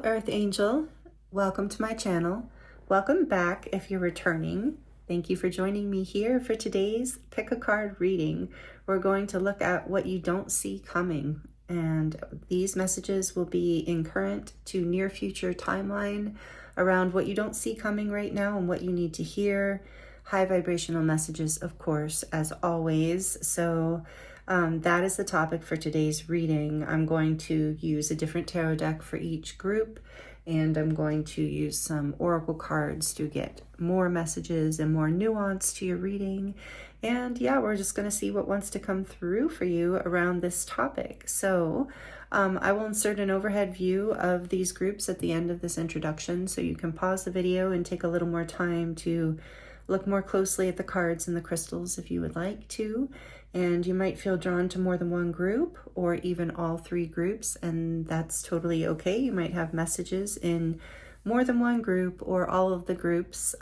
Earth Angel. Welcome to my channel. Welcome back if you're returning. Thank you for joining me here for today's Pick a Card reading. We're going to look at what you don't see coming, and these messages will be in current to near future timeline around what you don't see coming right now and what you need to hear. High vibrational messages, of course, as always. So that is the topic for today's reading. I'm going to use a different tarot deck for each group, and I'm going to use some oracle cards to get more messages and more nuance to your reading. And yeah, we're just going to see what wants to come through for you around this topic. So I will insert an overhead view of these groups at the end of this introduction, so you can pause the video and take a little more time to look more closely at the cards and the crystals if you would like to. And you might feel drawn to more than one group or even all three groups, and that's totally okay. You might have messages in more than one group or all of the groups.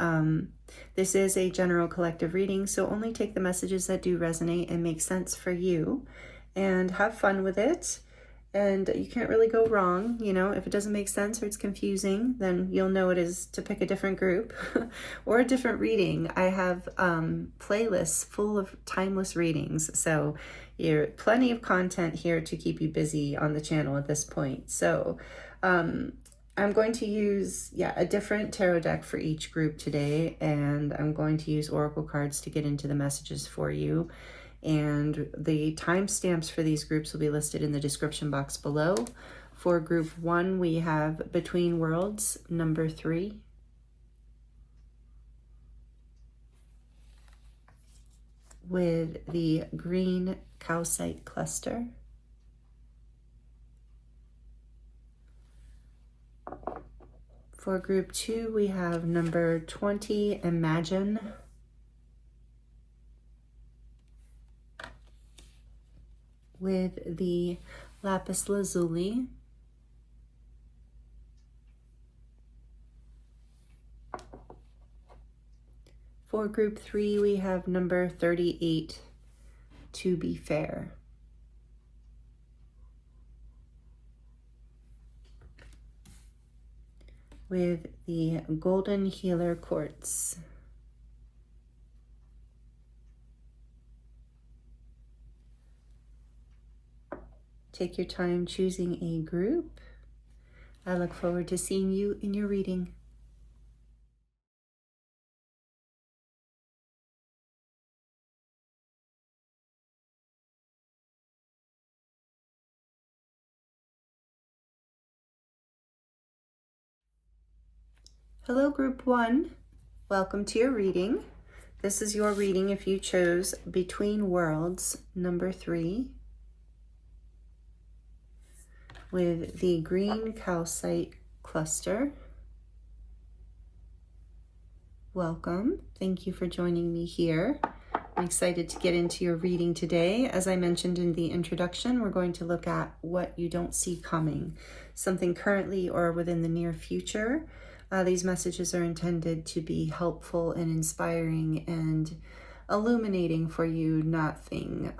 This is a general collective reading, so only take the messages that do resonate and make sense for you, and have fun with it. And you can't really go wrong. You know, if it doesn't make sense or it's confusing, then you'll know it is to pick a different group or a different reading. I have playlists full of timeless readings. So you're plenty of content here to keep you busy on the channel at this point. So I'm going to use, a different tarot deck for each group today. And I'm going to use oracle cards to get into the messages for you. And the timestamps for these groups will be listed in the description box below. For group 1, we have Between Worlds, number 3. With the green calcite cluster. For group 2, we have number 20, Imagine. With the Lapis Lazuli. For group 3, we have number 38, To Be Fair. With the Golden Healer Quartz. Take your time choosing a group. I look forward to seeing you in your reading. Hello, group 1. Welcome to your reading. This is your reading if you chose Between Worlds, number 3. With the green calcite cluster. Welcome. Thank you for joining me here. I'm excited to get into your reading today. As I mentioned in the introduction, we're going to look at what you don't see coming, something currently or within the near future. These messages are intended to be helpful and inspiring and illuminating for you, nothing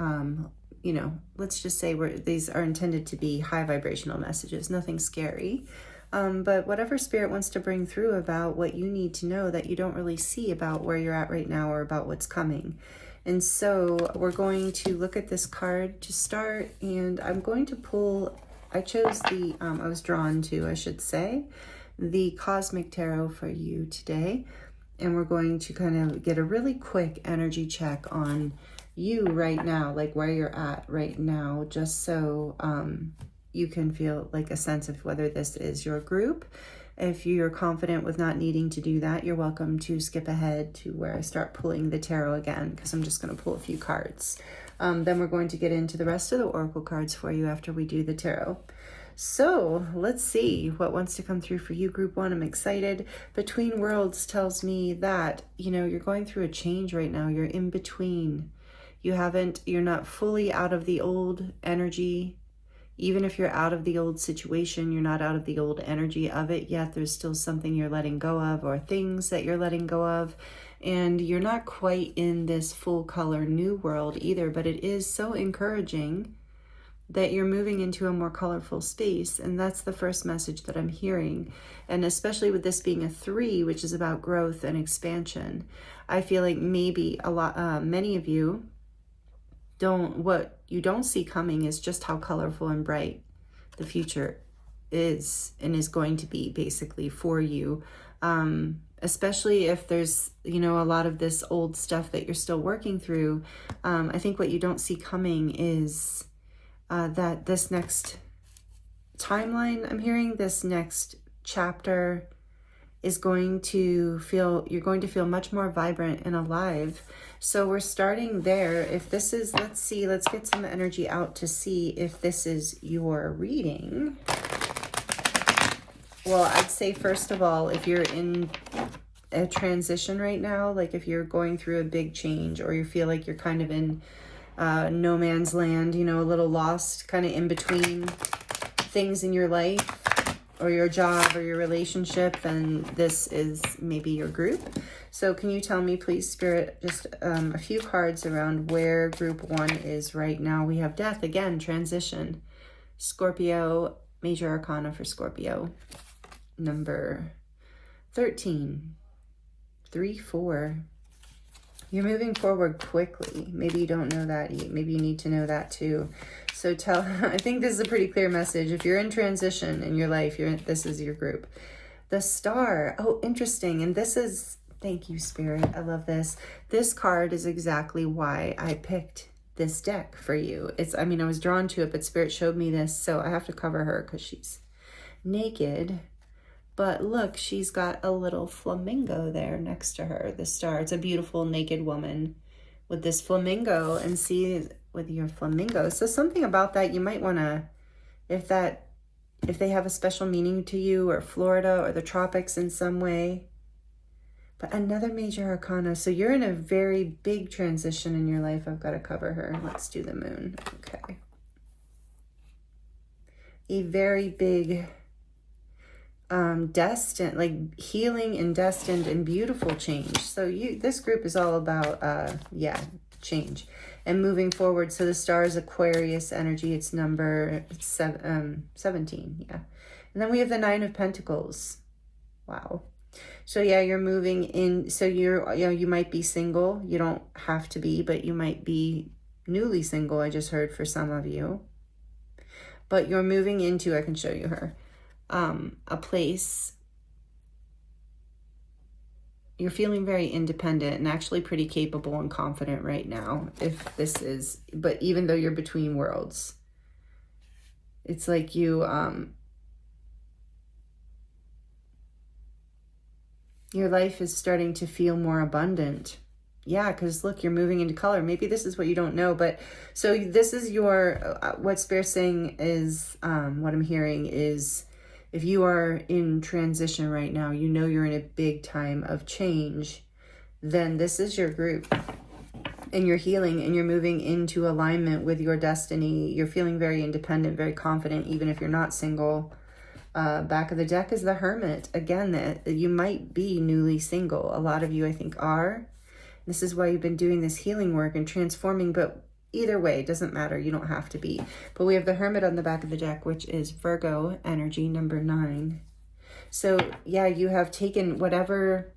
let's just say these are intended to be high vibrational messages, nothing scary. But whatever spirit wants to bring through about what you need to know that you don't really see about where you're at right now or about what's coming. And so we're going to look at this card to start, and I'm going to pull, I chose the, I was drawn to, I should say, the Cosmic Tarot for you today. And we're going to kind of get a really quick energy check on you right now, like where you're at right now, just so you can feel like a sense of whether this is your group. If you're confident with not needing to do that, you're welcome to skip ahead to where I start pulling the tarot again, because I'm just going to pull a few cards. Then we're going to get into the rest of the oracle cards for you after we do the tarot. So let's see what wants to come through for you, group 1. I'm excited. Between Worlds tells me that, you're going through a change right now. You're in between. You're not fully out of the old energy. Even if you're out of the old situation, you're not out of the old energy of it yet. There's still something you're letting go of, or things that you're letting go of. And you're not quite in this full color new world either, but it is so encouraging that you're moving into a more colorful space. And that's the first message that I'm hearing. And especially with this being a 3, which is about growth and expansion, I feel like maybe many of you what you don't see coming is just how colorful and bright the future is and is going to be basically for you. Especially if there's, a lot of this old stuff that you're still working through. I think what you don't see coming is that this next timeline, I'm hearing this next chapter is going to you're going to feel much more vibrant and alive. So we're starting there. If this is, let's get some energy out to see if this is your reading. Well, I'd say, first of all, if you're in a transition right now, like if you're going through a big change, or you feel like you're kind of in no man's land, a little lost, kind of in between things in your life or your job or your relationship, then this is maybe your group. So can you tell me, please, Spirit, just a few cards around where group 1 is right now? We have Death, again, transition. Scorpio, major arcana for Scorpio. Number 13, 3, 4. You're moving forward quickly. Maybe you don't know that. Maybe you need to know that too. So I think this is a pretty clear message. If you're in transition in your life, this is your group. The Star. Oh, interesting. And this is, thank you, Spirit. I love this. This card is exactly why I picked this deck for you. I was drawn to it, but Spirit showed me this. So I have to cover her because she's naked. But look, she's got a little flamingo there next to her, the Star. It's a beautiful naked woman with this flamingo, and see with your flamingo. So something about that you might want to, if they have a special meaning to you, or Florida or the tropics in some way. But another major arcana. So you're in a very big transition in your life. I've got to cover her. Let's do the Moon. Okay. A very big destined, like healing and destined and beautiful change. So this group is all about change and moving forward. So the Star is Aquarius energy. It's number 17. Yeah. And then we have the 9 of Pentacles. Wow. So yeah, you're moving in. So you might be single. You don't have to be, but you might be newly single. I just heard for some of you, but you're moving into, I can show you her, a place. You're feeling very independent and actually pretty capable and confident right now. But even though you're between worlds, it's like your life is starting to feel more abundant. Yeah, because look, you're moving into color. Maybe this is what you don't know, but so this is your, what Spirit's saying is, what I'm hearing is, if you are in transition right now, you're in a big time of change, then this is your group. And you're healing and you're moving into alignment with your destiny. You're feeling very independent, very confident, even if you're not single. Back of the deck is the Hermit. Again, that you might be newly single. A lot of you, I think, are. This is why you've been doing this healing work and transforming, but either way, it doesn't matter. You don't have to be. But we have the Hermit on the back of the deck, which is Virgo energy, number 9. So yeah, you have taken whatever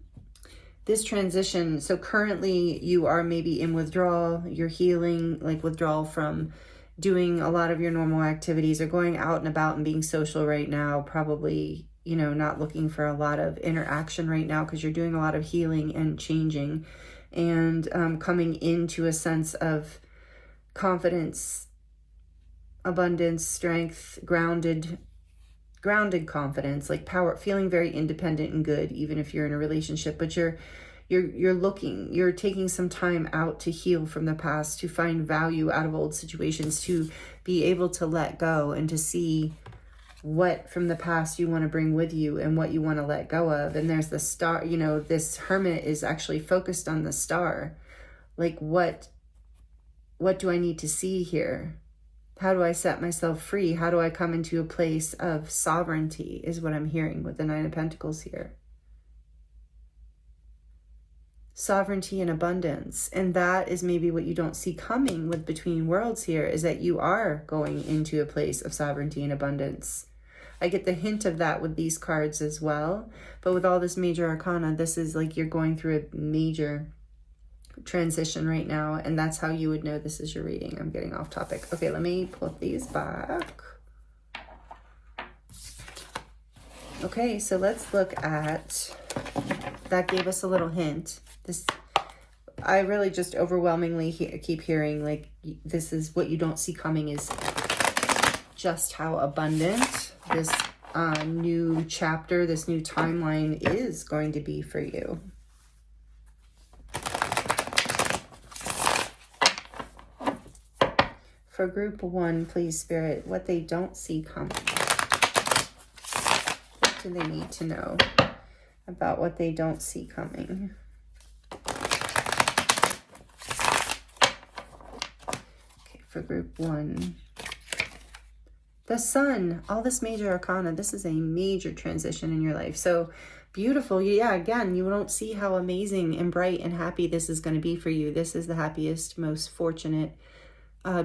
this transition. So currently you are maybe in withdrawal. You're healing, like withdrawal from doing a lot of your normal activities, or going out and about and being social right now. Probably, not looking for a lot of interaction right now because you're doing a lot of healing and changing, and coming into a sense of confidence, abundance, strength, grounded confidence, like power, feeling very independent and good, even if you're in a relationship. But you're taking some time out to heal from the past, to find value out of old situations, to be able to let go and to see what from the past you want to bring with you and what you want to let go of. And there's the Star, this Hermit is actually focused on the Star. Like, what do I need to see here? How do I set myself free? How do I come into a place of sovereignty, is what I'm hearing with the 9 of Pentacles here. sovereignty and abundance. And that is maybe what you don't see coming with Between Worlds here, is that you are going into a place of sovereignty and abundance. I get the hint of that with these cards as well. But with all this major arcana, this is like you're going through a major transition right now. And that's how you would know this is your reading. I'm getting off topic. Okay, let me pull these back. Okay, so let's look at, that gave us a little hint. This, I really just overwhelmingly keep hearing like, this is what you don't see coming, is just how abundant this new chapter, this new timeline is going to be for you. For group 1, please, Spirit, what they don't see coming. What do they need to know about what they don't see coming? Okay, for group 1. The Sun, all this major arcana, this is a major transition in your life. So beautiful. Yeah, again, you don't see how amazing and bright and happy this is going to be for you. This is the happiest, most fortunate,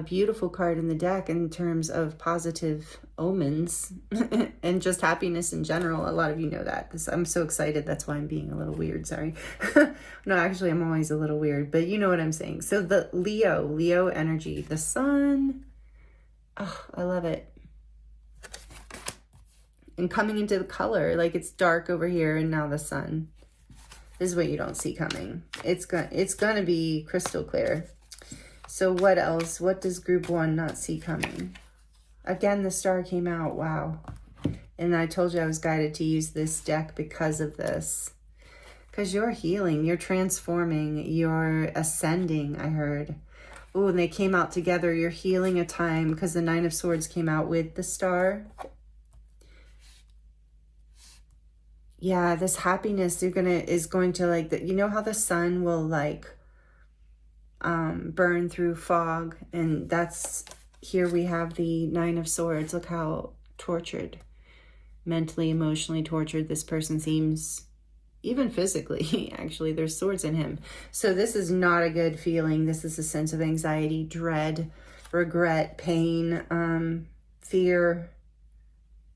beautiful card in the deck in terms of positive omens and just happiness in general. A lot of you know that. I'm so excited. That's why I'm being a little weird. Sorry. No, actually, I'm always a little weird, but you know what I'm saying. So the Leo energy, the Sun. Oh, I love it. And coming into the color, like it's dark over here and now the Sun. This is what you don't see coming. It's gonna be crystal clear. So what else? What does group 1 not see coming? Again, the Star came out. Wow. And I told you I was guided to use this deck because of this. Because you're healing, you're transforming, you're ascending, I heard. Oh, and they came out together. You're healing a time, because the 9 of Swords came out with the Star. Yeah, this happiness is going to like, you know how the sun will like burn through fog, and that's, here we have the 9 of Swords. Look how tortured, mentally, emotionally tortured this person seems, even physically. Actually, there's swords in him. So this is not a good feeling. This is a sense of anxiety, dread, regret, pain, fear,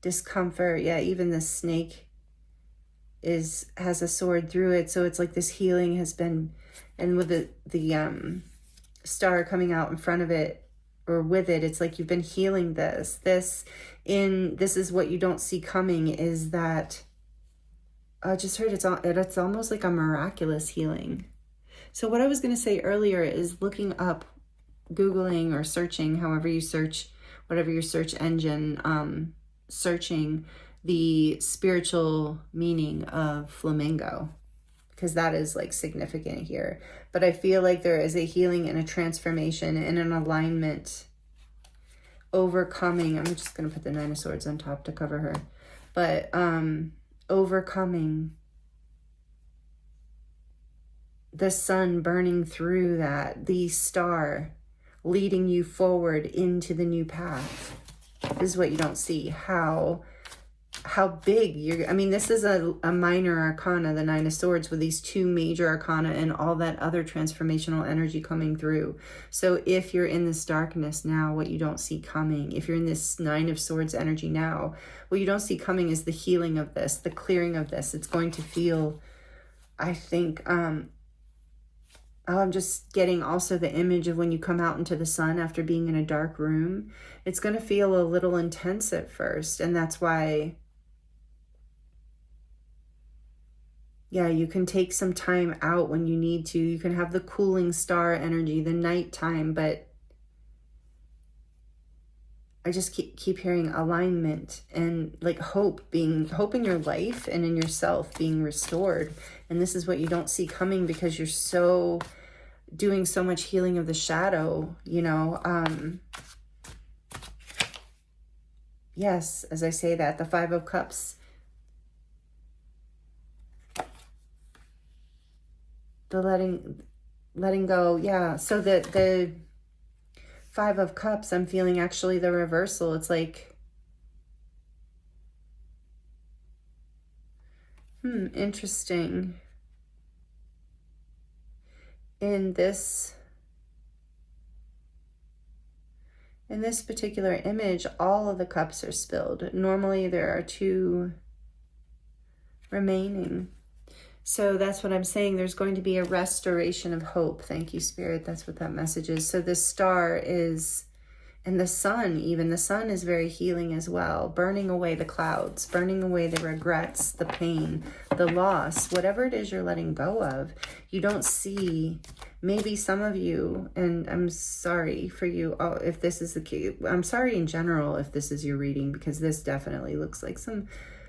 discomfort. Yeah, even the snake has a sword through it. So it's like this healing has been, and with the star coming out in front of it or with it, it's like you've been healing this. This is what you don't see coming, is that I just heard it's almost like a miraculous healing. So what I was going to say earlier is looking up, Googling or searching, however you search, whatever your search engine, searching the spiritual meaning of flamingo, because that is like significant here. But I feel like there is a healing and a transformation and an alignment, overcoming. I'm just going to put the 9 of Swords on top to cover her. But overcoming the sun burning through that, the star leading you forward into the new path. This is what you don't see, how big you're, I mean, this is a minor arcana, the 9 of Swords, with these 2 major arcana and all that other transformational energy coming through. So if you're in this darkness now, what you don't see coming, if you're in this 9 of Swords energy now, what you don't see coming is the healing of this, the clearing of this. It's going to feel, I think, I'm just getting also the image of when you come out into the sun after being in a dark room. It's going to feel a little intense at first. And that's why, yeah, you can take some time out when you need to. You can have the cooling star energy, the nighttime, but I just keep hearing alignment and like hope in your life and in yourself being restored. And this is what you don't see coming because you're so doing so much healing of the shadow, you know. Yes, as I say that, the 5 of Cups, the letting go. Yeah, so the 5 of Cups, I'm feeling actually the reversal. It's like, interesting. in this particular image, all of the cups are spilled. Normally there are 2 remaining. So that's what I'm saying. There's going to be a restoration of hope. Thank you, Spirit. That's what that message is. So this star is, and the sun, even the sun is very healing as well, burning away the clouds, burning away the regrets, the pain, the loss, whatever it is you're letting go of. You don't see, maybe some of you, and I'm sorry for you if this is the case. I'm sorry in general if this is your reading, because this definitely looks like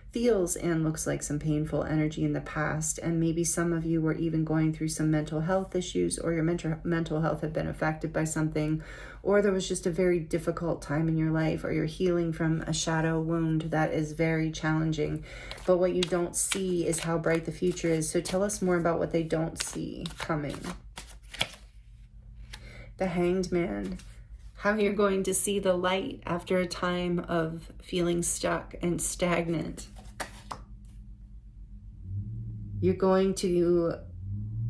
feels and looks like some painful energy in the past. And maybe some of you were even going through some mental health issues, or your mental health had been affected by something, or there was just a very difficult time in your life, or you're healing from a shadow wound that is very challenging. But what you don't see is how bright the future is. So tell us more about what they don't see coming. The Hanged Man. How you're going to see the light after a time of feeling stuck and stagnant. You're going to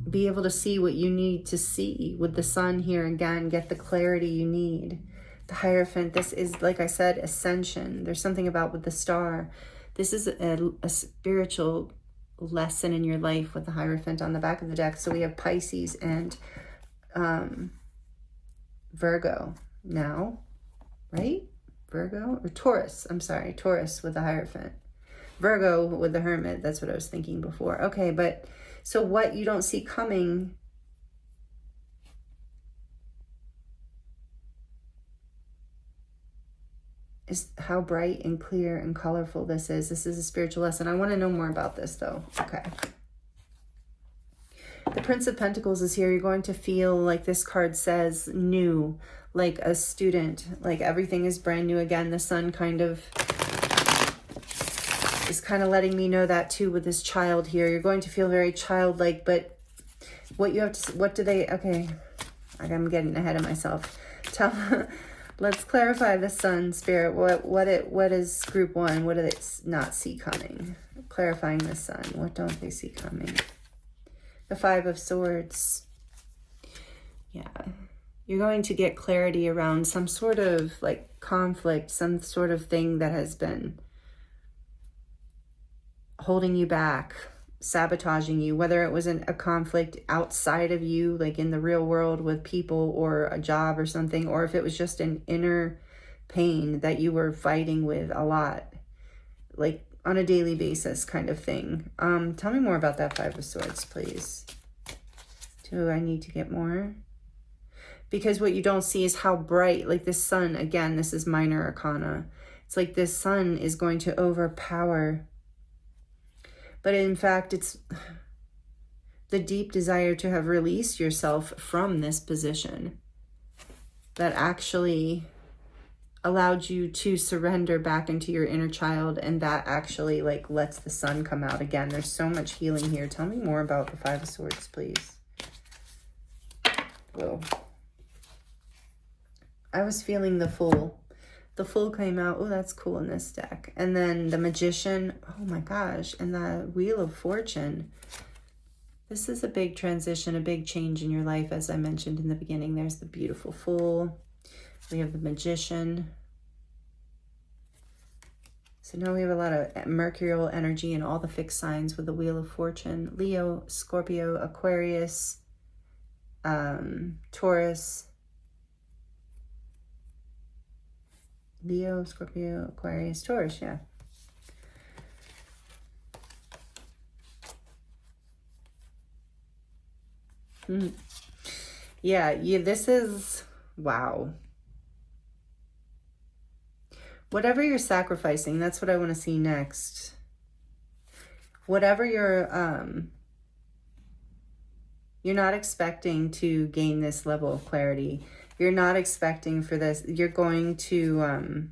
be able to see what you need to see with the sun here again, get the clarity you need. The Hierophant, this is, like I said, ascension. There's something about with the star. This is a spiritual lesson in your life with the Hierophant on the back of the deck. So we have Pisces and Virgo now, right? Virgo or Taurus. I'm sorry, Taurus with the Hierophant. Virgo with the Hermit. That's what I was thinking before. Okay, but so what you don't see coming is how bright and clear and colorful this is. This is a spiritual lesson. I want to know more about this though. Okay. The Prince of Pentacles is here. You're going to feel like this card says new, like a student, like everything is brand new again. The sun kind of is kind of letting me know that too with this child here. You're going to feel very childlike, but what you have to, what do they, okay, I'm getting ahead of myself. Let's clarify the sun, Spirit. What is group 1? What do they not see coming? Clarifying the sun. What don't they see coming? The 5 of Swords. Yeah. You're going to get clarity around some sort of like conflict, some sort of thing that has been holding you back, sabotaging you, whether it was a conflict outside of you, like in the real world with people or a job or something, or if it was just an inner pain that you were fighting with a lot, like on a daily basis kind of thing. Tell me more about that 5 of Swords, please. Do I need to get more? Because what you don't see is how bright, like this sun, again, this is minor arcana. It's like this sun is going to overpower. But in fact, it's the deep desire to have released yourself from this position that actually allowed you to surrender back into your inner child, and that actually like lets the sun come out again. There's so much healing here. Tell me more about the 5 of Swords, please. Whoa. I was feeling the Fool. The Fool came out. Oh, that's cool in this deck. And then the Magician. Oh my gosh. And the Wheel of Fortune. This is a big transition, a big change in your life, as I mentioned in the beginning. There's the beautiful Fool. We have the Magician. So now we have a lot of mercurial energy in all the fixed signs with the Wheel of Fortune. Leo, Scorpio, Aquarius, Taurus. Leo, Scorpio, Aquarius, Taurus, yeah. Yeah, this is, wow. Whatever you're sacrificing, that's what I want to see next. Whatever you're not expecting to gain this level of clarity. You're not expecting for this. You're going to,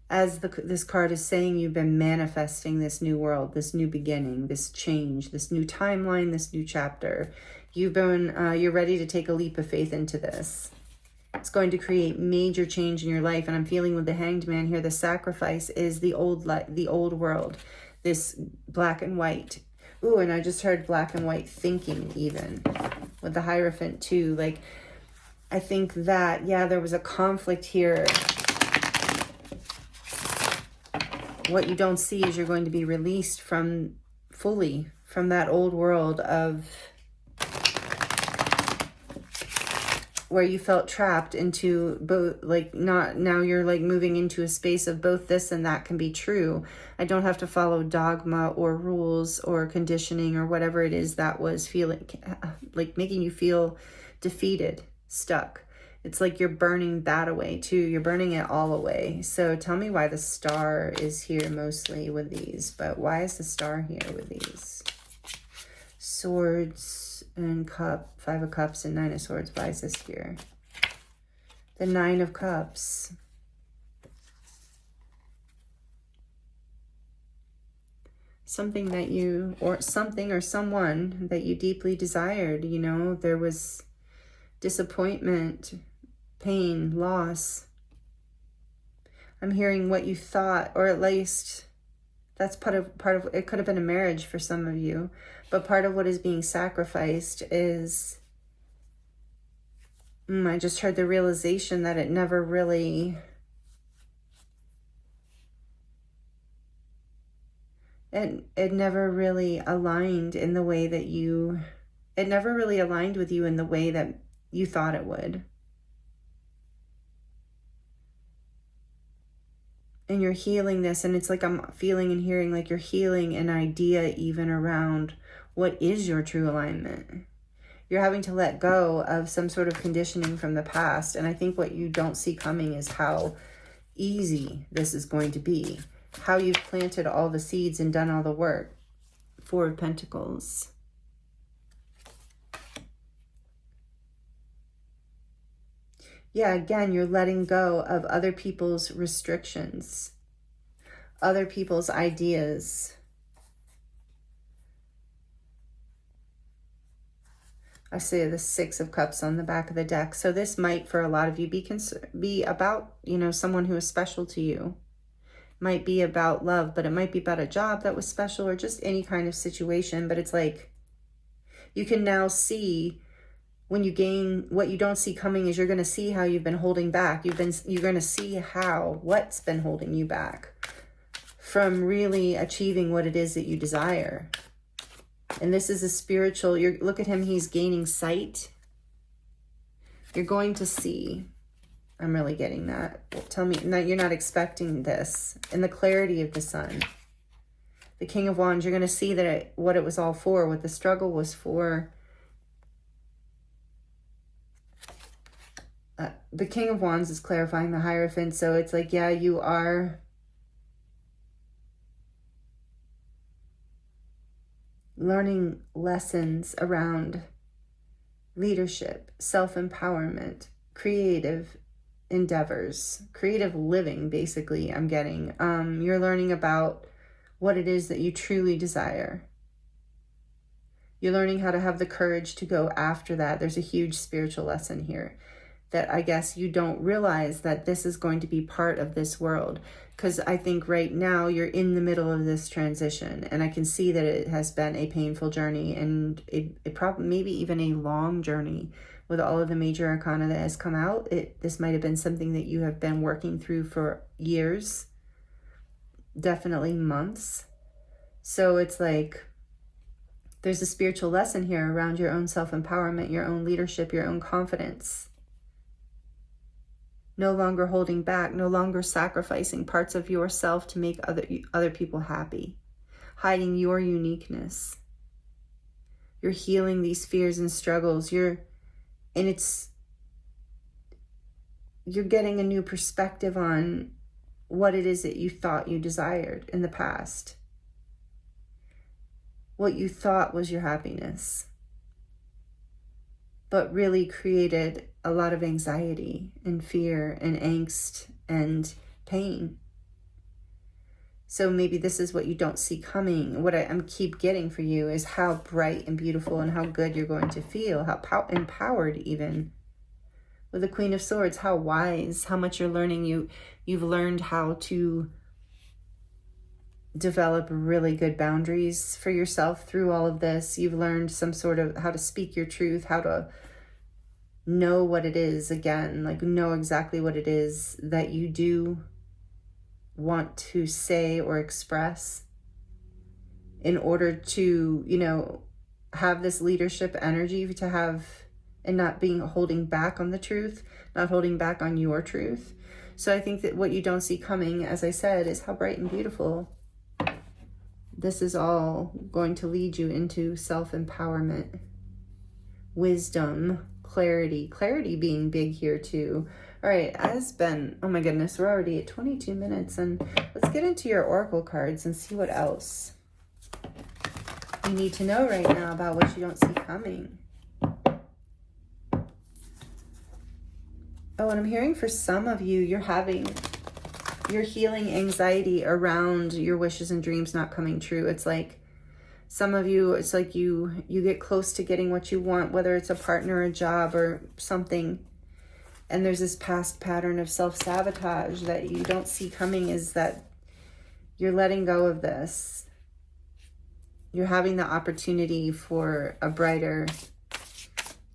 as this card is saying, you've been manifesting this new world, this new beginning, this change, this new timeline, this new chapter. You've been, you're ready to take a leap of faith into this. It's going to create major change in your life. And I'm feeling with the Hanged Man here, the sacrifice is the old world, this black and white. Ooh, and I just heard black and white thinking even with the Hierophant too. Like, I think that, yeah, there was a conflict here. What you don't see is you're going to be released from fully from that old world of where you felt trapped into both, like, not, now you're like moving into a space of both this and that can be true. I don't have to follow dogma or rules or conditioning or whatever it is that was feeling, like making you feel defeated, stuck. It's like you're burning that away too. You're burning it all away. So tell me why the star is here mostly with these, but why is the star here with these? Swords and cup, 5 of cups and 9 of swords. Why is this here? The 9 of cups. Something that you, or something or someone that you deeply desired, you know, there was disappointment, pain, loss. I'm hearing what you thought, or at least that's part of it. Could have been a marriage for some of you, but part of what is being sacrificed is, I just heard the realization that it never really, it never really aligned in the way that you, it never really aligned with you in the way that you thought it would. And you're healing this, and it's like I'm feeling and hearing like you're healing an idea even around what is your true alignment. You're having to let go of some sort of conditioning from the past. And I think what you don't see coming is how easy this is going to be. How you've planted all the seeds and done all the work. 4 of Pentacles. Yeah, again, you're letting go of other people's restrictions, other people's ideas. I see the 6 of Cups on the back of the deck. So this might, for a lot of you, be about, you know, someone who is special to you. Might be about love, but it might be about a job that was special or just any kind of situation. But it's like you can now see, when you gain, what you don't see coming is you're going to see how you've been holding back. You're going to see what's been holding you back from really achieving what it is that you desire. And this is a spiritual, look at him, he's gaining sight. You're going to see, I'm really getting that. Tell me, you're not expecting this. In the clarity of the sun. The King of Wands, you're going to see that what it was all for, what the struggle was for. The King of Wands is clarifying the Hierophant. So it's like, yeah, you are learning lessons around leadership, self-empowerment, creative endeavors, creative living, basically, I'm getting. You're learning about what it is that you truly desire. You're learning how to have the courage to go after that. There's a huge spiritual lesson here that I guess you don't realize that this is going to be part of this world. Because I think right now you're in the middle of this transition, and I can see that it has been a painful journey, and it probably maybe even a long journey with all of the major arcana that has come out. This might have been something that you have been working through for years, definitely months. So it's like there's a spiritual lesson here around your own self-empowerment, your own leadership, your own confidence. No longer holding back, no longer sacrificing parts of yourself to make other people happy. Hiding your uniqueness. You're healing these fears and struggles. You're getting a new perspective on what it is that you thought you desired in the past. What you thought was your happiness, but really created a lot of anxiety and fear and angst and pain. So maybe this is what you don't see coming. What I keep getting for you is how bright and beautiful and how good you're going to feel, how empowered even. With the Queen of Swords, how wise, how much you're learning. You've learned how to develop really good boundaries for yourself through all of this. You've learned some sort of how to speak your truth, how to know what it is, again, like know exactly what it is that you do want to say or express in order to, you know, have this leadership energy to have, and not being holding back on the truth, not holding back on your truth. So I think that what you don't see coming, as I said, is how bright and beautiful this is all going to lead you into self-empowerment, wisdom, clarity being big here too. All right, oh my goodness, we're already at 22 minutes, and let's get into your oracle cards and see what else you need to know right now about what you don't see coming. Oh, and I'm hearing for some of you, you're healing anxiety around your wishes and dreams not coming true. It's like some of you, it's like you get close to getting what you want, whether it's a partner, a job, or something. And there's this past pattern of self-sabotage that you don't see coming, is that you're letting go of this. You're having the opportunity for a brighter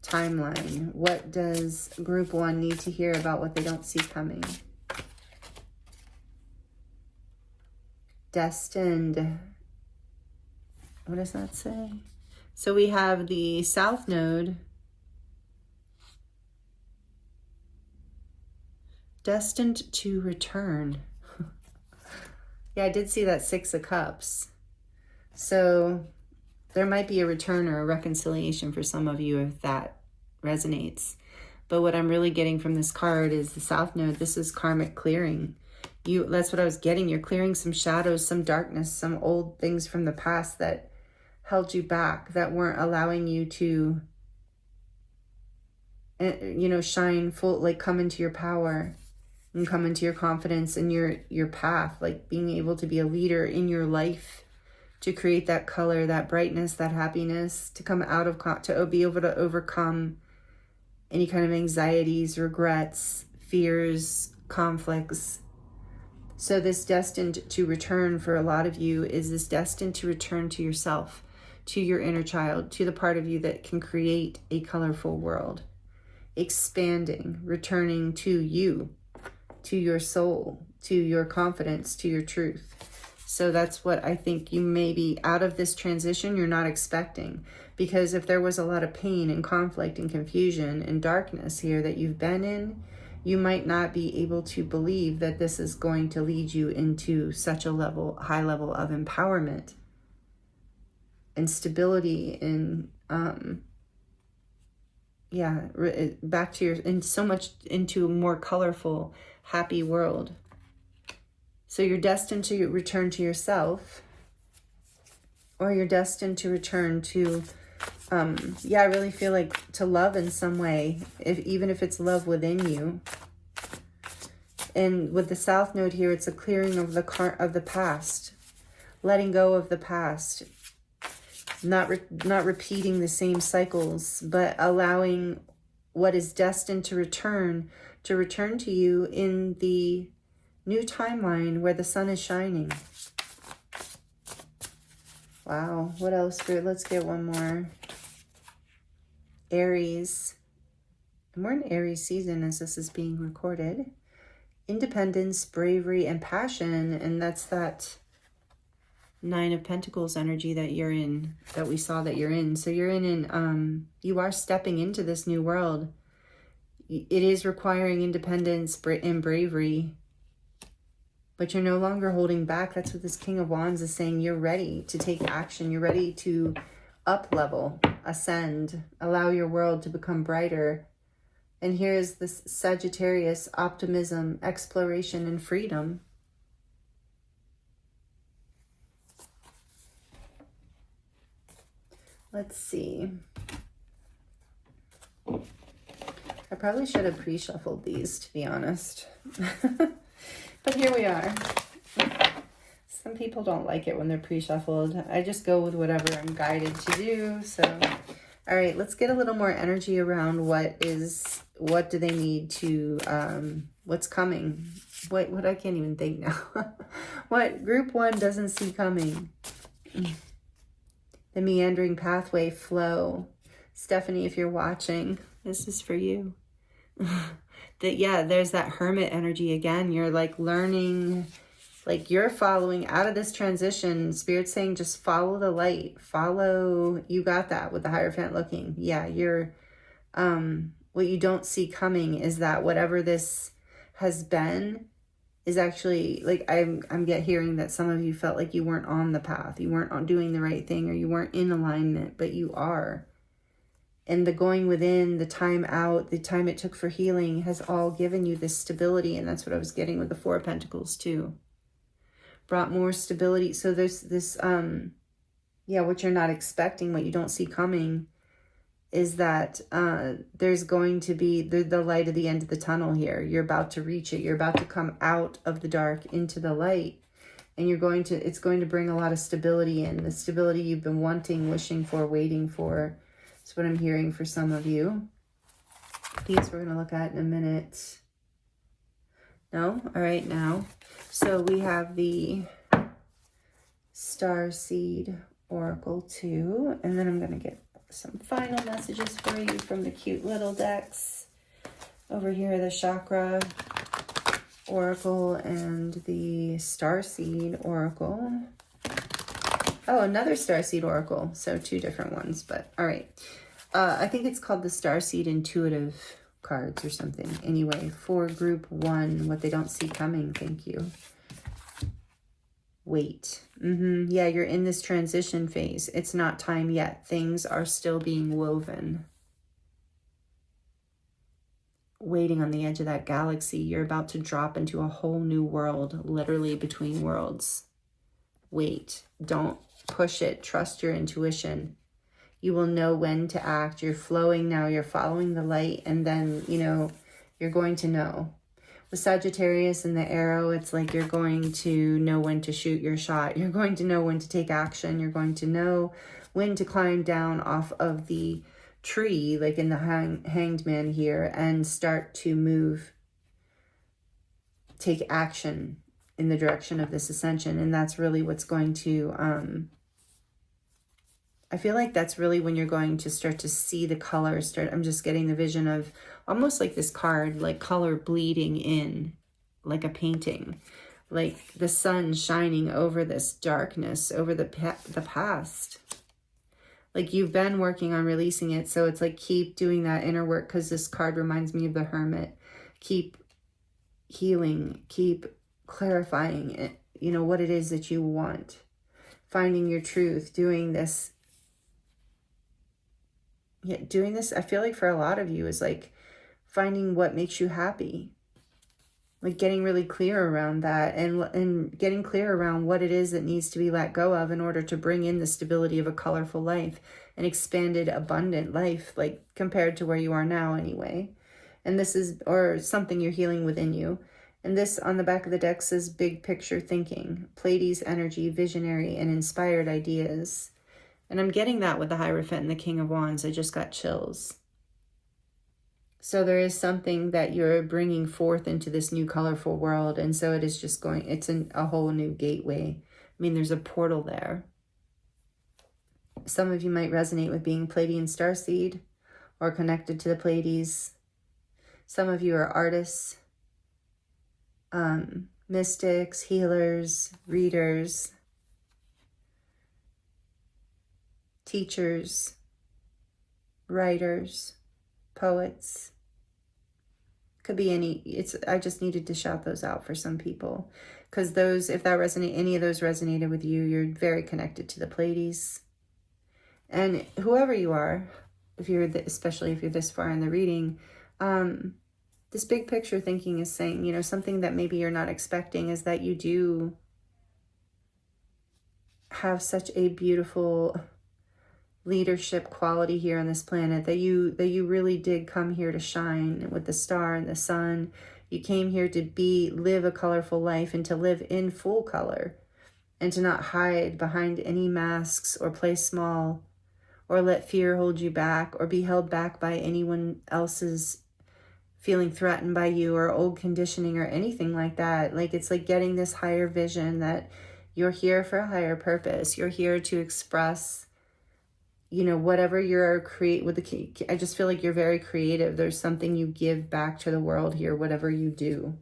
timeline. What does group 1 need to hear about what they don't see coming? Destined. What does that say? So we have the South Node. Destined to return. Yeah, I did see that 6 of Cups. So there might be a return or a reconciliation for some of you if that resonates. But what I'm really getting from this card is the South Node. This is karmic clearing. That's what I was getting. You're clearing some shadows, some darkness, some old things from the past that held you back, that weren't allowing you to, you know, shine full, like come into your power and come into your confidence and your path, like being able to be a leader in your life, to create that color, that brightness, that happiness, to come out of, to be able to overcome any kind of anxieties, regrets, fears, conflicts. So this destined to return for a lot of you is this destined to return to yourself, to your inner child, to the part of you that can create a colorful world, expanding, returning to you, to your soul, to your confidence, to your truth. So that's what I think you may be out of this transition you're not expecting. Because if there was a lot of pain and conflict and confusion and darkness here that you've been in, you might not be able to believe that this is going to lead you into such a high level of empowerment and stability and back to and so much into a more colorful, happy world. So you're destined to return to yourself, or you're destined to return to, I really feel like to love in some way, even if it's love within you. And with the South Node here, it's a clearing of the past, letting go of the past, not repeating the same cycles, but allowing what is destined to return to you in the new timeline where the sun is shining. Wow. What else? Let's get one more. Aries. And we're in Aries season as this is being recorded. Independence, bravery, and passion. And that's that 9 of Pentacles energy that you're in, that we saw that you're in. So you're you are stepping into this new world. It is requiring independence and bravery, but you're no longer holding back. That's what this King of Wands is saying. You're ready to take action. You're ready to up-level, ascend, allow your world to become brighter. And here's this Sagittarius, optimism, exploration, and freedom. Let's see. I probably should have pre-shuffled these, to be honest. But here we are. Some people don't like it when they're pre-shuffled. I just go with whatever I'm guided to do. So, all right, let's get a little more energy around what do they need to, what's coming. What I can't even think now. What group 1 doesn't see coming. The meandering pathway flow. Stephanie, if you're watching, this is for you. Yeah, there's that hermit energy again. You're like learning, like you're following out of this transition. Spirit's saying just follow the light. Follow, you got that with the Hierophant looking. Yeah, you're, what you don't see coming is that whatever this has been is actually, like, I'm hearing that some of you felt like you weren't on the path. You weren't doing the right thing, or you weren't in alignment, but you are. And the going within, the time out, the time it took for healing has all given you this stability. And that's what I was getting with the 4 of Pentacles too. Brought more stability. So there's this, yeah, what you're not expecting, what you don't see coming, is that there's going to be the light at the end of the tunnel here. You're about to reach it. You're about to come out of the dark into the light. And it's going to bring a lot of stability in. The stability you've been wanting, wishing for, waiting for. That's what I'm hearing for some of you. These we're going to look at in a minute. No? All right, now. So we have the Starseed Oracle too. And then I'm going to get some final messages for you from the cute little decks. Over here, the Chakra Oracle and the Starseed Oracle. Oh, another Starseed Oracle. So 2 different ones, but all right. I think it's called the Starseed Intuitive cards or something. Anyway, for group 1, what they don't see coming. Thank you. Wait. Yeah, you're in this transition phase. It's not time yet. Things are still being woven. Waiting on the edge of that galaxy. You're about to drop into a whole new world, literally between worlds. Wait. Don't push it. Trust your intuition. You will know when to act. You're flowing now. You're following the light. And then, you know, you're going to know. With Sagittarius and the arrow, it's like you're going to know when to shoot your shot. You're going to know when to take action. You're going to know when to climb down off of the tree, like in the hanged man here, and start to move, take action in the direction of this ascension. And that's really what's going to, I feel like that's really when you're going to start to see the colors. I'm just getting the vision of almost like this card, like color bleeding in, like a painting, like the sun shining over this darkness, over the past. Like you've been working on releasing it. So it's like, keep doing that inner work, because this card reminds me of the Hermit. Keep healing, keep clarifying it, you know, what it is that you want, finding your truth, doing this. Yeah, doing this, I feel like for a lot of you, is like finding what makes you happy. Like getting really clear around that, and getting clear around what it is that needs to be let go of in order to bring in the stability of a colorful life, an expanded, abundant life, like compared to where you are now anyway. And this is, or something you're healing within you. And this on the back of the deck says big picture thinking, Pleiades energy, visionary and inspired ideas. And I'm getting that with the Hierophant and the King of Wands. I just got chills. So there is something that you're bringing forth into this new colorful world. And so it is just going, it's a whole new gateway. I mean, there's a portal there. Some of you might resonate with being Pleiadian starseed or connected to the Pleiades. Some of you are artists, mystics, healers, readers, teachers, writers, poets. Could be any. I just needed to shout those out for some people, because those, if that resonate, any of those resonated with you, you're very connected to the Pleiades. And whoever you are, if you're especially if you're this far in the reading, this big picture thinking is saying, you know, something that maybe you're not expecting is that you do have such a beautiful leadership quality here on this planet, that you really did come here to shine with the star and the sun. You came here to live a colorful life and to live in full color, and to not hide behind any masks or play small or let fear hold you back or be held back by anyone else's feeling threatened by you or old conditioning or anything like that. Like, it's like getting this higher vision that you're here for a higher purpose. You're here to express, you know, whatever you're I just feel like you're very creative. There's something you give back to the world here, whatever you do.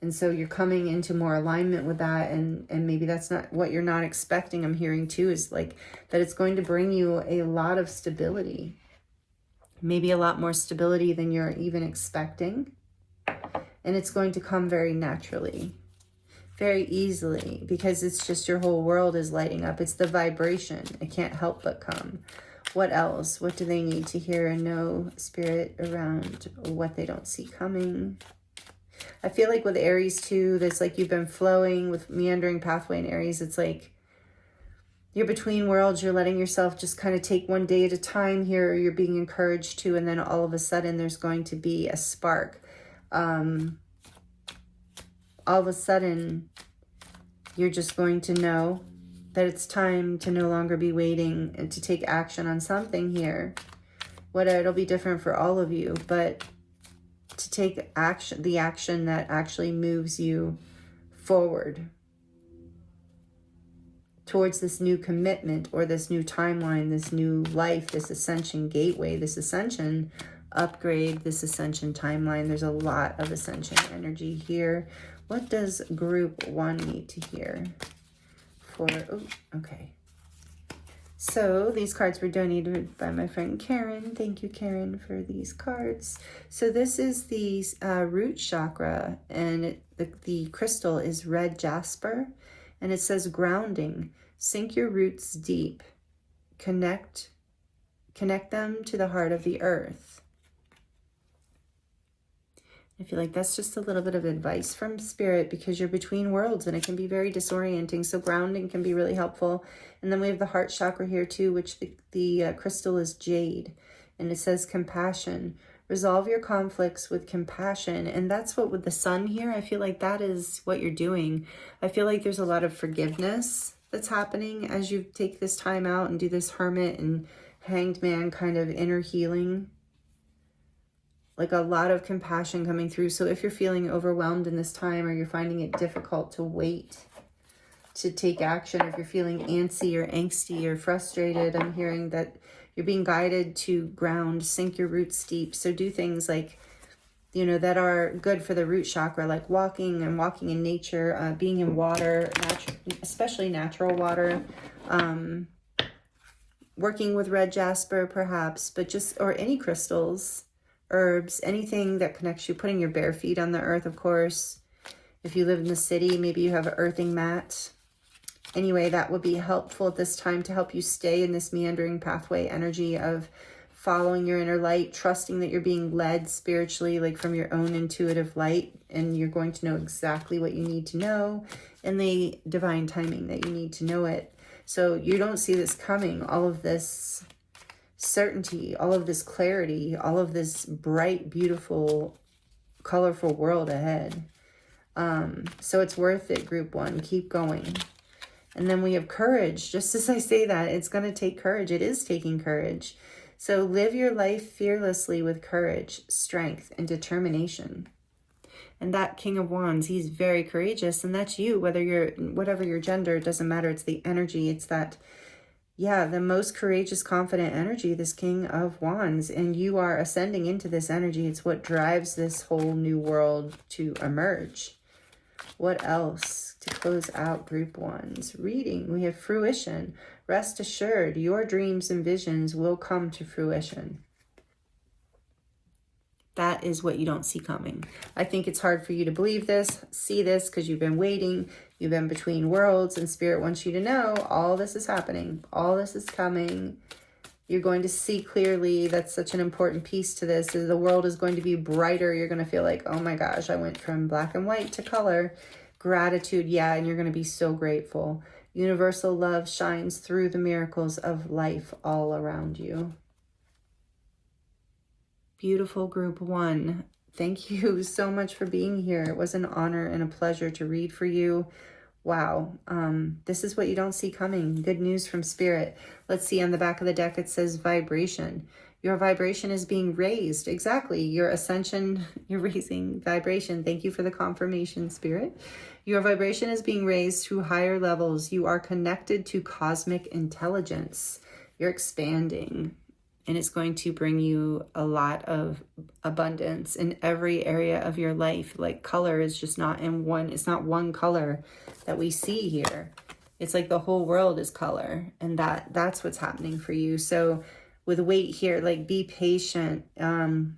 And so you're coming into more alignment with that. And maybe that's not what you're not expecting. I'm hearing too is like that it's going to bring you a lot of stability. Maybe a lot more stability than you're even expecting. And it's going to come very naturally, very easily, because it's just your whole world is lighting up. It's the vibration. It can't help but come. What else? What do they need to hear and know, Spirit, around what they don't see coming? I feel like with Aries too, that's like you've been flowing with meandering pathway in Aries. It's like you're between worlds. You're letting yourself just kind of take one day at a time here. You're being encouraged to, and then all of a sudden there's going to be a spark. All of a sudden you're just going to know that it's time to no longer be waiting and to take action on something here. It'll be different for all of you, but to take action, the action that actually moves you forward towards this new commitment or this new timeline, this new life, this ascension gateway, this ascension upgrade, this ascension timeline. There's a lot of ascension energy here. What does group 1 need to hear for, oh, okay. So these cards were donated by my friend Karen. Thank you, Karen, for these cards. So this is the root chakra, and the crystal is red jasper, and it says grounding. Sink your roots deep. Connect them to the heart of the earth. I feel like that's just a little bit of advice from Spirit because you're between worlds and it can be very disorienting. So grounding can be really helpful. And then we have the heart chakra here too, which the crystal is jade. And it says compassion. Resolve your conflicts with compassion. And that's what with the sun here, I feel like that is what you're doing. I feel like there's a lot of forgiveness that's happening as you take this time out and do this hermit and hanged man kind of inner healing. Like a lot of compassion coming through. So if you're feeling overwhelmed in this time or you're finding it difficult to wait to take action, if you're feeling antsy or angsty or frustrated, I'm hearing that you're being guided to ground, sink your roots deep. So do things like, you know, that are good for the root chakra, like walking in nature, being in water, especially natural water, working with red jasper perhaps, but or any crystals, herbs, anything that connects you, putting your bare feet on the earth, of course. If you live in the city, maybe you have an earthing mat. Anyway, that would be helpful at this time to help you stay in this meandering pathway energy of following your inner light, trusting that you're being led spiritually, like from your own intuitive light, and you're going to know exactly what you need to know and the divine timing that you need to know it. So you don't see this coming, all of this certainty, all of this clarity, all of this bright, beautiful, colorful world ahead. So it's worth it, group 1. Keep going. And then we have courage. Just as I say that, it's going to take courage. It is taking courage. So live your life fearlessly with courage, strength, and determination. And that King of Wands, he's very courageous. And that's you, whatever your gender, it doesn't matter. It's the energy. It's that, yeah, the most courageous, confident energy, this King of Wands. And you are ascending into this energy. It's what drives this whole new world to emerge. What else to close out group 1's reading? We have fruition. Rest assured, your dreams and visions will come to fruition. That is what you don't see coming. I think it's hard for you to believe this, see this, because you've been waiting. You've been between worlds, and Spirit wants you to know all this is happening. All this is coming. You're going to see clearly. That's such an important piece to this. The world is going to be brighter. You're going to feel like, oh my gosh, I went from black and white to color. Gratitude, yeah, and you're going to be so grateful. Universal love shines through the miracles of life all around you. Beautiful group 1. Thank you so much for being here. It was an honor and a pleasure to read for you. Wow. This is what you don't see coming. Good news from Spirit. Let's see on the back of the deck, it says vibration. Your vibration is being raised. Exactly. Your ascension, you're raising vibration. Thank you for the confirmation, Spirit. Your vibration is being raised to higher levels. You are connected to cosmic intelligence. You're expanding, and it's going to bring you a lot of abundance in every area of your life. Like color is just not in one, it's not one color that we see here. It's like the whole world is color, and that's what's happening for you. So with weight here, like be patient. Oh,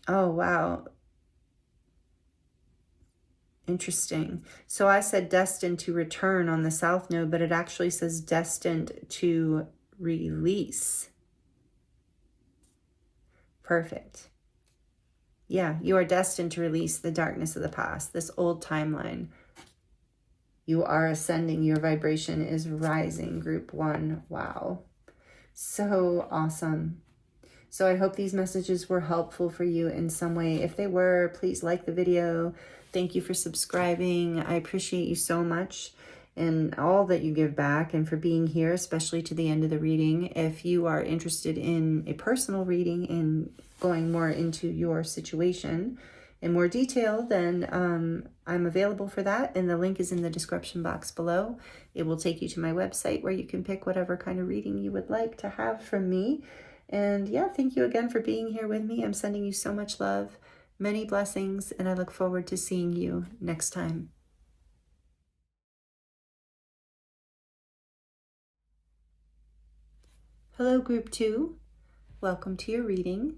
wow. Interesting. So I said destined to return on the south node, but it actually says destined to release. Perfect. Yeah, you are destined to release the darkness of the past, this old timeline. You are ascending. Your vibration is rising, group 1. Wow. So awesome. So I hope these messages were helpful for you in some way. If they were, please like the video. Thank you for subscribing. I appreciate you so much and all that you give back, and for being here, especially to the end of the reading. If you are interested in a personal reading and going more into your situation in more detail, then I'm available for that, and the link is in the description box below. It will take you to my website where you can pick whatever kind of reading you would like to have from me. And yeah, thank you again for being here with me. I'm sending you so much love, many blessings, and I look forward to seeing you next time. Hello, group 2. Welcome to your reading.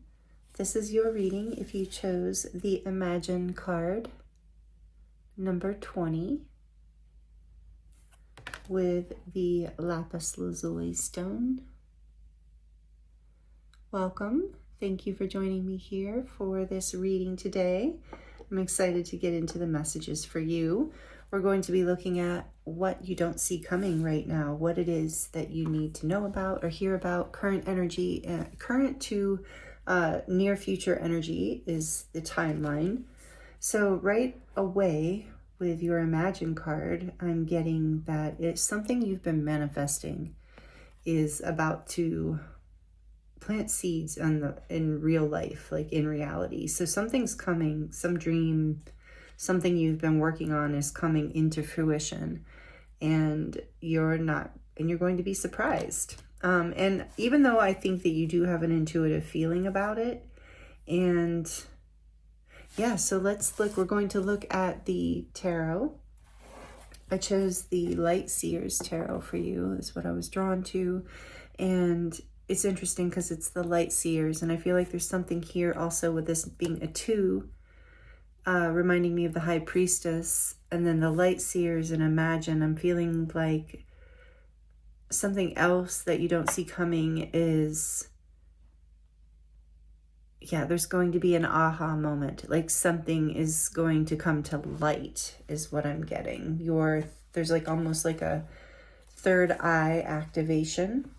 This is your reading if you chose the Imagine card, number 20, with the Lapis Lazuli stone. Welcome. Thank you for joining me here for this reading today. I'm excited to get into the messages for you. We're going to be looking at what you don't see coming right now, what it is that you need to know about or hear about. Current energy, current to near future energy is the timeline. So right away with your Imagine card, I'm getting that it's something you've been manifesting is about to plant seeds in real life, like in reality. So something's coming, some dream, something you've been working on is coming into fruition, and you're going to be surprised. And even though I think that you do have an intuitive feeling about it, and yeah, so let's look. We're going to look at the tarot. I chose the Light Seers tarot for you, is what I was drawn to. And it's interesting because it's the Light Seers, and I feel like there's something here also with this being a 2, reminding me of the High Priestess, and then the Light Seers and Imagine. I'm feeling like something else that you don't see coming is, yeah, there's going to be an aha moment, like something is going to come to light is what I'm getting. There's like almost like a third eye activation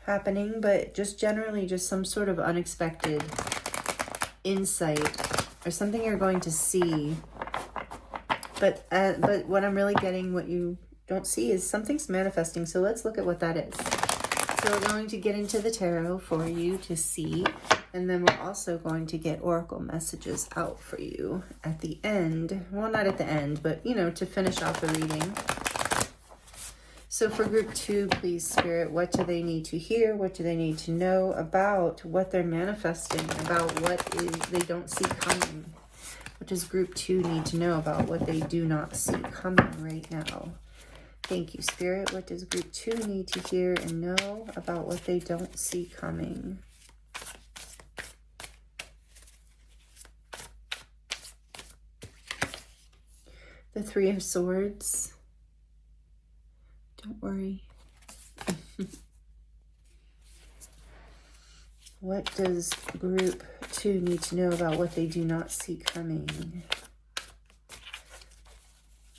happening, but just generally just some sort of unexpected insight or something you're going to see. But what I'm really getting, what you don't see, is something's manifesting. So let's look at what that is. So we're going to get into the tarot for you to see, and then we're also going to get oracle messages out for you at the end. Well, not at the end, but you know, to finish off the reading. So for group 2, please, Spirit, what do they need to hear? What do they need to know about what they're manifesting, about what is they don't see coming? What does group 2 need to know about what they do not see coming right now? Thank you, Spirit. What does group 2 need to hear and know about what they don't see coming? The 3 of Swords. Don't worry. What does group 2 need to know about what they do not see coming?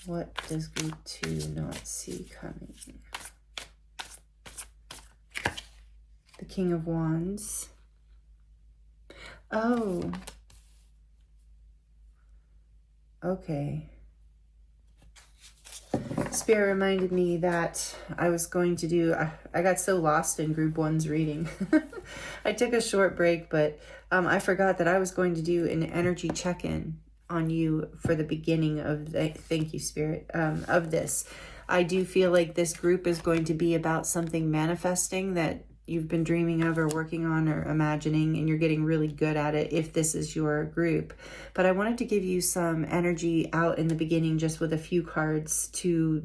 What does group 2 not see coming? The King of Wands. Oh. Okay. Spirit reminded me that I was going to do, I got so lost in group 1's reading. I took a short break, but I forgot that I was going to do an energy check-in on you for the beginning of the, thank you, Spirit, of this. I do feel like this group is going to be about something manifesting that you've been dreaming of or working on or imagining, and you're getting really good at it if this is your group. But I wanted to give you some energy out in the beginning just with a few cards to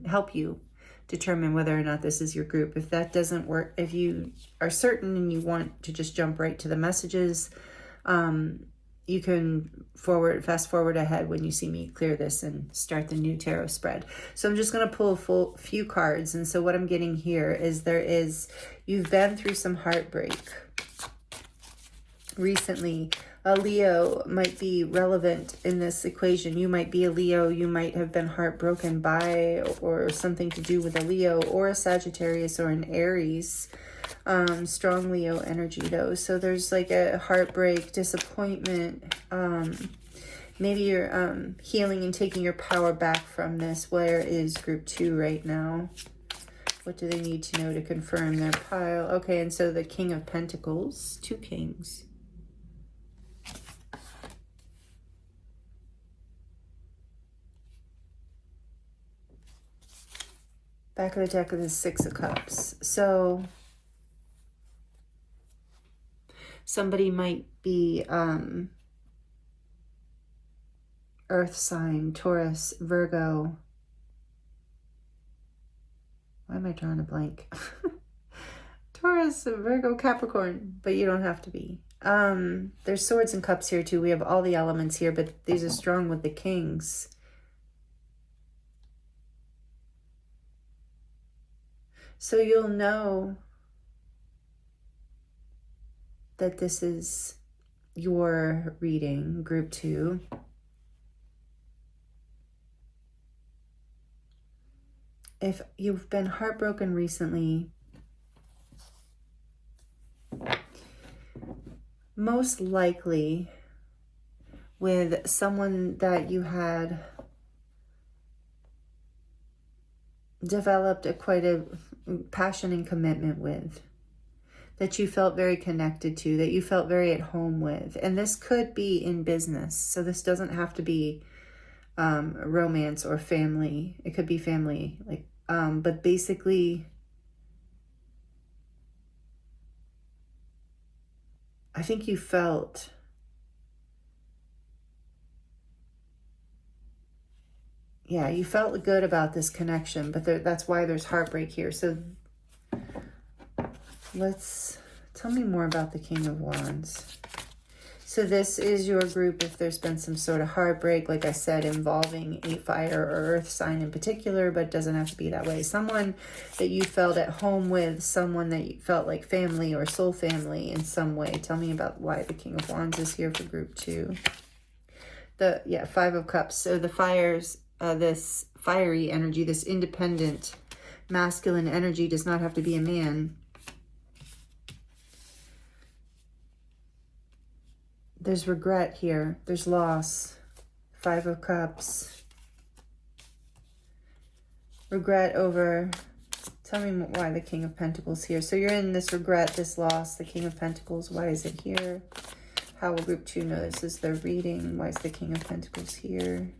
help you determine whether or not this is your group. If that doesn't work, if you are certain and you want to just jump right to the messages, you can fast forward ahead when you see me clear this and start the new tarot spread. So I'm just going to pull a few cards. And so what I'm getting here is you've been through some heartbreak recently. A Leo might be relevant in this equation. You might be a Leo. You might have been heartbroken by or something to do with a Leo or a Sagittarius or an Aries. Strong Leo energy though. So there's like a heartbreak, disappointment. Maybe you're healing and taking your power back from this. Where is group 2 right now? What do they need to know to confirm their pile? Okay, and so the King of Pentacles, 2 kings. Back of the deck is the 6 of Cups. So somebody might be earth sign, Taurus, Virgo. Why am I drawing a blank? Taurus, Virgo, Capricorn, but you don't have to be. There's swords and cups here too. We have all the elements here, but these are strong with the kings. So you'll know that this is your reading, group 2. If you've been heartbroken recently, most likely with someone that you had developed quite a passion and commitment with, that you felt very connected to, that you felt very at home with. And this could be in business. So this doesn't have to be romance or family. It could be family, like, but basically, I think you felt you felt good about this connection, but that's why there's heartbreak here. So tell me more about the King of Wands. So this is your group if there's been some sort of heartbreak, like I said, involving a fire or earth sign in particular, but it doesn't have to be that way. Someone that you felt at home with, someone that you felt like family or soul family in some way. Tell me about why the King of Wands is here for group 2. The 5 of Cups. So the fires, this fiery energy, this independent masculine energy does not have to be a man. There's regret here. There's loss. 5 of Cups. Regret over... Tell me why the King of Pentacles here. So you're in this regret, this loss, the King of Pentacles. Why is it here? How will group 2 know this is their reading? Why is the King of Pentacles here?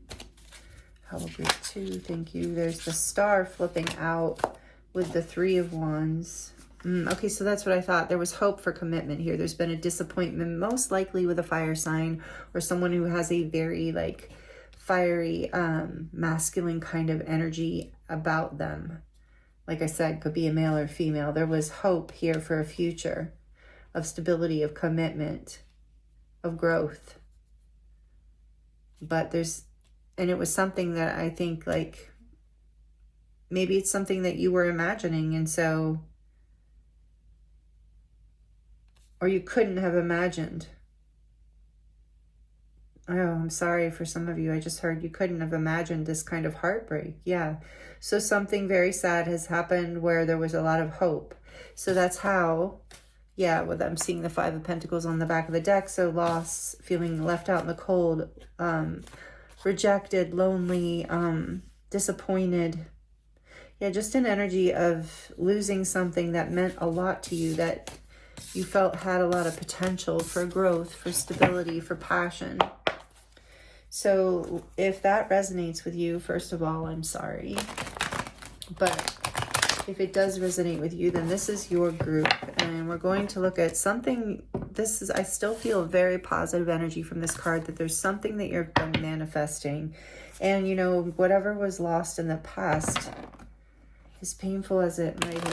How will group 2? Thank you. There's the Star flipping out with the 3 of Wands. Okay, so that's what I thought. There was hope for commitment here. There's been a disappointment, most likely with a fire sign or someone who has a very like fiery, masculine kind of energy about them. Like I said, could be a male or female. There was hope here for a future of stability, of commitment, of growth. But and it was something that I think like, maybe it's something that you were imagining. And so, or you couldn't have imagined. Oh, I'm sorry for some of you. I just heard you couldn't have imagined this kind of heartbreak. Yeah. So something very sad has happened where there was a lot of hope. So that's how, well, I'm seeing the 5 of Pentacles on the back of the deck. So loss, feeling left out in the cold, rejected, lonely, disappointed. Yeah, just an energy of losing something that meant a lot to you, that you felt had a lot of potential for growth, for stability, for passion. So if that resonates with you, first of all, I'm sorry. But if it does resonate with you, then this is your group. And we're going to look at something. I still feel very positive energy from this card, that there's something that you're manifesting. And, you know, whatever was lost in the past, as painful as it might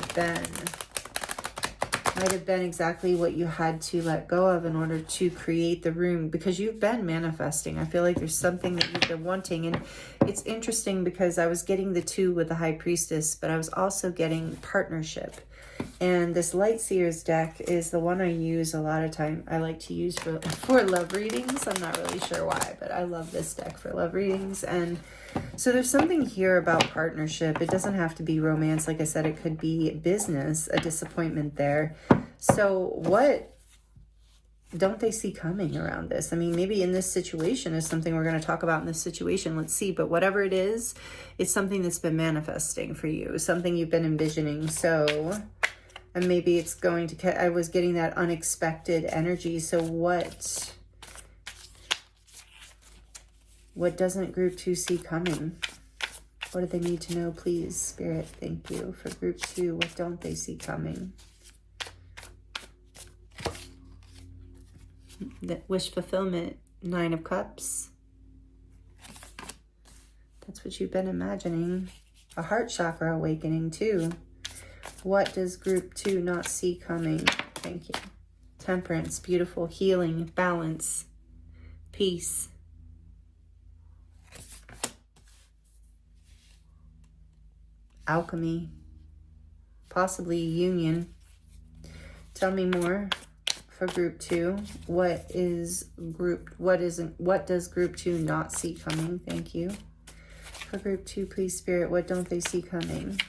have been exactly what you had to let go of in order to create the room, because you've been manifesting. I feel like there's something that you've been wanting. And it's interesting because I was getting the 2 with the High Priestess, but I was also getting partnership. And this Light Seers deck is the one I use a lot of time. I like to use for love readings. I'm not really sure why, but I love this deck for love readings. And so there's something here about partnership. It doesn't have to be romance. Like I said, it could be business, a disappointment there. So what don't they see coming around this? I mean, maybe in this situation is something we're going to talk about in this situation. Let's see. But whatever it is, it's something that's been manifesting for you, something you've been envisioning. So, and maybe it's going to, I was getting that unexpected energy. So what doesn't group 2 see coming? What do they need to know, please, Spirit? Thank you for group 2. What don't they see coming? The wish fulfillment, 9 of Cups. That's what you've been imagining. A heart chakra awakening too. What does group 2 not see coming? Thank you. Temperance, beautiful, healing, balance, peace. Alchemy, possibly union. Tell me more for group 2. What does group 2 not see coming? Thank you. For group 2, please, Spirit, what don't they see coming?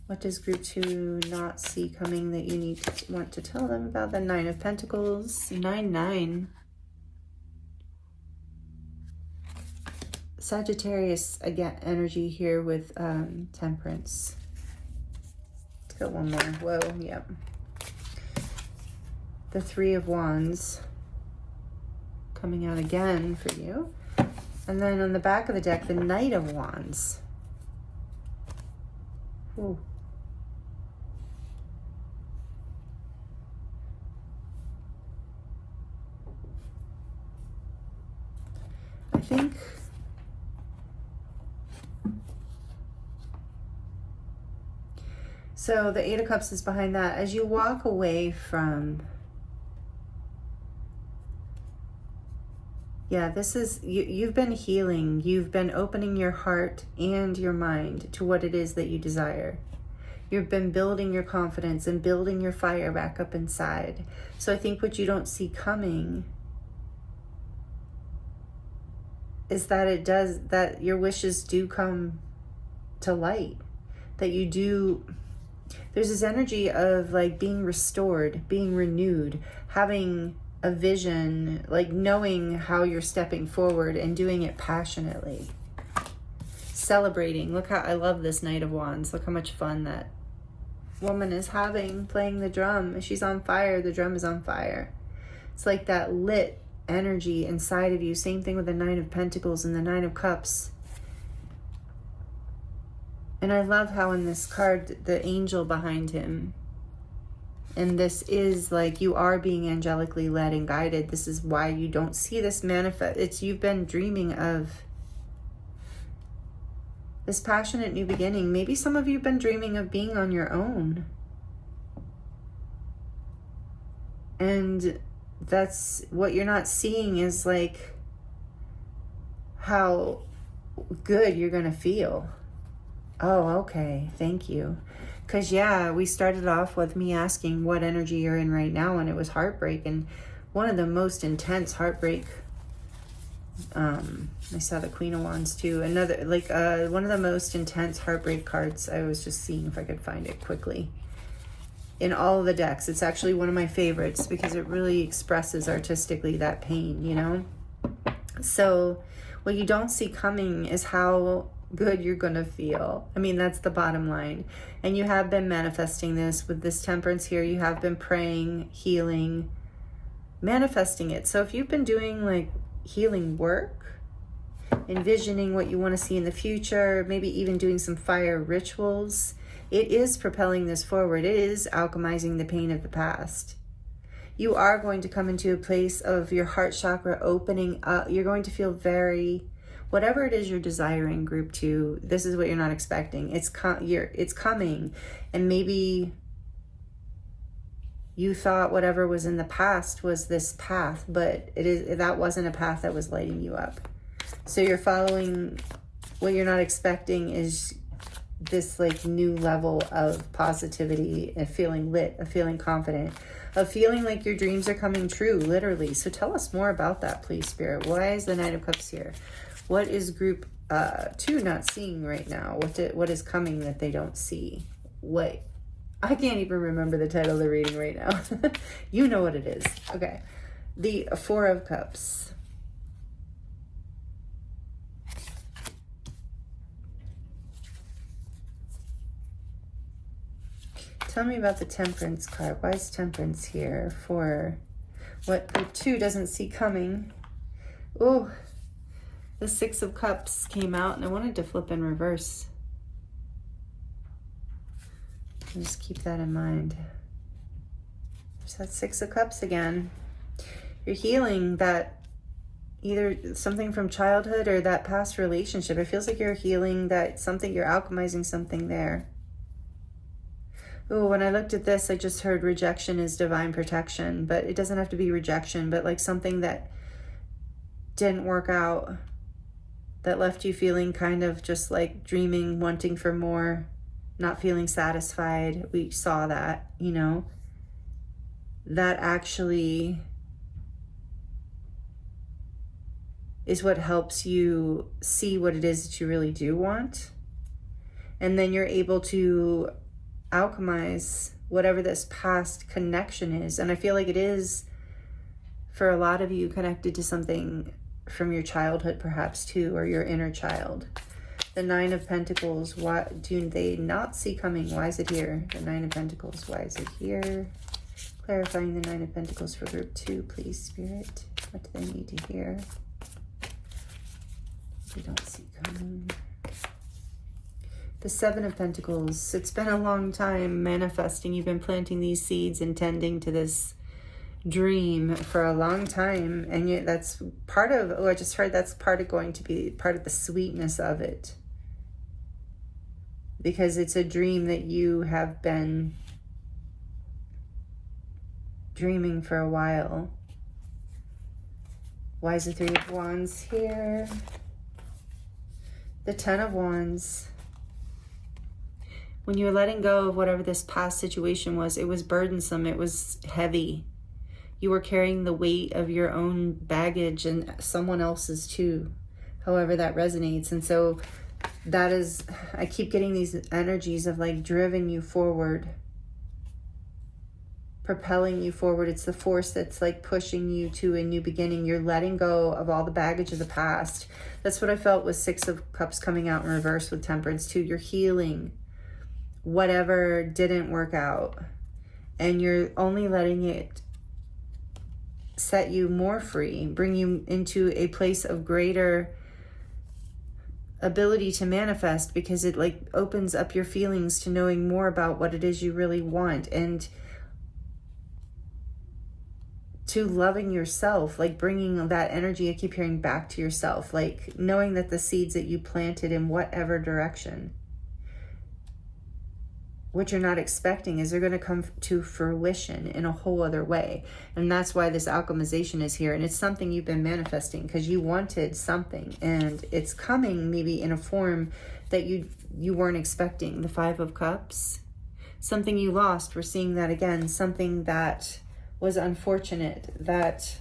What does group 2 not see coming that you want to tell them about? The 9 of Pentacles, 9-9. Sagittarius, again, energy here with Temperance. Let's go one more. Whoa, yep. The 3 of Wands coming out again for you. And then on the back of the deck, the Knight of Wands. Ooh. I think so. The 8 of Cups is behind that. As you walk away from, yeah, this is, you've been healing. You've been opening your heart and your mind to what it is that you desire. You've been building your confidence and building your fire back up inside. So I think what you don't see coming is that that your wishes do come to light. That you do, there's this energy of like being restored, being renewed, having a vision, like knowing how you're stepping forward and doing it passionately. Celebrating. Look how, I love this Knight of Wands. Look how much fun that woman is having playing the drum. She's on fire. The drum is on fire. It's like that lit energy inside of you. Same thing with the 9 of Pentacles and the 9 of Cups. And I love how in this card, the angel behind him, and this is like you are being angelically led and guided. This is why you don't see this manifest. It's you've been dreaming of this passionate new beginning. Maybe some of you have been dreaming of being on your own. And that's what you're not seeing is like how good you're going to feel. Oh, okay. Thank you. Because, yeah, we started off with me asking what energy you're in right now, and it was heartbreak. And one of the most intense heartbreak, I saw the Queen of Wands too. Another, like, one of the most intense heartbreak cards. I was just seeing if I could find it quickly. In all of the decks. It's actually one of my favorites because it really expresses artistically that pain, you know? So What you don't see coming is how good you're going to feel. I mean, that's the bottom line. And you have been manifesting this with this temperance here. You have been praying, healing, manifesting it. So if you've been doing like healing work, envisioning what you want to see in the future, maybe even doing some fire rituals, it is propelling this forward. It is alchemizing the pain of the past. You are going to come into a place of your heart chakra opening up. You're going to feel very, whatever it is you're desiring, group 2, this is what you're not expecting. It's coming. And maybe you thought whatever was in the past was this path, but that wasn't a path that was lighting you up. So you're following, what you're not expecting is this like new level of positivity, of feeling lit, of feeling confident, of feeling like your dreams are coming true, literally. So tell us more about that, please, Spirit. Why is the Knight of Cups here? What is group 2 not seeing right now? What is coming that they don't see? What? I can't even remember the title of the reading right now. You know what it is. Okay. The 4 of Cups. Tell me about the Temperance card. Why is Temperance here for what group 2 doesn't see coming? Oh, the 6 of Cups came out and I wanted to flip in reverse. Just keep that in mind. There's that 6 of Cups again. You're healing that, either something from childhood or that past relationship. It feels like you're healing that something, you're alchemizing something there. Oh, when I looked at this, I just heard rejection is divine protection, but it doesn't have to be rejection, but like something that didn't work out, that left you feeling kind of just like dreaming, wanting for more, not feeling satisfied. We saw that, you know, that actually is what helps you see what it is that you really do want. And then you're able to alchemize whatever this past connection is. And I feel like it is, for a lot of you, connected to something from your childhood perhaps too, or your inner child. The 9 of Pentacles, why do they not see coming? Why is it here? The 9 of Pentacles, why is it here? Clarifying the 9 of Pentacles for group 2, please, Spirit. What do they need to hear? They don't see coming. The 7 of Pentacles, it's been a long time manifesting. You've been planting these seeds and tending to this dream for a long time. And yet that's part of, oh, I just heard that's going to be part of the sweetness of it. Because it's a dream that you have been dreaming for a while. Why is the 3 of Wands here? The 10 of Wands. When you were letting go of whatever this past situation was, it was burdensome, it was heavy. You were carrying the weight of your own baggage and someone else's too, however that resonates. And so that is, I keep getting these energies of like driving you forward, propelling you forward. It's the force that's like pushing you to a new beginning. You're letting go of all the baggage of the past. That's what I felt with 6 of Cups coming out in reverse with Temperance too. You're healing whatever didn't work out, and you're only letting it set you more free, bring you into a place of greater ability to manifest, because it like opens up your feelings to knowing more about what it is you really want, and to loving yourself, like bringing that energy, I keep hearing, back to yourself, like knowing that the seeds that you planted in whatever direction, what you're not expecting, is they're going to come to fruition in a whole other way. And that's why this alchemization is here. And it's something you've been manifesting because you wanted something, and it's coming maybe in a form that you weren't expecting. The 5 of Cups, something you lost. We're seeing that again. Something that was unfortunate. That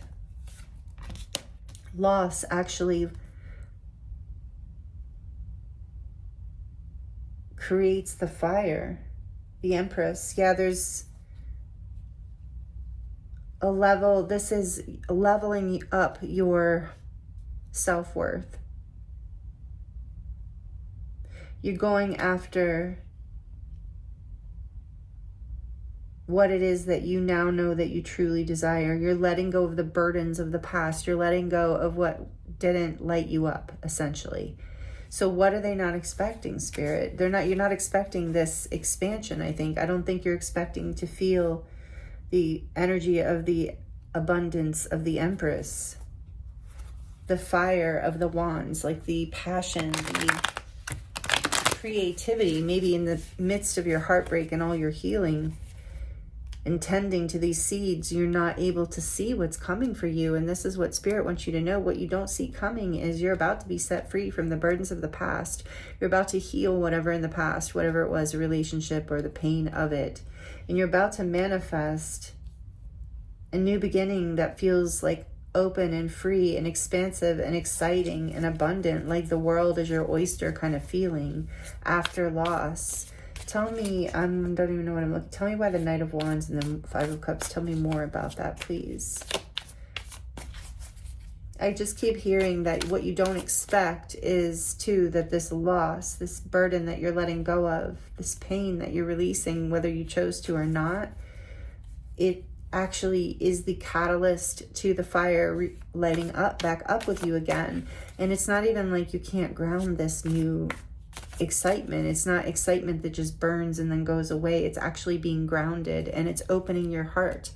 loss actually creates the fire. The Empress. Yeah, there's a level. This is leveling up your self-worth. You're going after what it is that you now know that you truly desire. You're letting go of the burdens of the past. You're letting go of what didn't light you up, essentially. So what are they not expecting, Spirit? You're not expecting this expansion, I think. I don't think you're expecting to feel the energy of the abundance of the Empress, the fire of the wands, like the passion, the creativity, maybe in the midst of your heartbreak and all your healing and tending to these seeds, you're not able to see what's coming for you. And this is what Spirit wants you to know. What you don't see coming is you're about to be set free from the burdens of the past. You're about to heal whatever in the past, whatever it was, a relationship or the pain of it. And you're about to manifest a new beginning that feels like open and free and expansive and exciting and abundant, like the world is your oyster kind of feeling after loss. Tell me, I don't even know what I'm looking. Tell me why the Knight of Wands and the Five of Cups. Tell me more about that, please. I just keep hearing that what you don't expect is, too, that this loss, this burden that you're letting go of, this pain that you're releasing, whether you chose to or not, it actually is the catalyst to the fire lighting up back up with you again. And it's not even like you can't ground this new excitement. It's not excitement that just burns and then goes away. It's actually being grounded, and it's opening your heart.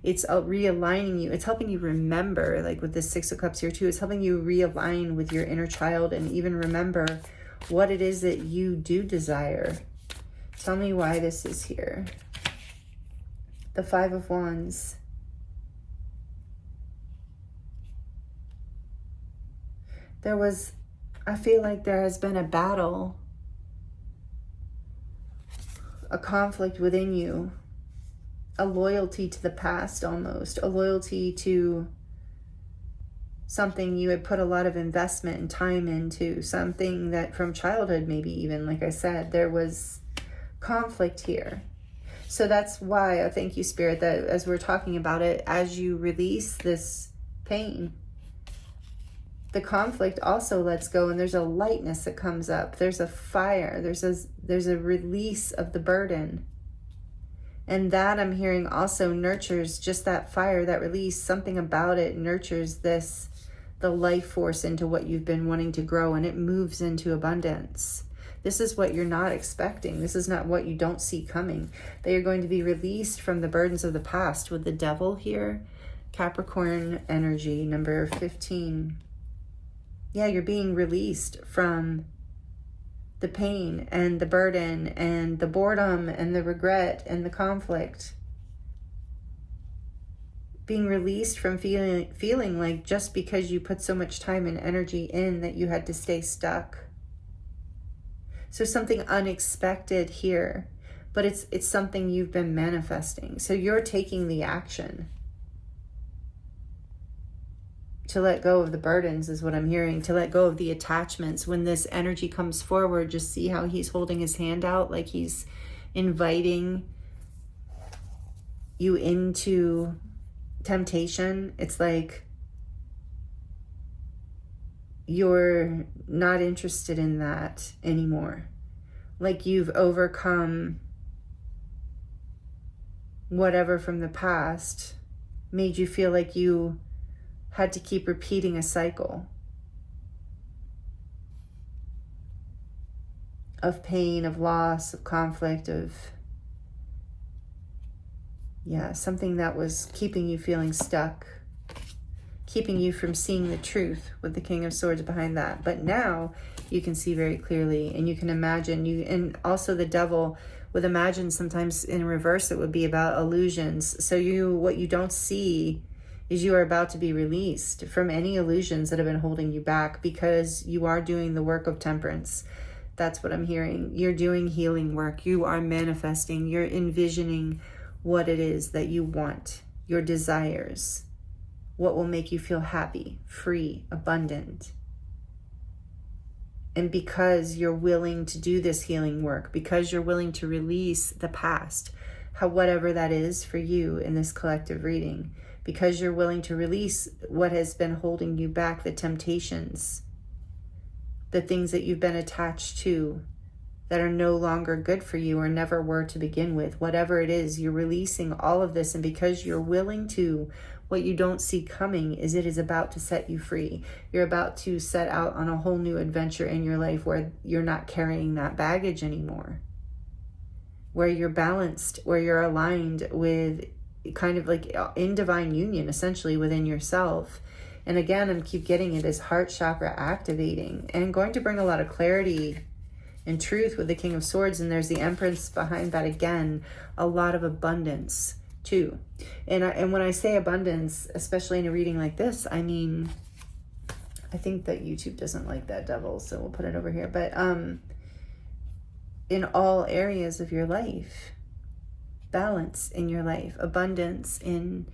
It's realigning you. It's helping you remember, like with the Six of Cups here too, it's helping you realign with your inner child and even remember what it is that you do desire. Tell me why this is here. The Five of Wands. I feel like there has been a battle, a conflict within you, a loyalty to the past almost, a loyalty to something you had put a lot of investment and time into, something that from childhood maybe even, like I said, there was conflict here. So that's why I thank you, Spirit, that as we're talking about it, as you release this pain, the conflict also lets go, and there's a lightness that comes up. There's a fire. There's a release of the burden. And that, I'm hearing, also nurtures just that fire, that release. Something about it nurtures the life force into what you've been wanting to grow, and it moves into abundance. This is what you're not expecting. This is not what you don't see coming. That you're going to be released from the burdens of the past with the Devil here. Capricorn energy, number 15. Yeah, you're being released from the pain and the burden and the boredom and the regret and the conflict. Being released from feeling like just because you put so much time and energy in that you had to stay stuck. So something unexpected here, but it's something you've been manifesting. So you're taking the action to let go of the burdens is what I'm hearing, to let go of the attachments. When this energy comes forward, just see how he's holding his hand out, like he's inviting you into temptation. It's like you're not interested in that anymore. Like you've overcome whatever from the past made you feel like you had to keep repeating a cycle of pain, of loss, of conflict, of something that was keeping you feeling stuck, keeping you from seeing the truth, with the King of Swords behind that. But now you can see very clearly, and you can imagine, and also the Devil with imagine, sometimes in reverse it would be about illusions. So what you don't see is you are about to be released from any illusions that have been holding you back, because you are doing the work of temperance. That's what I'm hearing. You're doing healing work. You are manifesting. You're envisioning what it is that you want, your desires, what will make you feel happy, free, abundant. And because you're willing to do this healing work, because you're willing to release the past, whatever that is for you in this collective reading, because you're willing to release what has been holding you back, the temptations, the things that you've been attached to, that are no longer good for you or never were to begin with. Whatever it is, you're releasing all of this. And because you're willing to, what you don't see coming is it is about to set you free. You're about to set out on a whole new adventure in your life where you're not carrying that baggage anymore, where you're balanced, where you're aligned with kind of like in divine union, essentially within yourself. And again, I keep getting it as heart chakra activating and going to bring a lot of clarity and truth with the King of Swords. And there's the Empress behind that again, a lot of abundance too. And when I say abundance, especially in a reading like this, I mean, I think that YouTube doesn't like that devil, so we'll put it over here. But in all areas of your life, balance in your life, abundance in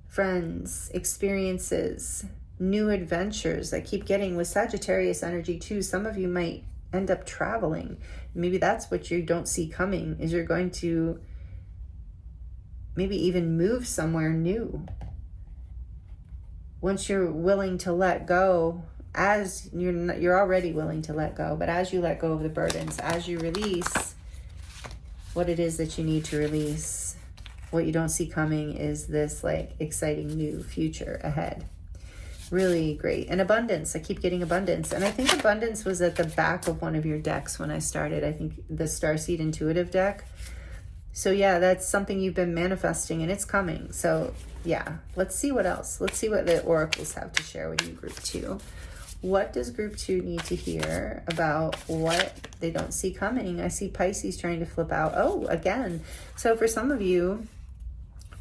friends, experiences, new adventures. I keep getting with Sagittarius energy too. Some of you might end up traveling. Maybe that's what you don't see coming, is you're going to maybe even move somewhere new. Once you're willing to let go, as you're already willing to let go, but as you let go of the burdens, as you release what it is that you need to release, what you don't see coming is this like exciting new future ahead. Really great. And abundance. I keep getting abundance. And I think abundance was at the back of one of your decks when I started. I think the Starseed Intuitive deck. So yeah, that's something you've been manifesting and it's coming. So yeah, let's see what else. Let's see what the oracles have to share with you, Group 2. What does Group 2 need to hear about what they don't see coming? I see Pisces trying to flip out. Oh, again. So for some of you,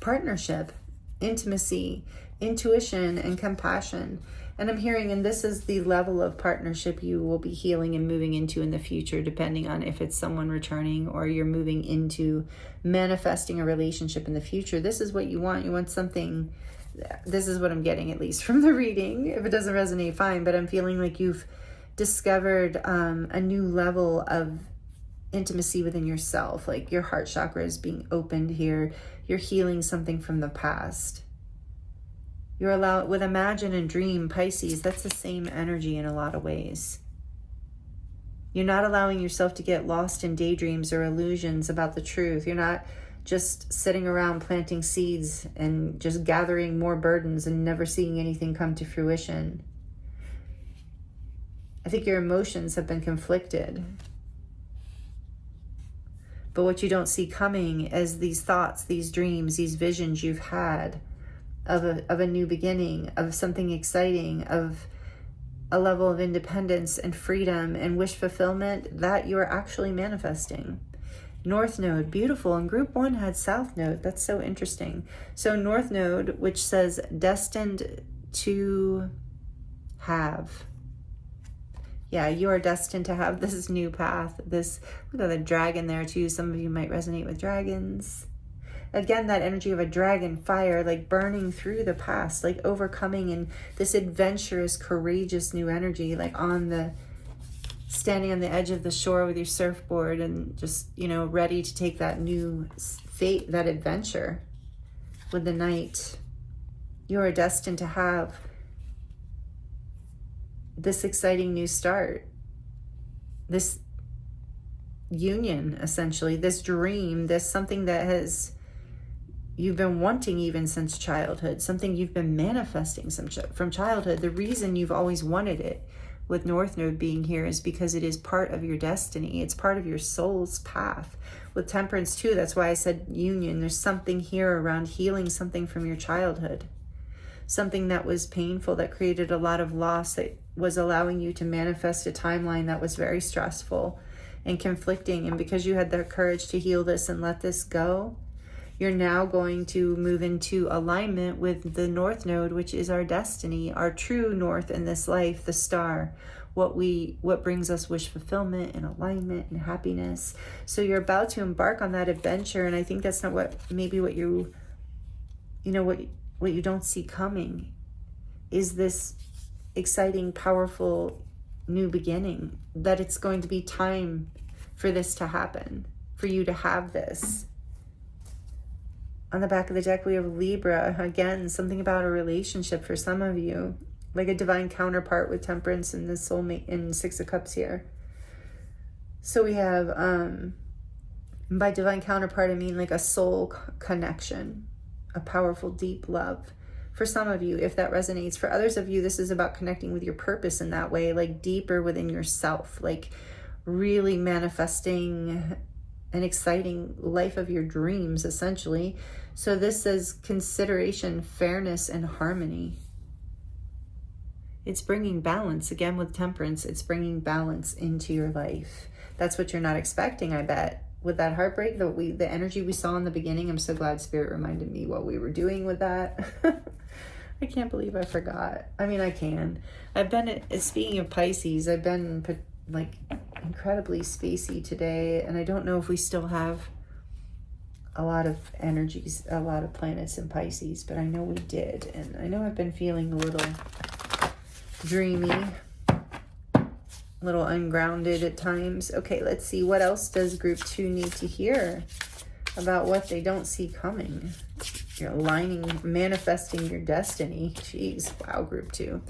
partnership, intimacy, intuition, and compassion. And I'm hearing, and this is the level of partnership you will be healing and moving into in the future, depending on if it's someone returning or you're moving into manifesting a relationship in the future. This is what you want. You want something. This is what I'm getting, at least from the reading. If it doesn't resonate, fine. But I'm feeling like you've discovered a new level of intimacy within yourself. Like your heart chakra is being opened here. You're healing something from the past. You're allowed, with imagine and dream, Pisces, that's the same energy in a lot of ways. You're not allowing yourself to get lost in daydreams or illusions about the truth. You're not just sitting around planting seeds and just gathering more burdens and never seeing anything come to fruition. I think your emotions have been conflicted. But what you don't see coming as these thoughts, these dreams, these visions you've had of a new beginning, of something exciting, of a level of independence and freedom and wish fulfillment that you are actually manifesting. North Node, beautiful. And Group 1 had South Node. That's so interesting. So North Node, which says destined to have. Yeah, you are destined to have this new path. This, look at the dragon there too. Some of you might resonate with dragons. Again, that energy of a dragon, fire, like burning through the past, like overcoming, and this adventurous, courageous new energy, like standing on the edge of the shore with your surfboard and just, ready to take that new fate, that adventure with the Knight. You are destined to have this exciting new start, this union, essentially, this dream, this something that you've been wanting even since childhood, something you've been manifesting from childhood. The reason you've always wanted it, with North Node being here, is because it is part of your destiny. It's part of your soul's path. With Temperance too, that's why I said union. There's something here around healing something from your childhood, something that was painful, that created a lot of loss, that was allowing you to manifest a timeline that was very stressful and conflicting. And because you had the courage to heal this and let this go, you're now going to move into alignment with the North Node, which is our destiny, our true north in this life, the star, what brings us wish fulfillment and alignment and happiness. So you're about to embark on that adventure. And I think that's not what you don't see coming is this exciting, powerful new beginning, that it's going to be time for this to happen, for you to have this. On the back of the deck, we have Libra. Again, something about a relationship for some of you, like a divine counterpart with Temperance and the soulmate in Six of Cups here. So we have, by divine counterpart, I mean like a soul connection, a powerful, deep love. For some of you, if that resonates. For others of you, this is about connecting with your purpose in that way, like deeper within yourself, like really manifesting an exciting life of your dreams, essentially. So this says consideration, fairness, and harmony. It's bringing balance. Again, with temperance, it's bringing balance into your life. That's what you're not expecting, I bet. With that heartbreak, the energy we saw in the beginning, I'm so glad Spirit reminded me what we were doing with that. I can't believe I forgot. I mean, I can. I've been, speaking of Pisces, I've been like incredibly spacey today, and I don't know if we still have a lot of energies, a lot of planets in Pisces, but I know we did. And I know I've been feeling a little dreamy, a little ungrounded at times. Okay, let's see. What else does group 2 need to hear about what they don't see coming? You're aligning, manifesting your destiny. Jeez, wow, group 2.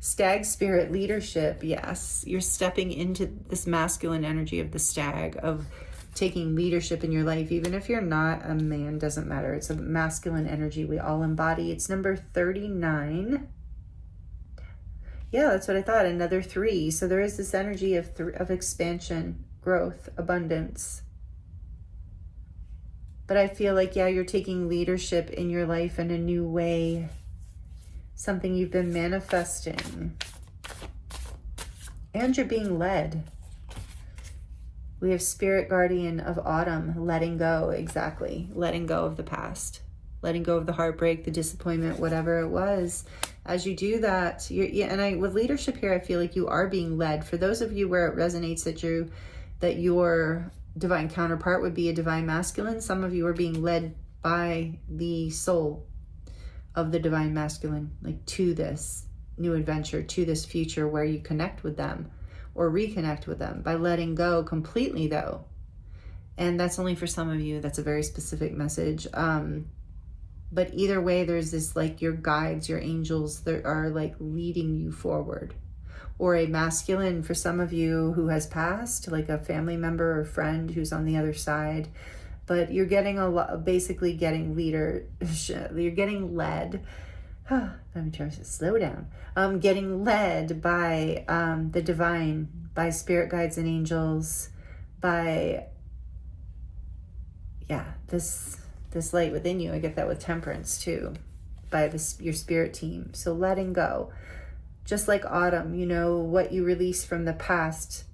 Stag spirit leadership. Yes, you're stepping into this masculine energy of the stag, of taking leadership in your life. Even if you're not a man, doesn't matter. It's a masculine energy we all embody. It's number 39. Yeah, that's what I thought. Another 3. So there is this energy of expansion, growth, abundance. But I feel like, yeah, you're taking leadership in your life in a new way. Something you've been manifesting. And you're being led. We have Spirit Guardian of Autumn, letting go. Exactly. Letting go of the past. Letting go of the heartbreak, the disappointment, whatever it was. As you do that, with leadership here, I feel like you are being led. For those of you where it resonates that your divine counterpart would be a divine masculine, some of you are being led by the soul of the divine masculine, like to this new adventure, to this future where you connect with them or reconnect with them by letting go completely, though. And that's only for some of you. That's a very specific message. But either way, there's this, like, your guides, your angels that are like leading you forward. Or a masculine for some of you who has passed, like a family member or friend who's on the other side. But you're getting basically getting leadership. You're getting led. Let me try to slow down. Getting led by the divine, by spirit guides and angels, by, yeah, this light within you. I get that with temperance too, by your spirit team. So letting go. Just like autumn, what you release from the past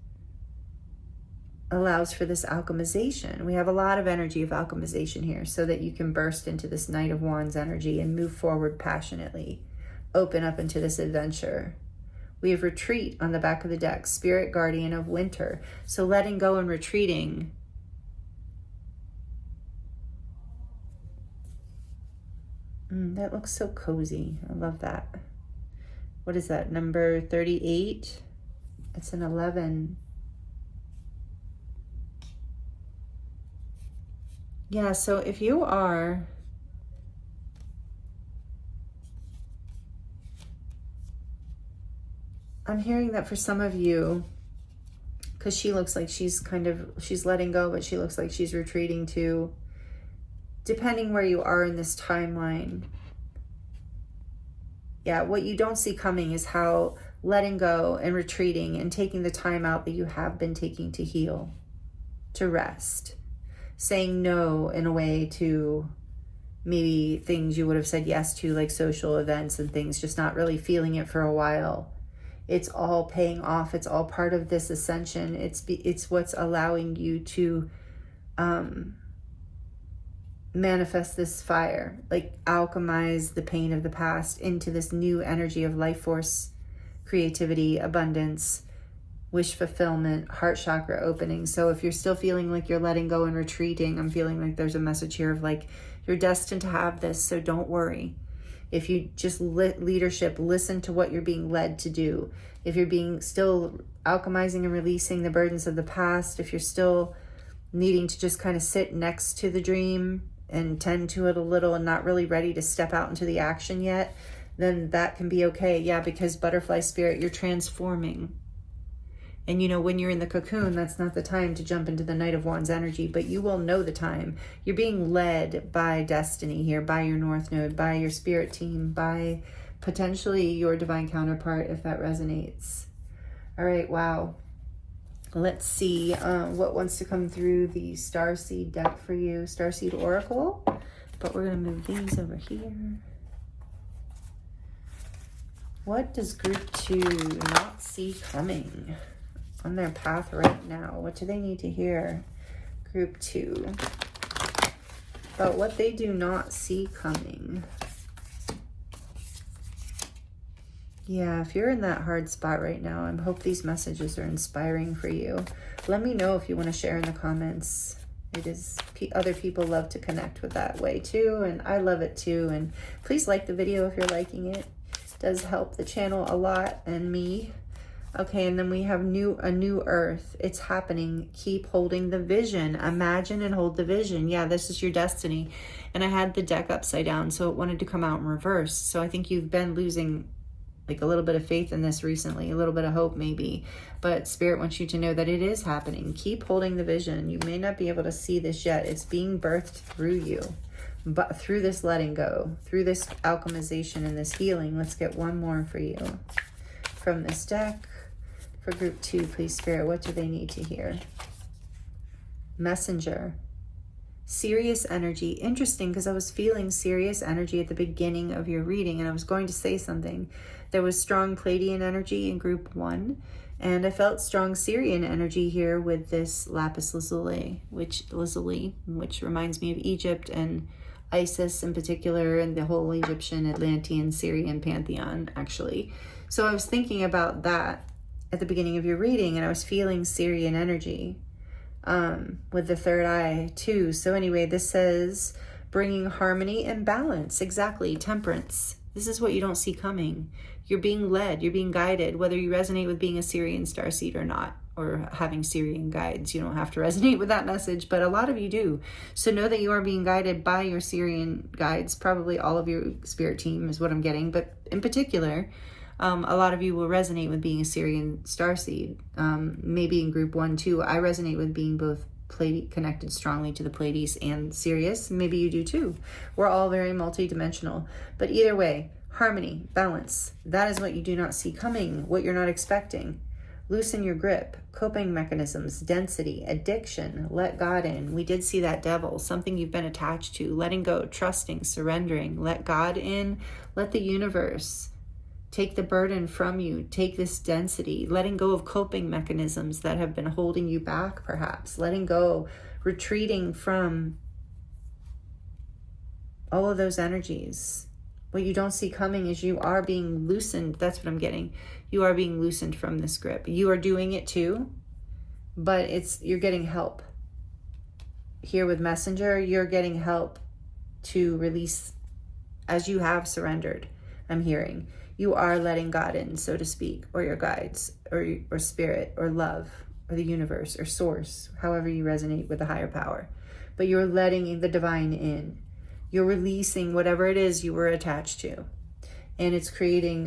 allows for this alchemization. We have a lot of energy of alchemization here so that you can burst into this Knight of Wands energy and move forward passionately. Open up into this adventure. We have retreat on the back of the deck, Spirit Guardian of Winter. So letting go and retreating. That looks so cozy. I love that. What is that? Number 38? It's an 11. Yeah, so if you are I'm hearing that for some of you, because she looks like she's letting go, but she looks like she's retreating too. Depending where you are in this timeline. Yeah, what you don't see coming is how letting go and retreating and taking the time out that you have been taking to heal, to rest, saying no in a way to maybe things you would have said yes to, like social events and things, just not really feeling it for a while. It's all paying off. It's all part of this ascension. It's what's allowing you to manifest this fire, like alchemize the pain of the past into this new energy of life force, creativity, abundance, wish fulfillment, heart chakra opening. So if you're still feeling like you're letting go and retreating, I'm feeling like there's a message here of like, you're destined to have this, so don't worry. If you just leadership, listen to what you're being led to do. If you're being still alchemizing and releasing the burdens of the past, if you're still needing to just kind of sit next to the dream and tend to it a little and not really ready to step out into the action yet, then that can be okay. Yeah, because butterfly spirit, you're transforming. And you know, when you're in the cocoon, that's not the time to jump into the Knight of Wands energy, but you will know the time. You're being led by destiny here, by your North Node, by your spirit team, by potentially your divine counterpart, if that resonates. All right, wow. Let's see what wants to come through the Starseed deck for you, Starseed Oracle. But we're going to move these over here. What does group 2 not see coming on their path right now? What do they need to hear, group 2, about what they do not see coming? Yeah, if you're in that hard spot right now, I hope these messages are inspiring for you. Let me know if you want to share in the comments. It is, other people love to connect with that way too, and I love it too. And please like the video if you're liking it. It does help the channel a lot and me. Okay, and then we have a new earth. It's happening. Keep holding the vision. Imagine and hold the vision. Yeah, this is your destiny. And I had the deck upside down, so it wanted to come out in reverse. So I think you've been losing like a little bit of faith in this recently, a little bit of hope maybe, but Spirit wants you to know that it is happening. Keep holding the vision. You may not be able to see this yet. It's being birthed through you, but through this letting go, through this alchemization and this healing. Let's get one more for you from this deck. For group 2, please, Spirit, what do they need to hear? Messenger. Serious energy. Interesting, because I was feeling serious energy at the beginning of your reading, and I was going to say something. There was strong Pleiadian energy in group 1, and I felt strong Syrian energy here with this Lapis Lazuli, which reminds me of Egypt and Isis in particular, and the whole Egyptian, Atlantean, Syrian pantheon, actually. So I was thinking about that at the beginning of your reading, and I was feeling Syrian energy with the third eye too. So anyway, this says bringing harmony and balance. Exactly. Temperance. This is what you don't see coming. You're being led, you're being guided, whether you resonate with being a Syrian starseed or not, or having Syrian guides. You don't have to resonate with that message, but a lot of you do. So know that you are being guided by your Syrian guides. Probably all of your spirit team is what I'm getting, but in particular, a lot of you will resonate with being a Syrian starseed. Maybe in group 1 too. I resonate with being both connected strongly to the Pleiades and Sirius. Maybe you do too. We're all very multidimensional. But either way, harmony, balance. That is what you do not see coming, what you're not expecting. Loosen your grip, coping mechanisms, density, addiction, let God in. We did see that devil, something you've been attached to, letting go, trusting, surrendering, let God in, let the universe take the burden from you, take this density, letting go of coping mechanisms that have been holding you back, perhaps, letting go, retreating from all of those energies. What you don't see coming is you are being loosened. That's what I'm getting. You are being loosened from this grip. You are doing it too, but you're getting help. Here with Messenger, you're getting help to release as you have surrendered. I'm hearing. You are letting God in, so to speak, or your guides, or spirit, or love, or the universe, or source, however you resonate with the higher power. But you're letting the divine in. You're releasing whatever it is you were attached to. And it's creating,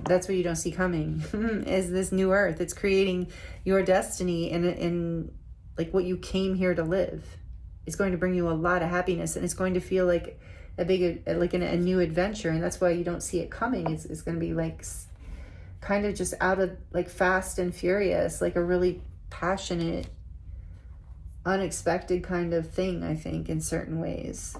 that's what you don't see coming, is this new earth. It's creating your destiny in like what you came here to live. It's going to bring you a lot of happiness, and it's going to feel like a new adventure. And that's why you don't see it coming. It's going to be like kind of just out of like fast and furious, like a really passionate, unexpected kind of thing, I think, in certain ways.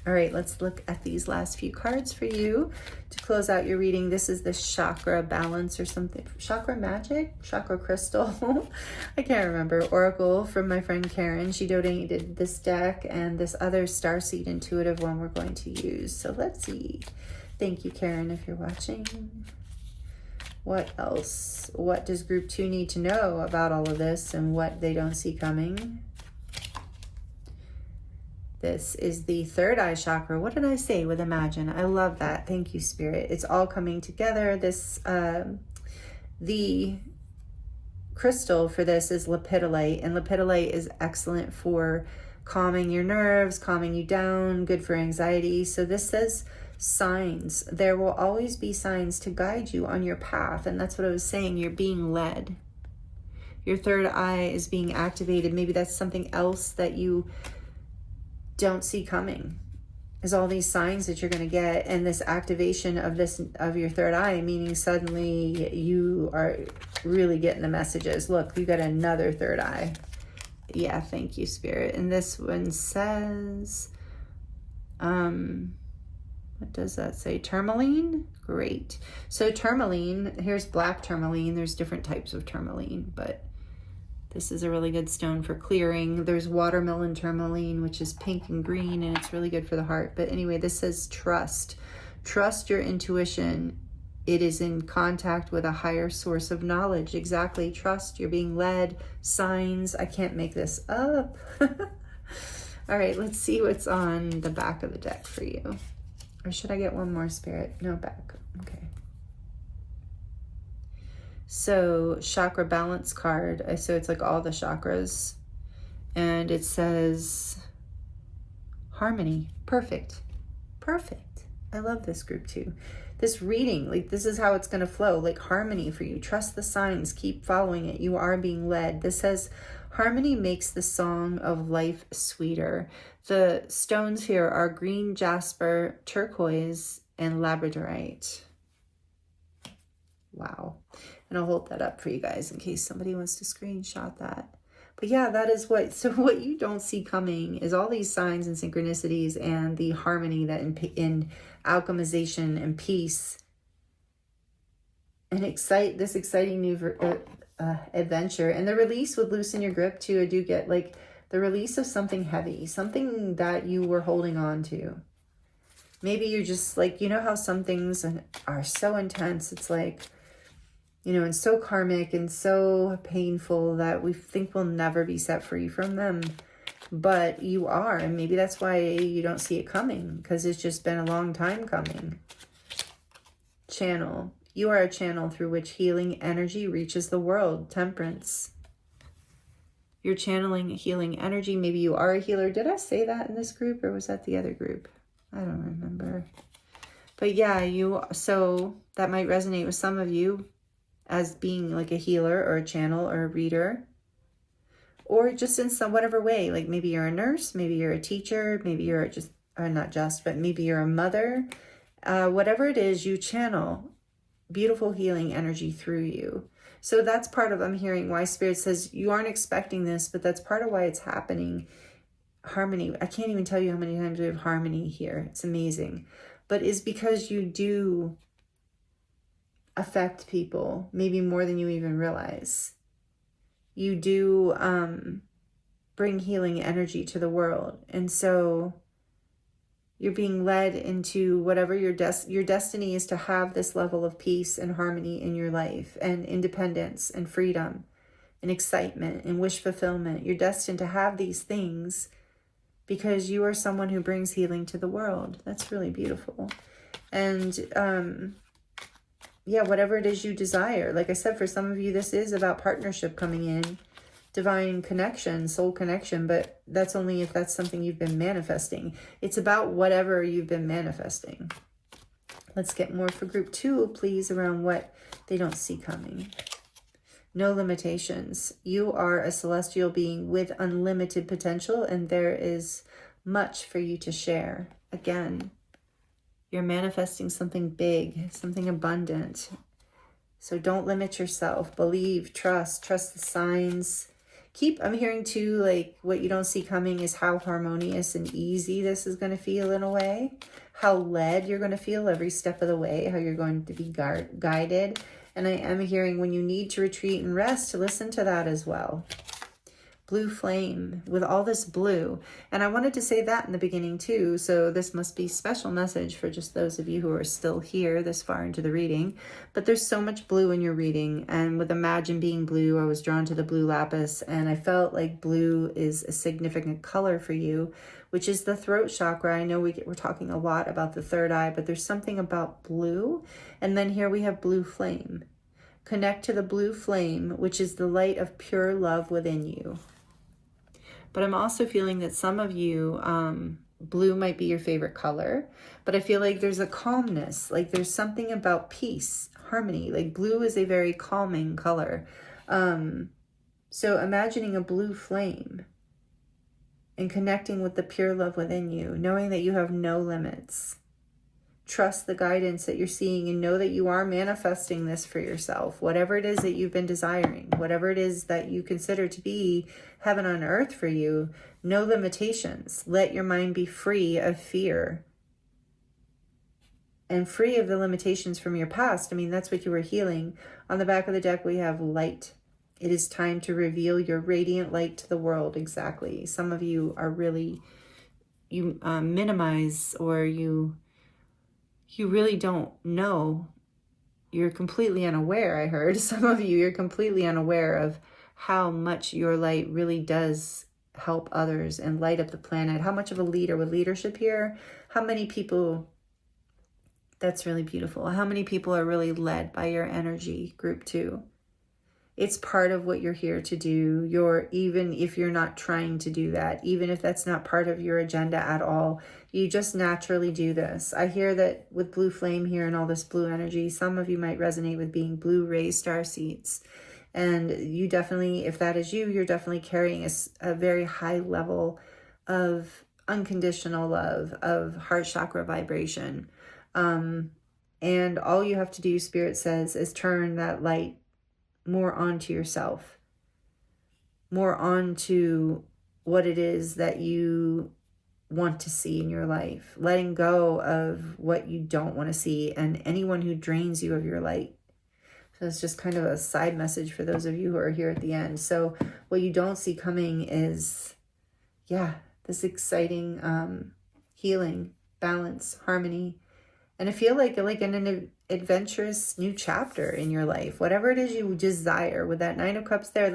All right, let's look at these last few cards for you to close out your reading. This is the chakra balance or something. Chakra magic? Chakra crystal? I can't remember. Oracle from my friend Karen. She donated this deck and this other starseed intuitive one we're going to use. So let's see. Thank you, Karen, if you're watching. What else? What does group 2 need to know about all of this and what they don't see coming? This is the third eye chakra. What did I say with imagine? I love that. Thank you, Spirit. It's all coming together. This, the crystal for this is lepidolite, and lepidolite is excellent for calming your nerves, calming you down, good for anxiety. So this says signs. There will always be signs to guide you on your path. And that's what I was saying. You're being led. Your third eye is being activated. Maybe that's something else that you don't see coming, is all these signs that you're going to get, and this activation of your third eye, meaning suddenly you are really getting the messages. Look, you got another third eye. Yeah, thank you, Spirit. And this one says, what does that say? Tourmaline? Great. So tourmaline, here's black tourmaline. There's different types of tourmaline, but this is a really good stone for clearing. There's watermelon tourmaline, which is pink and green, and it's really good for the heart. But anyway, this says trust. Trust your intuition. It is in contact with a higher source of knowledge. Exactly. Trust. You're being led. Signs. I can't make this up. All right, let's see what's on the back of the deck for you. Or should I get one more, Spirit? No, back. Okay. So chakra balance card. So it's like all the chakras. And it says harmony. Perfect. Perfect. I love this group too. This reading, like this is how it's going to flow. Like harmony for you. Trust the signs. Keep following it. You are being led. This says harmony makes the song of life sweeter. The stones here are green jasper, turquoise, and labradorite. Wow. And I'll hold that up for you guys in case somebody wants to screenshot that. But yeah, that is so what you don't see coming is all these signs and synchronicities and the harmony that in alchemization and peace and this exciting new adventure. And the release would loosen your grip too. I do get like the release of something heavy, something that you were holding on to. Maybe you're just like, you know how some things are so intense. It's like, you know, and so karmic and so painful that we think we'll never be set free from them. But you are, and maybe that's why you don't see it coming, because it's just been a long time coming. Channel. You are a channel through which healing energy reaches the world. Temperance. You're channeling healing energy. Maybe you are a healer. Did I say that in this group, or was that the other group? I don't remember. But yeah, so that might resonate with some of you as being like a healer or a channel or a reader, or just in some whatever way. Like maybe you're a nurse, maybe you're a teacher, maybe you're but maybe you're a mother. Whatever it is, you channel beautiful healing energy through you. So that's part of, I'm hearing why Spirit says you aren't expecting this, but that's part of why it's happening. Harmony. I can't even tell you how many times we have harmony here. It's amazing. But it's because you do affect people, maybe more than you even realize. You do bring healing energy to the world. And so you're being led into whatever your destiny is, to have this level of peace and harmony in your life, and independence and freedom and excitement and wish fulfillment. You're destined to have these things because you are someone who brings healing to the world. That's really beautiful. And yeah, whatever it is you desire. Like I said, for some of you, this is about partnership coming in, divine connection, soul connection, but that's only if that's something you've been manifesting. It's about whatever you've been manifesting. Let's get more for group 2, please, around what they don't see coming. No limitations. You are a celestial being with unlimited potential, and there is much for you to share. Again, you're manifesting something big, something abundant. So don't limit yourself. Believe, trust the signs. I'm hearing too, like what you don't see coming is how harmonious and easy this is going to feel in a way. How led you're going to feel every step of the way, how you're going to be guided. And I am hearing when you need to retreat and rest, to listen to that as well. Blue flame with all this blue. And I wanted to say that in the beginning too. So this must be a special message for just those of you who are still here this far into the reading. But there's so much blue in your reading. And with Imagine being blue, I was drawn to the blue lapis. And I felt like blue is a significant color for you, which is the throat chakra. I know we're talking a lot about the third eye, but there's something about blue. And then here we have blue flame. Connect to the blue flame, which is the light of pure love within you. But I'm also feeling that some of you blue might be your favorite color, but I feel like there's a calmness, like there's something about peace, harmony. Like blue is a very calming color. So imagining a blue flame and connecting with the pure love within you, knowing that you have no limits. Trust the guidance that you're seeing and know that you are manifesting this for yourself. Whatever it is that you've been desiring, whatever it is that you consider to be heaven on earth for you, no limitations. Let your mind be free of fear and free of the limitations from your past. I mean, that's what you were healing. On the back of the deck, we have light. It is time to reveal your radiant light to the world. Exactly. Some of you are really, you minimize, or you really don't know. You're completely unaware, I heard. Some of you, you're completely unaware of how much your light really does help others and light up the planet. How much of a leader with leadership here? How many people, that's really beautiful. How many people are really led by your energy, group 2? It's part of what you're here to do. Even if you're not trying to do that, even if that's not part of your agenda at all, you just naturally do this. I hear that with blue flame here and all this blue energy, some of you might resonate with being blue raised star seeds. And you definitely, if that is you, you're definitely carrying a very high level of unconditional love, of heart chakra vibration. And all you have to do, Spirit says, is turn that light more onto yourself, more onto what it is that you want to see in your life, letting go of what you don't want to see and anyone who drains you of your light. So it's just kind of a side message for those of you who are here at the end. So what you don't see coming is, this exciting healing, balance, harmony. And I feel like an adventurous new chapter in your life, whatever it is you desire. With that 9 of Cups there,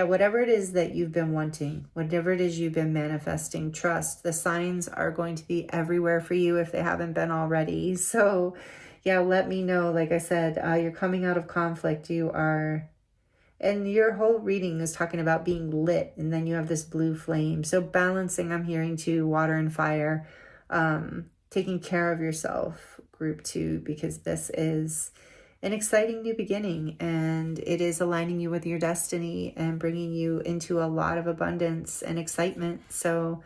whatever it is that you've been wanting, whatever it is you've been manifesting, trust the signs are going to be everywhere for you if they haven't been already. So let me know. Like I said, you're coming out of conflict. You are, and your whole reading is talking about being lit, and then you have this blue flame. So balancing, I'm hearing too, water and fire, taking care of yourself, group 2, because this is an exciting new beginning, and it is aligning you with your destiny and bringing you into a lot of abundance and excitement. So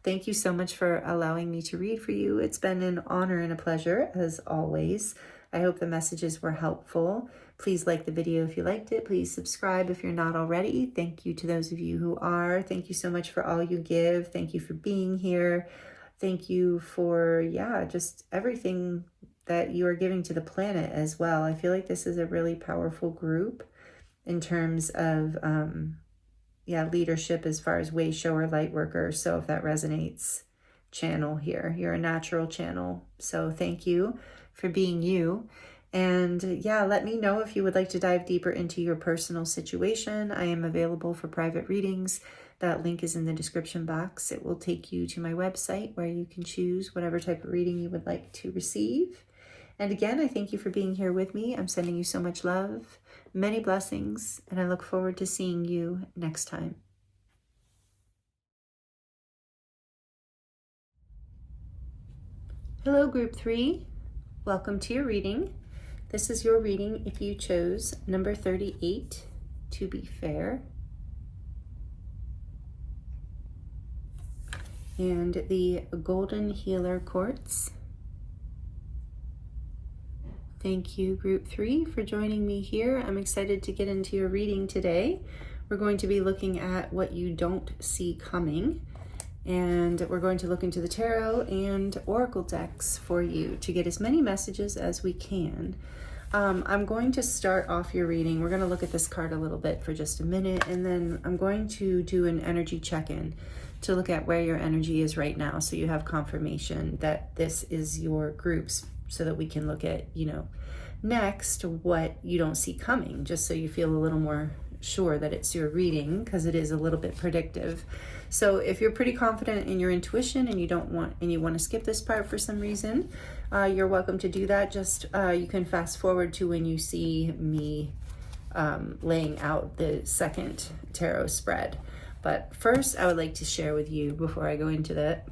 thank you so much for allowing me to read for you. It's been an honor and a pleasure, as always. I hope the messages were helpful. Please like the video if you liked it. Please subscribe if you're not already. Thank you to those of you who are. Thank you so much for all you give. Thank you for being here. Thank you for, just everything that you are giving to the planet as well. I feel like this is a really powerful group in terms of, leadership as far as way shower, light worker. So if that resonates, channel here. You're a natural channel. So thank you for being you. And let me know if you would like to dive deeper into your personal situation. I am available for private readings. That link is in the description box. It will take you to my website where you can choose whatever type of reading you would like to receive. And again, I thank you for being here with me. I'm sending you so much love, many blessings, and I look forward to seeing you next time. Hello, group 3. Welcome to your reading. This is your reading if you chose number 38 to be fair. And the Golden Healer Quartz. Thank you, group 3, for joining me here. I'm excited to get into your reading today. We're going to be looking at what you don't see coming. And we're going to look into the tarot and oracle decks for you to get as many messages as we can. I'm going to start off your reading. We're going to look at this card a little bit for just a minute, and then I'm going to do an energy check-in to look at where your energy is right now, so you have confirmation that this is your groups, so that we can look at, next what you don't see coming, just so you feel a little more sure that it's your reading, because it is a little bit predictive. So if you're pretty confident in your intuition and you want to skip this part for some reason, you're welcome to do that. Just you can fast forward to when you see me laying out the second tarot spread. But first, I would like to share with you, before I go into that,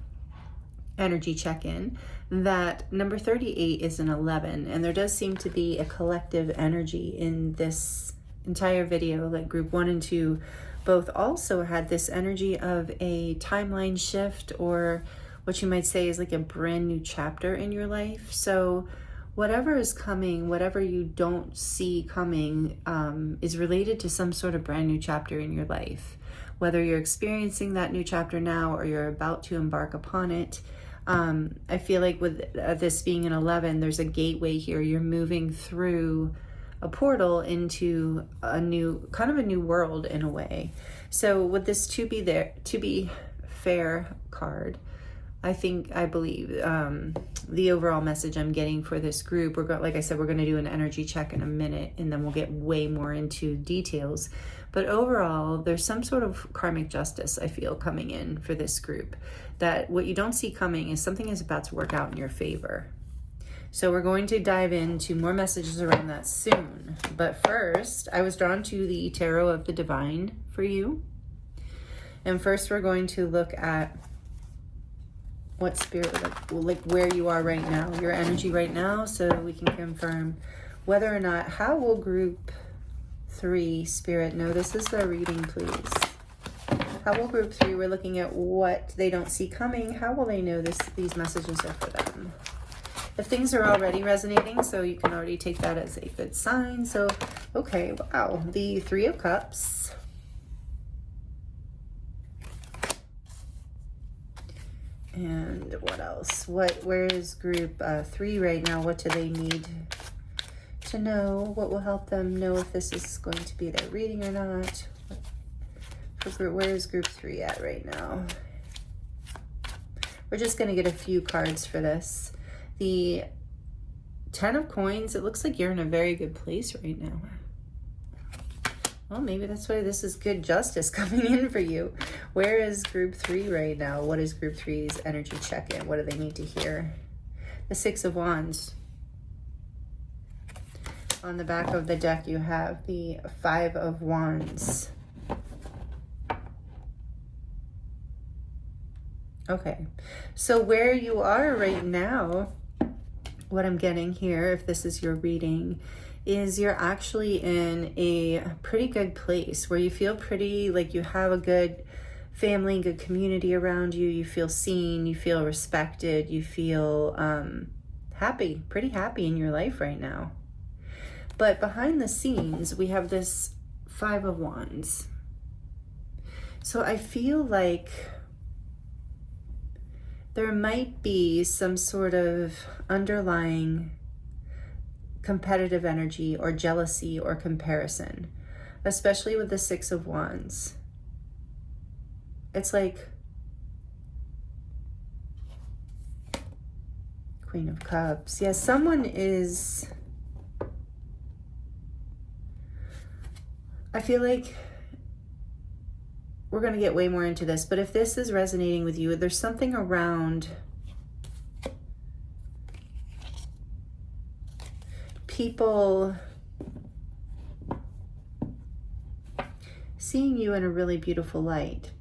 energy check-in, that number 38 is an 11, and there does seem to be a collective energy in this entire video. Like group 1 and 2 both also had this energy of a timeline shift, or what you might say is like a brand new chapter in your life. So whatever is coming, whatever you don't see coming, is related to some sort of brand new chapter in your life. Whether you're experiencing that new chapter now or you're about to embark upon it, I feel like with this being an 11, there's a gateway here. You're moving through a portal into a new, kind of a new world in a way. So with this to be fair card, I believe the overall message I'm getting for this group, like I said, we're going to do an energy check in a minute, and then we'll get way more into details. But overall, there's some sort of karmic justice, I feel, coming in for this group. That what you don't see coming is something is about to work out in your favor. So we're going to dive into more messages around that soon. But first, I was drawn to the Tarot of the Divine for you. And first, we're going to look at what spirit, like where you are right now, your energy right now, so we can confirm whether or not, how will group 3 spirit know this is their reading, please? How will group 3, we're looking at what they don't see coming, how will they know these messages are for them? If things are already resonating, so you can already take that as a good sign. So, okay, wow, the 3 of Cups. And what else? Where is group 3 right now? What do they need to know? What will help them know if this is going to be their reading or not? Where is group 3 at right now? We're just going to get a few cards for this. The 10 of Coins, it looks like you're in a very good place right now. Well, maybe that's why this is good justice coming in for you. Where is group 3 right now? What is group 3's energy check-in? What do they need to hear? The 6 of Wands. On the back of the deck, you have the 5 of Wands. Okay, so where you are right now, what I'm getting here, if this is your reading, is you're actually in a pretty good place where you feel pretty like you have a good family, good community around you. You feel seen, you feel respected, you feel happy, pretty happy in your life right now. But behind the scenes, we have this 5 of Wands. So I feel like there might be some sort of underlying competitive energy or jealousy or comparison, especially with the 6 of Wands. It's like Queen of Cups. Yeah, someone is, I feel like we're going to get way more into this, but if this is resonating with you, there's something around people seeing you in a really beautiful light.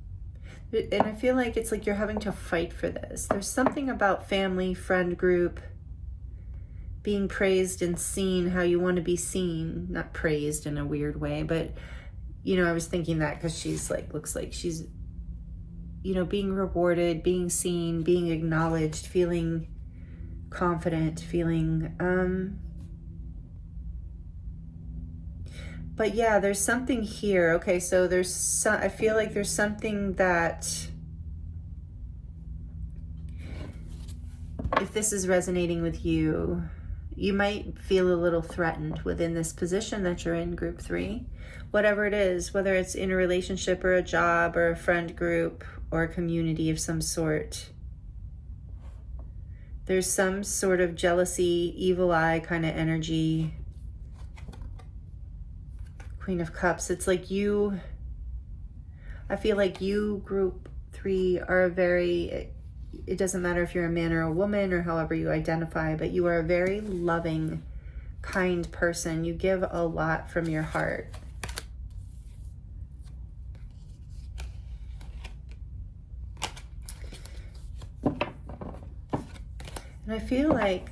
And I feel like it's like you're having to fight for this. There's something about family, friend group, being praised and seen how you want to be seen. Not praised in a weird way, but, you know, I was thinking that because she's like, looks like she's, you know, being rewarded, being seen, being acknowledged, feeling confident, feeling, but yeah, there's something here. Okay, so I feel like there's something that, if this is resonating with you, you might feel a little threatened within this position that you're in, group 3. Whatever it is, whether it's in a relationship or a job or a friend group or a community of some sort. There's some sort of jealousy, evil eye kind of energy. Queen of Cups, it's like you, I feel like you, group 3, are a very, it doesn't matter if you're a man or a woman or however you identify, but you are a very loving, kind person. You give a lot from your heart. And I feel like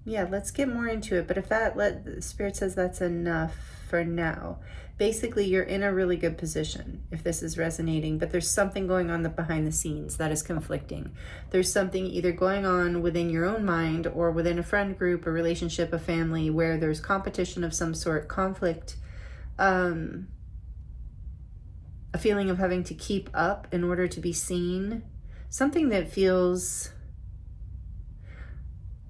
yeah, let's get more into it. But if the Spirit says that's enough for now, basically you're in a really good position if this is resonating, but there's something going on behind the scenes that is conflicting. There's something either going on within your own mind or within a friend group, a relationship, a family, where there's competition of some sort, conflict, a feeling of having to keep up in order to be seen, something that feels...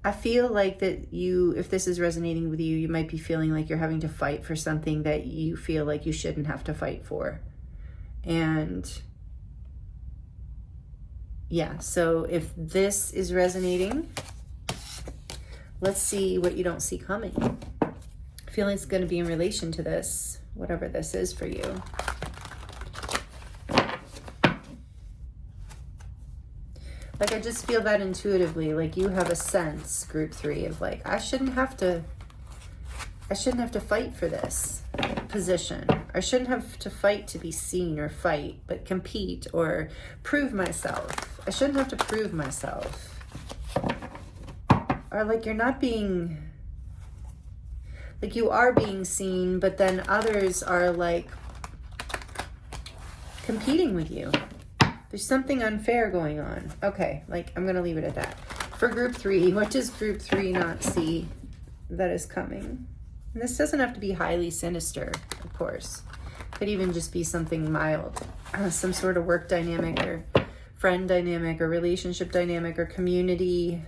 I feel like that you, if this is resonating with you, you might be feeling like you're having to fight for something that you feel like you shouldn't have to fight for. And yeah, so if this is resonating, let's see what you don't see coming. I feel like it's going to be in relation to this, whatever this is for you. Like, I just feel that intuitively, like you have a sense, group 3, of like, I shouldn't have to fight for this position. I shouldn't have to fight to be seen or fight, but compete or prove myself. I shouldn't have to prove myself. Or like you're not being, like you are being seen, but then others are like competing with you. There's something unfair going on. Okay, like I'm going to leave it at that. For group 3, what does group 3 not see that is coming? And this doesn't have to be highly sinister, of course. It could even just be something mild. Some sort of work dynamic or friend dynamic or relationship dynamic or community.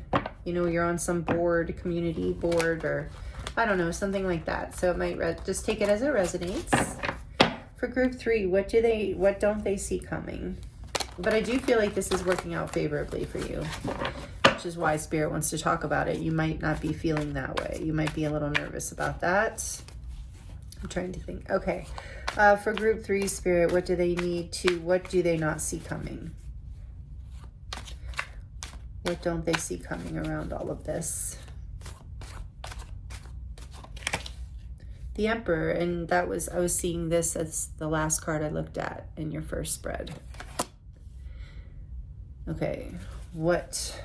You know, you're on some board, community board, or I don't know, something like that. So it might just take it as it resonates. For group 3, what don't they see coming? But I do feel like this is working out favorably for you, which is why Spirit wants to talk about it. You might not be feeling that way. You might be a little nervous about that. I'm trying to think. Okay. For group 3, Spirit, what do they not see coming? What don't they see coming around all of this? The Emperor, and I was seeing this as the last card I looked at in your first spread. Okay, what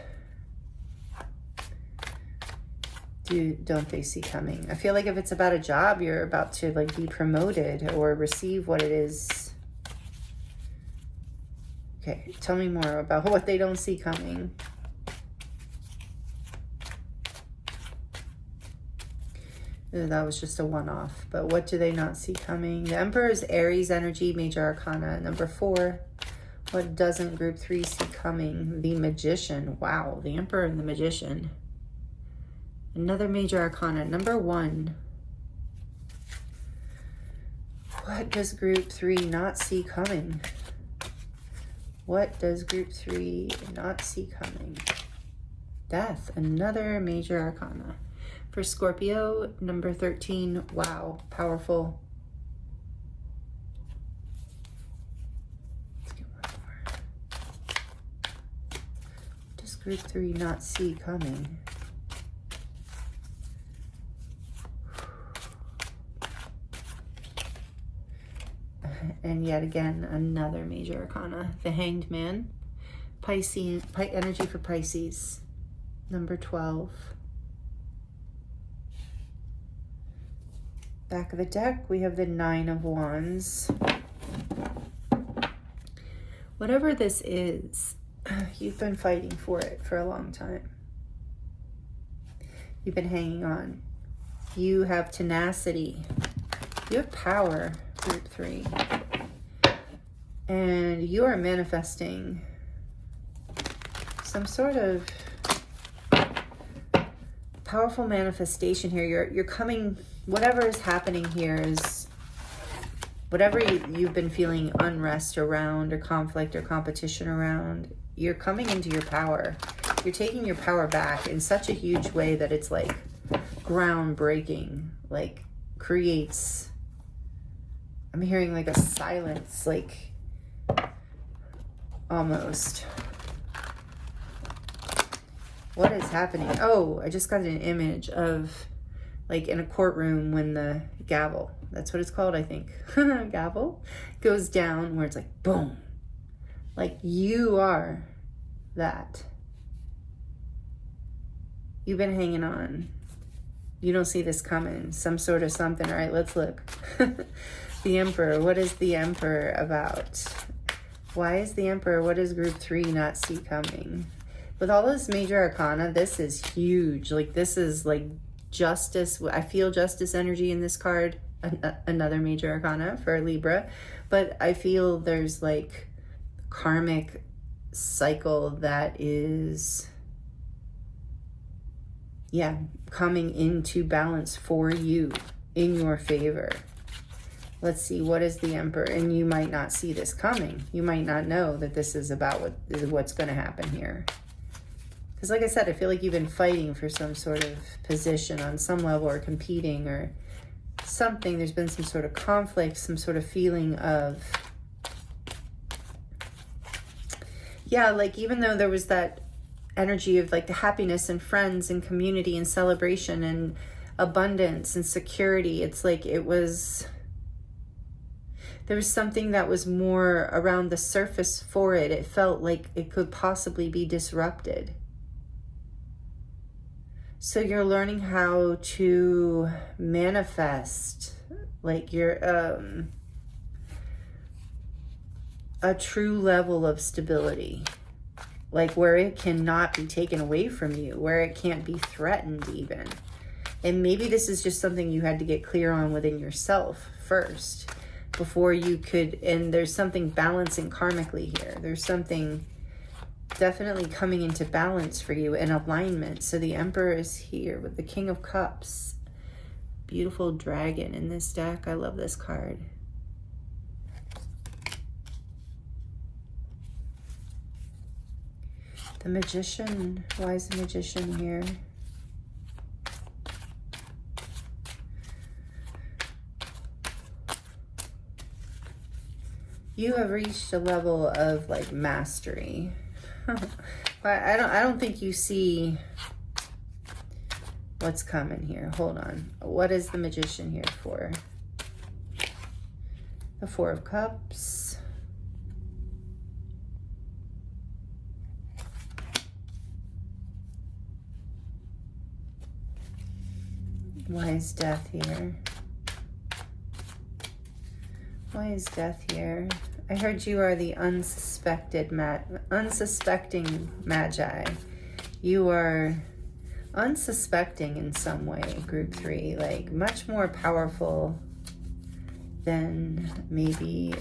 don't they see coming? I feel like if it's about a job, you're about to like be promoted or receive what it is. Okay, tell me more about what they don't see coming. That was just a one-off, but what do they not see coming? The Emperor is Aries energy, major arcana, number 4. What doesn't group 3 see coming? The Magician. Wow, the Emperor and the Magician. Another major arcana, number 1. What does group 3 not see coming? What does group 3 not see coming? Death, another major arcana. For Scorpio, number 13. Wow, powerful. Group 3 not see coming. And yet again, another major arcana. The Hanged Man. Pisces, energy for Pisces. Number 12. Back of the deck, we have the 9 of Wands. Whatever this is, you've been fighting for it for a long time. You've been hanging on. You have tenacity. You have power, group 3. And you are manifesting some sort of powerful manifestation here. You're coming, whatever is happening here is whatever you've been feeling unrest around or conflict or competition around. You're coming into your power. You're taking your power back in such a huge way that it's like groundbreaking, like creates, I'm hearing like a silence, like almost. What is happening? Oh, I just got an image of like in a courtroom when the gavel, that's what it's called, I think, gavel goes down, where it's like boom. Like, you are that. You've been hanging on. You don't see this coming. Some sort of something. All right, let's look. The Emperor. What is the Emperor about? Why is the Emperor? What does group 3 not see coming? With all this major arcana, this is huge. Like, this is like justice. I feel justice energy in this card. Another major arcana for Libra. But I feel there's like karmic cycle that is, yeah, coming into balance for you in your favor. Let's see, what is the Emperor? And you might not see this coming. You might not know that this is about what's going to happen here. Because like I said, I feel like you've been fighting for some sort of position on some level, or competing or something. There's been some sort of conflict, some sort of feeling of, yeah, like even though there was that energy of like the happiness and friends and community and celebration and abundance and security, it's like there was something that was more around the surface for it. It felt like it could possibly be disrupted. So you're learning how to manifest like you're a true level of stability, like where it cannot be taken away from you, where it can't be threatened even. And maybe this is just something you had to get clear on within yourself first before you could, and there's something balancing karmically here. There's something definitely coming into balance for you in alignment. So the Emperor is here with the King of Cups. Beautiful dragon in this deck. I love this card. The Magician. Why is the Magician here? You have reached a level of like mastery. But I don't think you see what's coming here. Hold on. What is the Magician here for? The Four of Cups. Why is Death here? Why is Death here? I heard you are the unsuspecting magi. You are unsuspecting in some way, group 3, like much more powerful than maybe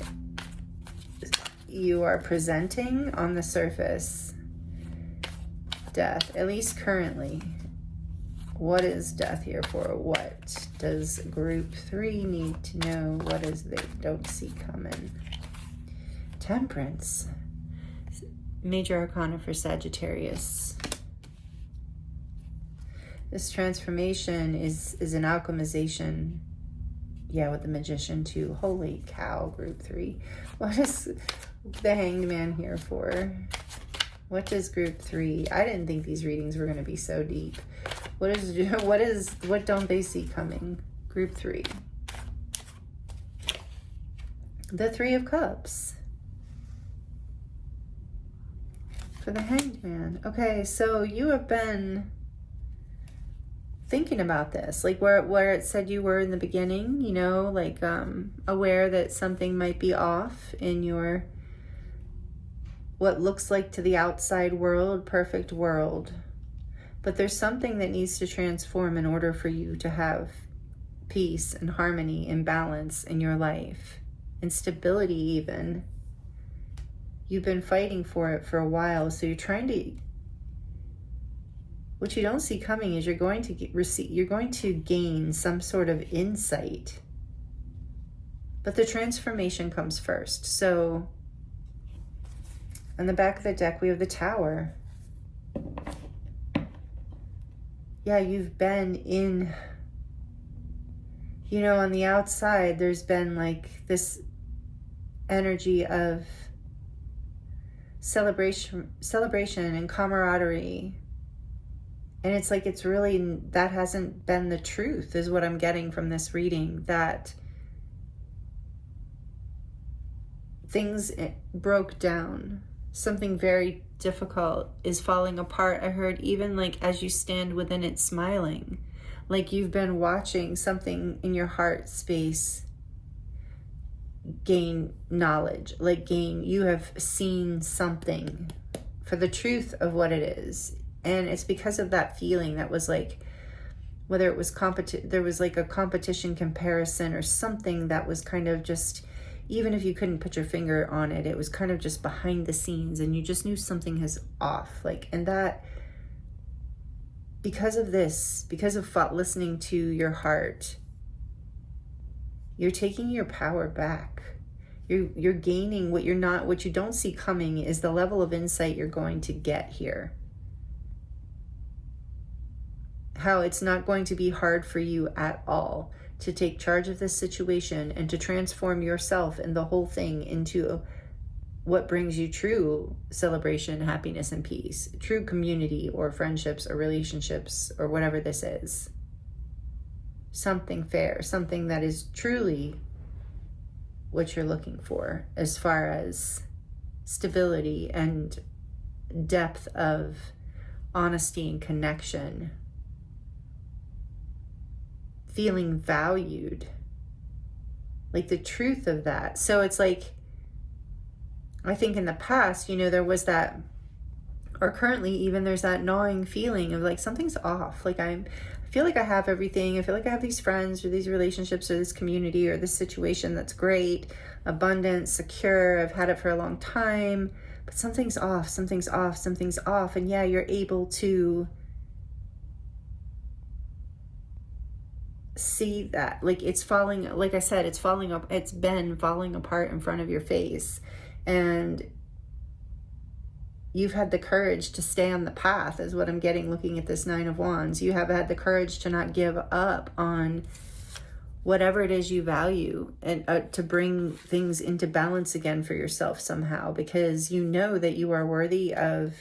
you are presenting on the surface. Death, at least currently. What is Death here for? What does group 3 need to know? What is they don't see coming? Temperance. Major arcana for Sagittarius. This transformation is an alchemization. Yeah, with the Magician too. Holy cow, group 3. What is the Hanged Man here for? What does group 3? I didn't think these readings were going to be so deep. What don't they see coming? Group 3. The Three of Cups. For the Hanged Man. Okay, so you have been thinking about this, like where it said you were in the beginning, you know, like aware that something might be off in your, what looks like to the outside world, perfect world. But there's something that needs to transform in order for you to have peace and harmony and balance in your life and stability even. You've been fighting for it for a while, so you're trying to, what you don't see coming is you're going to gain some sort of insight. But the transformation comes first. So on the back of the deck, we have the Tower. Yeah, you've been in, you know, on the outside, there's been like this energy of celebration and camaraderie. And it's like, it's really, that hasn't been the truth, is what I'm getting from this reading, that things broke down. Something very difficult is falling apart. I heard even like as you stand within it smiling, like you've been watching something in your heart space gain knowledge, like you have seen something for the truth of what it is. And it's because of that feeling that was like, whether it was there was like a competition comparison or something that was kind of just, even if you couldn't put your finger on it, it was kind of just behind the scenes and you just knew something is off. Like, and that, because of this, because of listening to your heart, you're taking your power back. You're gaining what you don't see coming is the level of insight you're going to get here. How it's not going to be hard for you at all to take charge of this situation and to transform yourself and the whole thing into what brings you true celebration, happiness, and peace, true community or friendships or relationships or whatever this is. Something fair, something that is truly what you're looking for as far as stability and depth of honesty and connection. Feeling valued, like the truth of that. So it's like, I think in the past, there was that, or currently even there's that gnawing feeling of like something's off. Like I feel like I have everything. I feel like I have these friends or these relationships or this community or this situation that's great, abundant, secure. I've had it for a long time, but something's off, something's off, something's off. And yeah, you're able to see that, like it's falling, like I said, it's falling up, it's been falling apart in front of your face, and you've had the courage to stay on the path is what I'm getting looking at this Nine of Wands. You have had the courage to not give up on whatever it is you value, and to bring things into balance again for yourself somehow, because you know that you are worthy of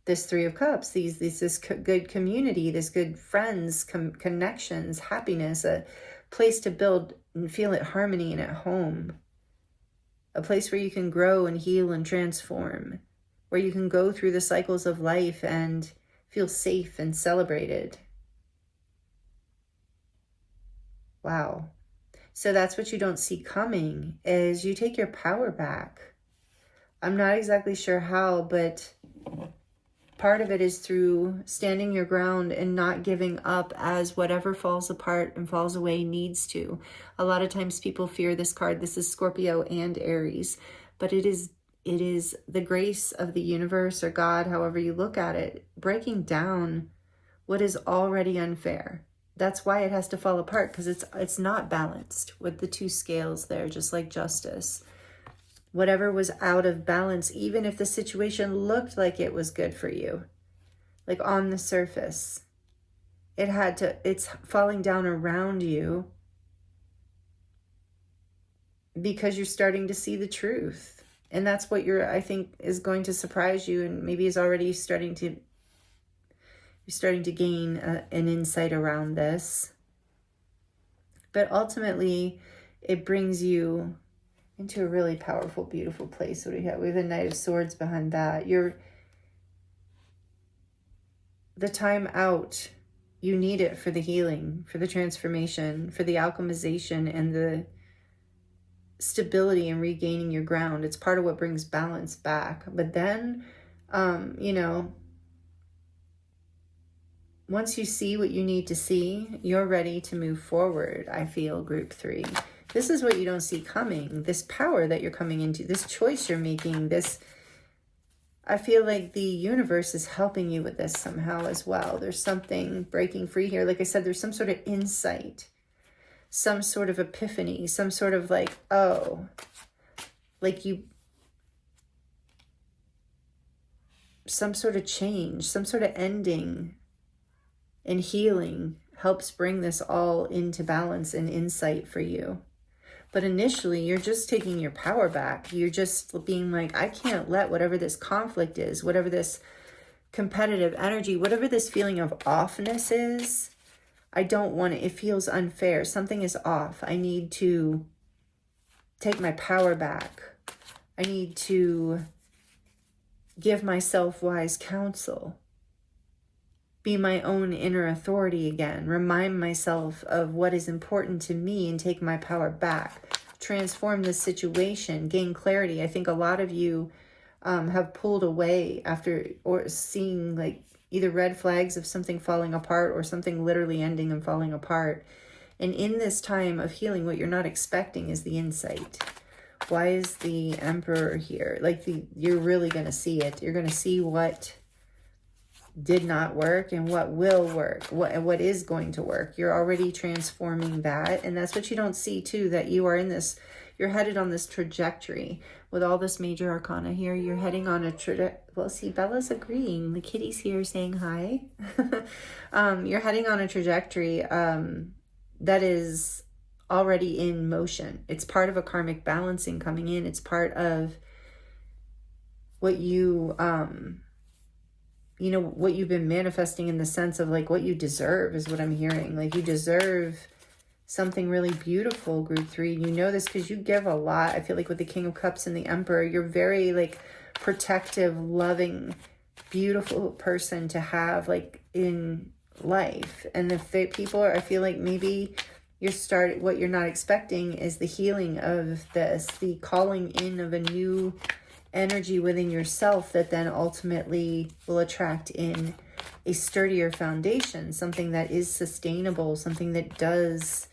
this Three of Cups, this good community, this good friends, connections, happiness, a place to build and feel at harmony and at home, a place where you can grow and heal and transform, where you can go through the cycles of life and feel safe and celebrated. Wow. So that's what you don't see coming, is you take your power back. I'm not exactly sure how, but part of it is through standing your ground and not giving up as whatever falls apart and falls away needs to. A lot of times people fear this card. This is Scorpio and Aries, but it is the grace of the universe or God, however you look at it, breaking down what is already unfair. That's why it has to fall apart, because it's not balanced with the two scales there, just like justice. Whatever was out of balance, even if the situation looked like it was good for you, like on the surface, it's falling down around you because you're starting to see the truth. And that's what I think is going to surprise you, and maybe is already starting to gain an insight around this. But ultimately, it brings you into a really powerful, beautiful place. What do we have? We have the Knight of Swords behind that. The time out, you need it for the healing, for the transformation, for the alchemization, and the stability and regaining your ground. It's part of what brings balance back. But then, once you see what you need to see, you're ready to move forward, I feel, Group 3. This is what you don't see coming, this power that you're coming into, this choice you're making, I feel like the universe is helping you with this somehow as well. There's something breaking free here. Like I said, there's some sort of insight, some sort of epiphany, some sort of like, oh, like some sort of change, some sort of ending and healing helps bring this all into balance and insight for you. But initially, you're just taking your power back. You're just being like, I can't let whatever this conflict is, whatever this competitive energy, whatever this feeling of offness is, I don't want it. It feels unfair. Something is off. I need to take my power back. I need to give myself wise counsel, be my own inner authority again, remind myself of what is important to me and take my power back, transform the situation, gain clarity. I think a lot of you have pulled away after or seeing like either red flags of something falling apart or something literally ending and falling apart. And in this time of healing, what you're not expecting is the insight. Why is the Emperor here? Like you're really going to see it. You're going to see what did not work and what will work, what is going to work. You're already transforming that. And that's what you don't see too, that you are in this, you're headed on this trajectory with all this major arcana here. You're heading on a well, see, Bella's agreeing. The kitty's here saying hi. You're heading on a trajectory that is already in motion. It's part of a karmic balancing coming in. It's part of what you, you know, what you've been manifesting in the sense of like what you deserve is what I'm hearing. Like you deserve something really beautiful, group 3. You know this because you give a lot. I feel like with the King of Cups and the Emperor, you're very like protective, loving, beautiful person to have like in life. And the people are, I feel like maybe what you're not expecting is the healing of this, the calling in of a new energy within yourself that then ultimately will attract in a sturdier foundation, something that is sustainable, something that does,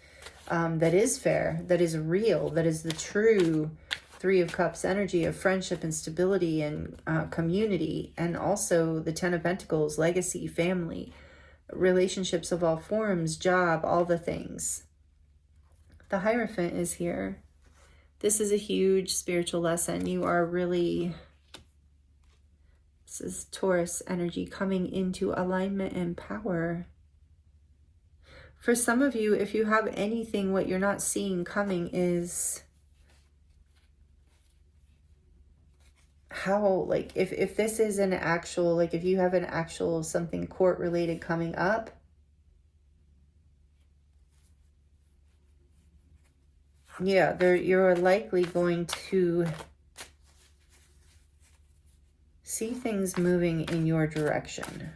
that is fair, that is real, that is the true 3 of Cups energy of friendship and stability and community, and also the 10 of Pentacles, legacy, family, relationships of all forms, job, all the things. The Hierophant is here. This is a huge spiritual lesson. You are really, this is Taurus energy coming into alignment and power. For some of you, if you have anything, what you're not seeing coming is how, like, if this is an actual, like, if you have an actual something court related coming up, yeah, you're likely going to see things moving in your direction.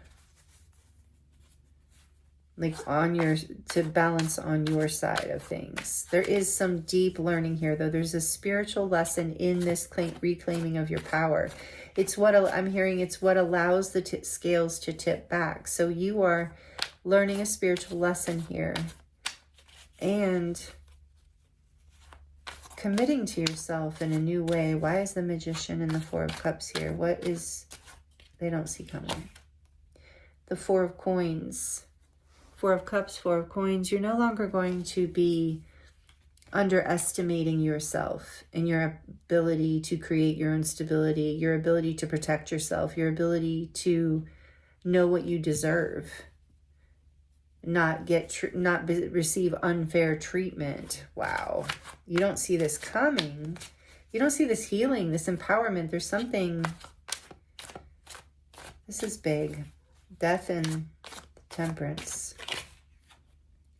Like to balance on your side of things. There is some deep learning here, though. There's a spiritual lesson in this reclaiming of your power. It's what I'm hearing. It's what allows the scales to tip back. So you are learning a spiritual lesson here. And committing to yourself in a new way. Why is the Magician and the 4 of Cups here? What is, they don't see coming. The 4 of Coins. 4 of Cups, 4 of Coins. You're no longer going to be underestimating yourself and your ability to create your own stability, your ability to protect yourself, your ability to know what you deserve, not receive unfair treatment. Wow. You don't see this coming. You don't see this healing, this empowerment. There's something, this is big. Death and Temperance.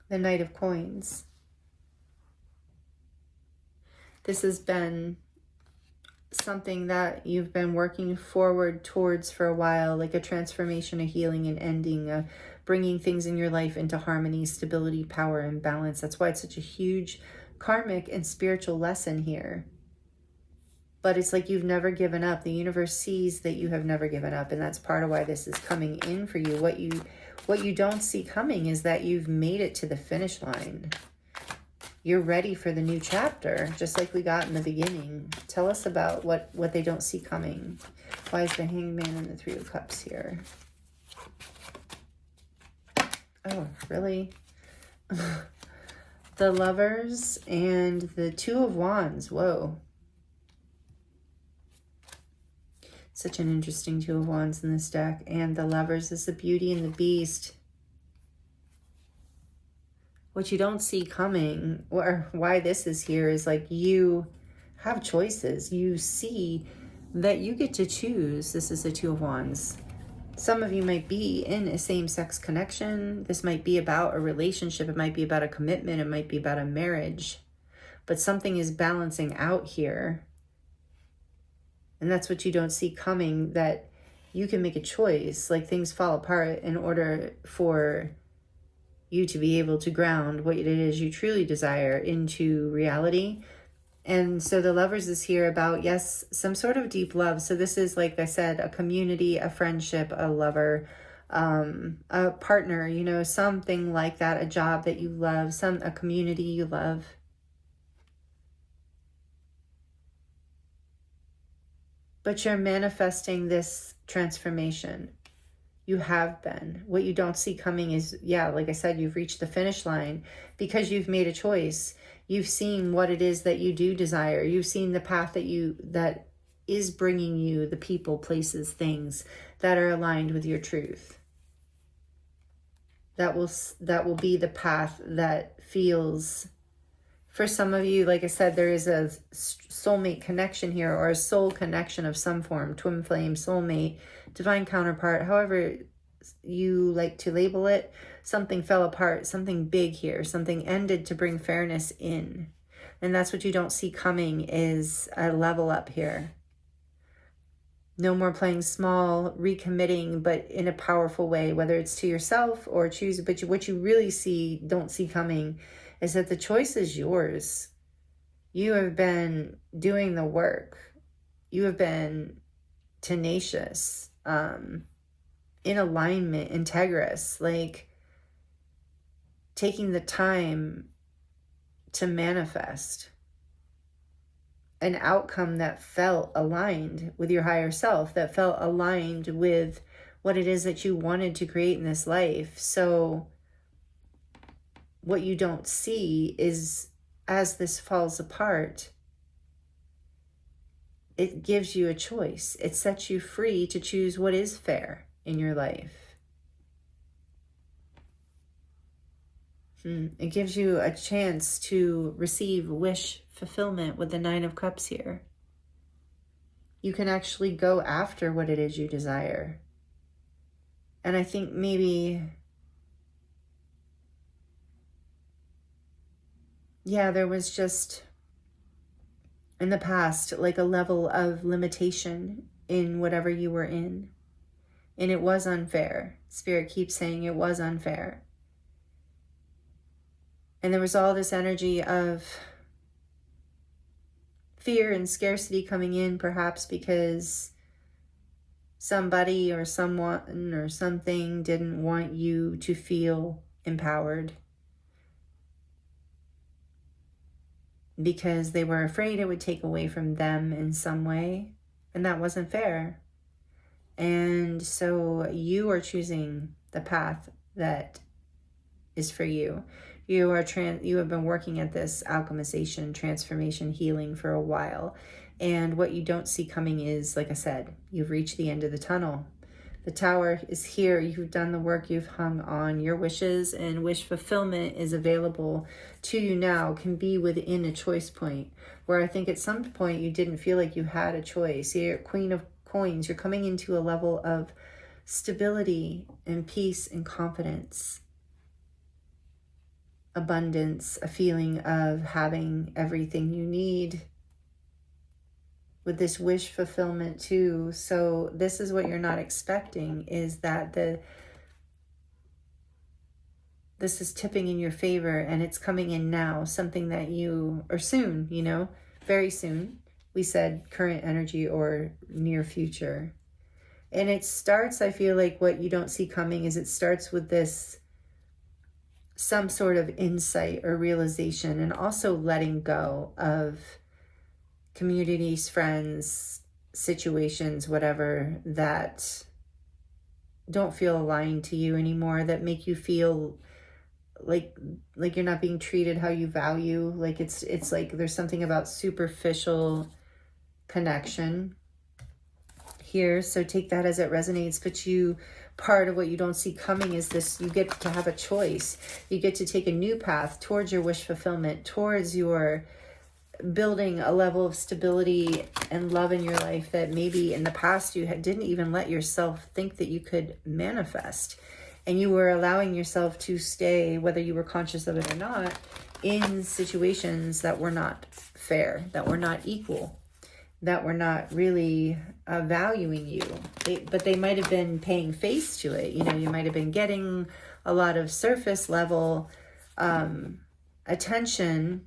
The Knight of Coins. This has been something that you've been working forward towards for a while, like a transformation, a healing, an ending, bringing things in your life into harmony, stability, power, and balance. That's why it's such a huge karmic and spiritual lesson here. But it's like you've never given up. The universe sees that you have never given up, and that's part of why this is coming in for you. What you don't see coming is that you've made it to the finish line. You're ready for the new chapter, just like we got in the beginning. Tell us about what they don't see coming. Why is the Hangman and the 3 of Cups here? Oh, really? The Lovers and the 2 of Wands. Whoa. Such an interesting 2 of Wands in this deck. And the Lovers is the Beauty and the Beast. What you don't see coming, or why this is here, is like you have choices. You see that you get to choose. This is the 2 of Wands. Some of you might be in a same-sex connection. This might be about a relationship. It might be about a commitment. It might be about a marriage. But something is balancing out here. And that's what you don't see coming, that you can make a choice. Like, things fall apart in order for you to be able to ground what it is you truly desire into reality. And so the Lovers is here about, yes, some sort of deep love. So this is, like I said, a community, a friendship, a lover, a partner, you know, something like that, a job that you love, a community you love. But you're manifesting this transformation. You have been. What you don't see coming is, yeah, like I said, you've reached the finish line because you've made a choice. You've seen what it is that you do desire. You've seen the path that is bringing you the people, places, things that are aligned with your truth. That will be the path that feels, for some of you, like I said, there is a soulmate connection here, or a soul connection of some form, twin flame, soulmate, divine counterpart, however you like to label it. Something fell apart, something big here, something ended to bring fairness in. And that's what you don't see coming, is a level up here. No more playing small, recommitting, but in a powerful way, whether it's to yourself or choose. But what you really don't see coming is that the choice is yours. You have been doing the work. You have been tenacious, in alignment, integrous, like taking the time to manifest an outcome that felt aligned with your higher self, that felt aligned with what it is that you wanted to create in this life. So what you don't see is, as this falls apart, it gives you a choice. It sets you free to choose what is fair in your life. It gives you a chance to receive wish fulfillment with the Nine of Cups here. You can actually go after what it is you desire. And I think maybe, yeah, there was just in the past like a level of limitation in whatever you were in. And it was unfair. Spirit keeps saying it was unfair. And there was all this energy of fear and scarcity coming in, perhaps because somebody or someone or something didn't want you to feel empowered, because they were afraid it would take away from them in some way. And that wasn't fair. And so you are choosing the path that is for you. You have been working at this alchemization, transformation, healing for a while. And what you don't see coming is, like I said, you've reached the end of the tunnel. The Tower is here. You've done the work. You've hung on. Your wishes and wish fulfillment is available to you now, can be within a choice point, where I think at some point you didn't feel like you had a choice. You're Queen of Coins. You're coming into a level of stability and peace and confidence, abundance, a feeling of having everything you need, with this wish fulfillment too. So this is what you're not expecting, is that this is tipping in your favor, and it's coming in now, something that you, or soon, you know, very soon. We said current energy or near future. And it starts, I feel like what you don't see coming is it starts with this, some sort of insight or realization, and also letting go of communities, friends, situations, whatever, that don't feel aligned to you anymore, that make you feel like you're not being treated how you value. Like it's like there's something about superficial connection here. So take that as it resonates. But part of what you don't see coming is this: you get to have a choice. You get to take a new path towards your wish fulfillment, towards your building a level of stability and love in your life that maybe in the past you didn't even let yourself think that you could manifest. And you were allowing yourself to stay, whether you were conscious of it or not, in situations that were not fair, that were not equal, that were not really valuing you. But they might have been paying face to it. You know, you might have been getting a lot of surface level attention.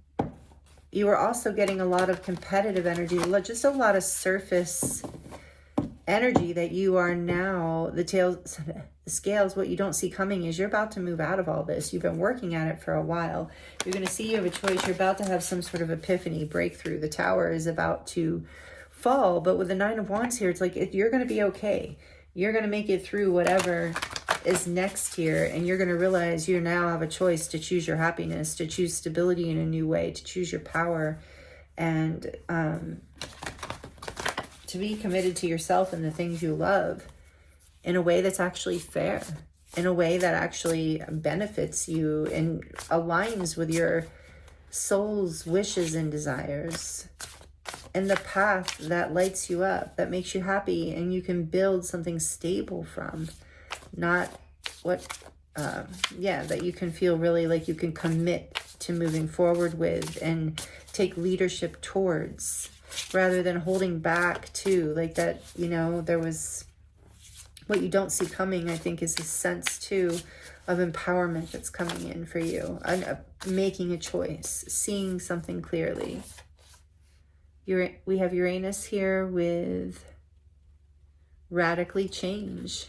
You were also getting a lot of competitive energy, just a lot of surface energy that you are now, the scales, what you don't see coming is you're about to move out of all this. You've been working at it for a while. You're going to see you have a choice. You're about to have some sort of epiphany, breakthrough. The tower is about to fall, but with the Nine of Wands here, it's like you're going to be okay. You're going to make it through whatever is next here, and you're going to realize you now have a choice to choose your happiness, to choose stability in a new way, to choose your power, and to be committed to yourself and the things you love in a way that's actually fair, in a way that actually benefits you and aligns with your soul's wishes and desires, and the path that lights you up, that makes you happy, and you can build something stable from, not what, that you can feel really like you can commit to moving forward with and take leadership towards, rather than holding back to, like that, you know, there was, what you don't see coming, I think, is a sense too of empowerment that's coming in for you, and making a choice, seeing something clearly. We have Uranus here with radically change.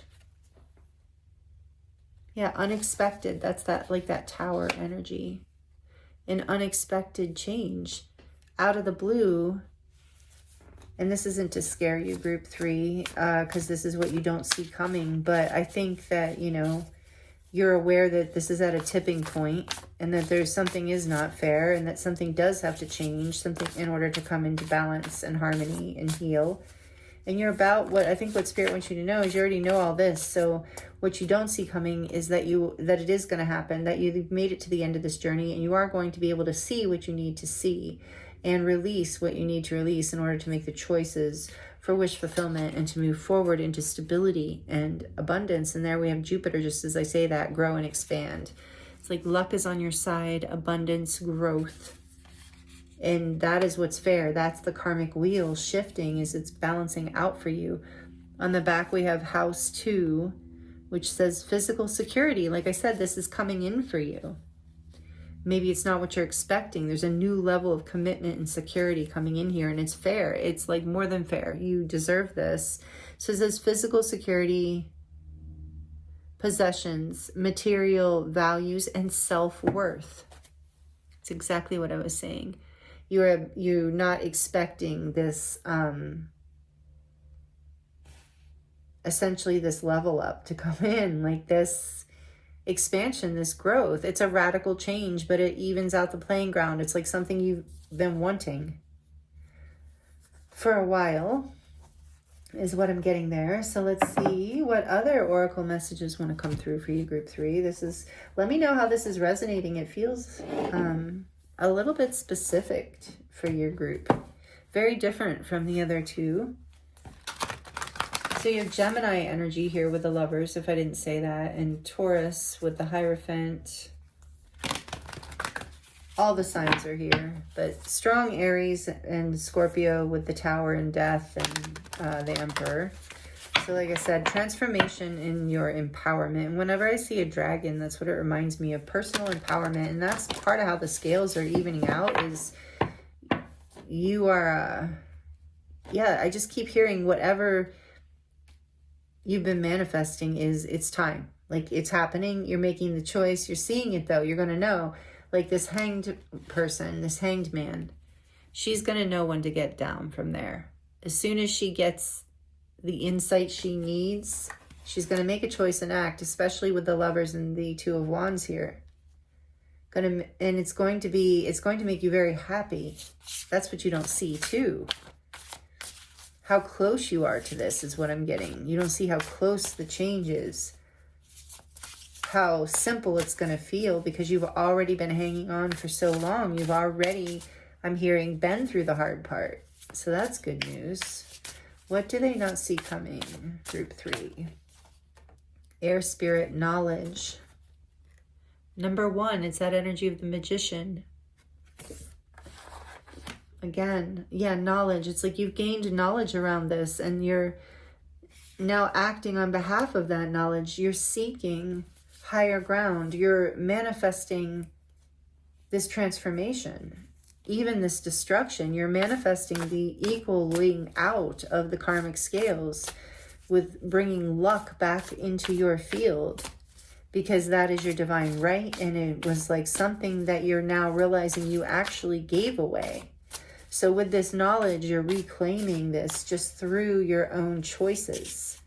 Yeah, unexpected. That's that, like that tower energy. An unexpected change out of the blue. And this isn't to scare you, group 3, because this is what you don't see coming. But I think that, you know, you're aware that this is at a tipping point, and that there's something is not fair, and that something does have to change, something in order to come into balance and harmony and heal. And you're about, what I think what Spirit wants you to know is you already know all this. So what you don't see coming is that it is going to happen, that you've made it to the end of this journey, and you are going to be able to see what you need to see and release what you need to release in order to make the choices for wish fulfillment and to move forward into stability and abundance. And there we have Jupiter, just as I say that, grow and expand. It's like luck is on your side, abundance, growth. And that is what's fair. That's the karmic wheel shifting, is it's balancing out for you. On the back, we have house 2, which says physical security. Like I said, this is coming in for you. Maybe it's not what you're expecting. There's a new level of commitment and security coming in here, and it's fair. It's like more than fair. You deserve this. So it says physical security, possessions, material values, and self-worth. It's exactly what I was saying. You're not expecting this, essentially this level up to come in, like this expansion, this growth. It's a radical change, but it evens out the playing ground. It's like something you've been wanting for a while, is what I'm getting there. So let's see what other oracle messages want to come through for you, group 3. Let me know how this is resonating. It feels a little bit specific for your group. Very different from the other two. So you have Gemini energy here with the Lovers, if I didn't say that, and Taurus with the Hierophant. All the signs are here, but strong Aries and Scorpio with the Tower and Death and the Emperor. So like I said, transformation in your empowerment. And whenever I see a dragon, that's what it reminds me of, personal empowerment. And that's part of how the scales are evening out, is you are, I just keep hearing whatever you've been manifesting it's time. Like, it's happening. You're making the choice. You're seeing it, though. You're going to know. Like this hanged person, this hanged man, she's going to know when to get down from there. As soon as she gets the insight she needs, she's going to make a choice and act, especially with the Lovers and the Two of Wands here. And it's going to make you very happy. That's what you don't see, too. How close you are to this is what I'm getting. You don't see how close the change is. How simple it's going to feel, because you've already been hanging on for so long. You've already, I'm hearing, been through the hard part. So that's good news. What do they not see coming? Group 3. Air, spirit, knowledge. Number 1, it's that energy of the Magician. Again, yeah, knowledge. It's like you've gained knowledge around this and you're now acting on behalf of that knowledge. You're seeking higher ground. You're manifesting this transformation, even this destruction. You're manifesting the equaling out of the karmic scales with bringing luck back into your field, because that is your divine right. And it was like something that you're now realizing you actually gave away. So with this knowledge, you're reclaiming this just through your own choices,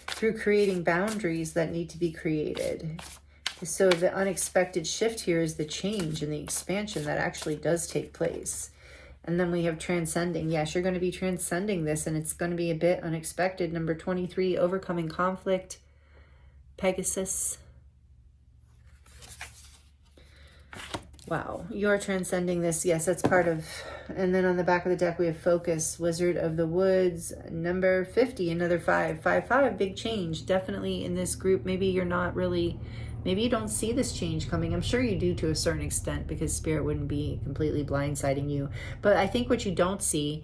through creating boundaries that need to be created. So the unexpected shift here is the change and the expansion that actually does take place. And then we have transcending. Yes, you're going to be transcending this, and it's going to be a bit unexpected. Number 23, overcoming conflict. Pegasus. Wow, you're transcending this. Yes, that's part of... And then on the back of the deck, we have focus, Wizard of the Woods. Number 50, another 5. 5, 5, big change. Definitely in this group, maybe you're not really... Maybe you don't see this change coming. I'm sure you do to a certain extent, because Spirit wouldn't be completely blindsiding you. But I think what you don't see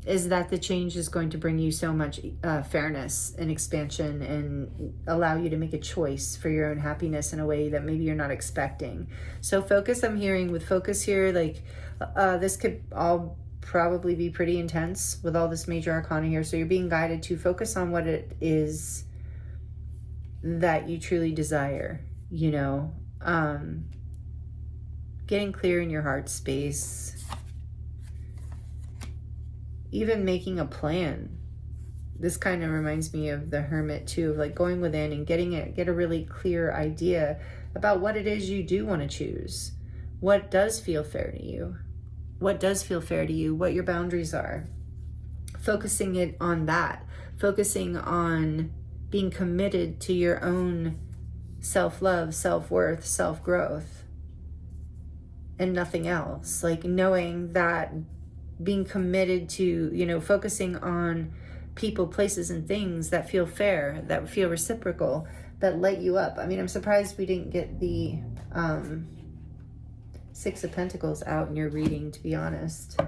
is that the change is going to bring you so much fairness and expansion, and allow you to make a choice for your own happiness in a way that maybe you're not expecting. So focus, I'm hearing with focus here, like this could all probably be pretty intense with all this major arcana here. So you're being guided to focus on what it is that you truly desire, you know, getting clear in your heart space. Even making a plan. This kind of reminds me of the Hermit too, of like going within and get a really clear idea about what it is you do want to choose. What does feel fair to you? What does feel fair to you? What your boundaries are. Focusing it on that. Focusing on being committed to your own self-love, self-worth, self-growth, and nothing else. Like knowing that being committed to, you know, focusing on people, places, and things that feel fair, that feel reciprocal, that light you up. I mean, I'm surprised we didn't get the Six of Pentacles out in your reading, to be honest.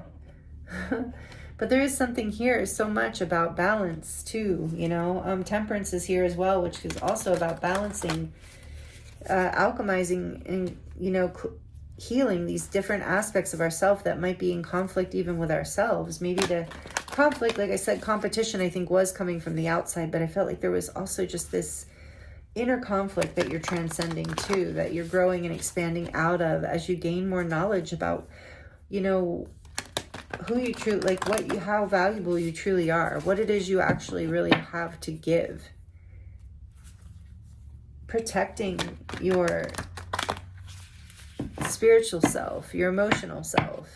But there is something here so much about balance too, you know. Temperance is here as well, which is also about balancing, alchemizing, and, you know, healing these different aspects of ourselves that might be in conflict even with ourselves. Maybe the conflict, like I said, competition, I think was coming from the outside, but I felt like there was also just this inner conflict that you're transcending too, that you're growing and expanding out of as you gain more knowledge about, you know, who you truly, like how valuable you truly are, what it is you actually really have to give. Protecting your spiritual self, your emotional self.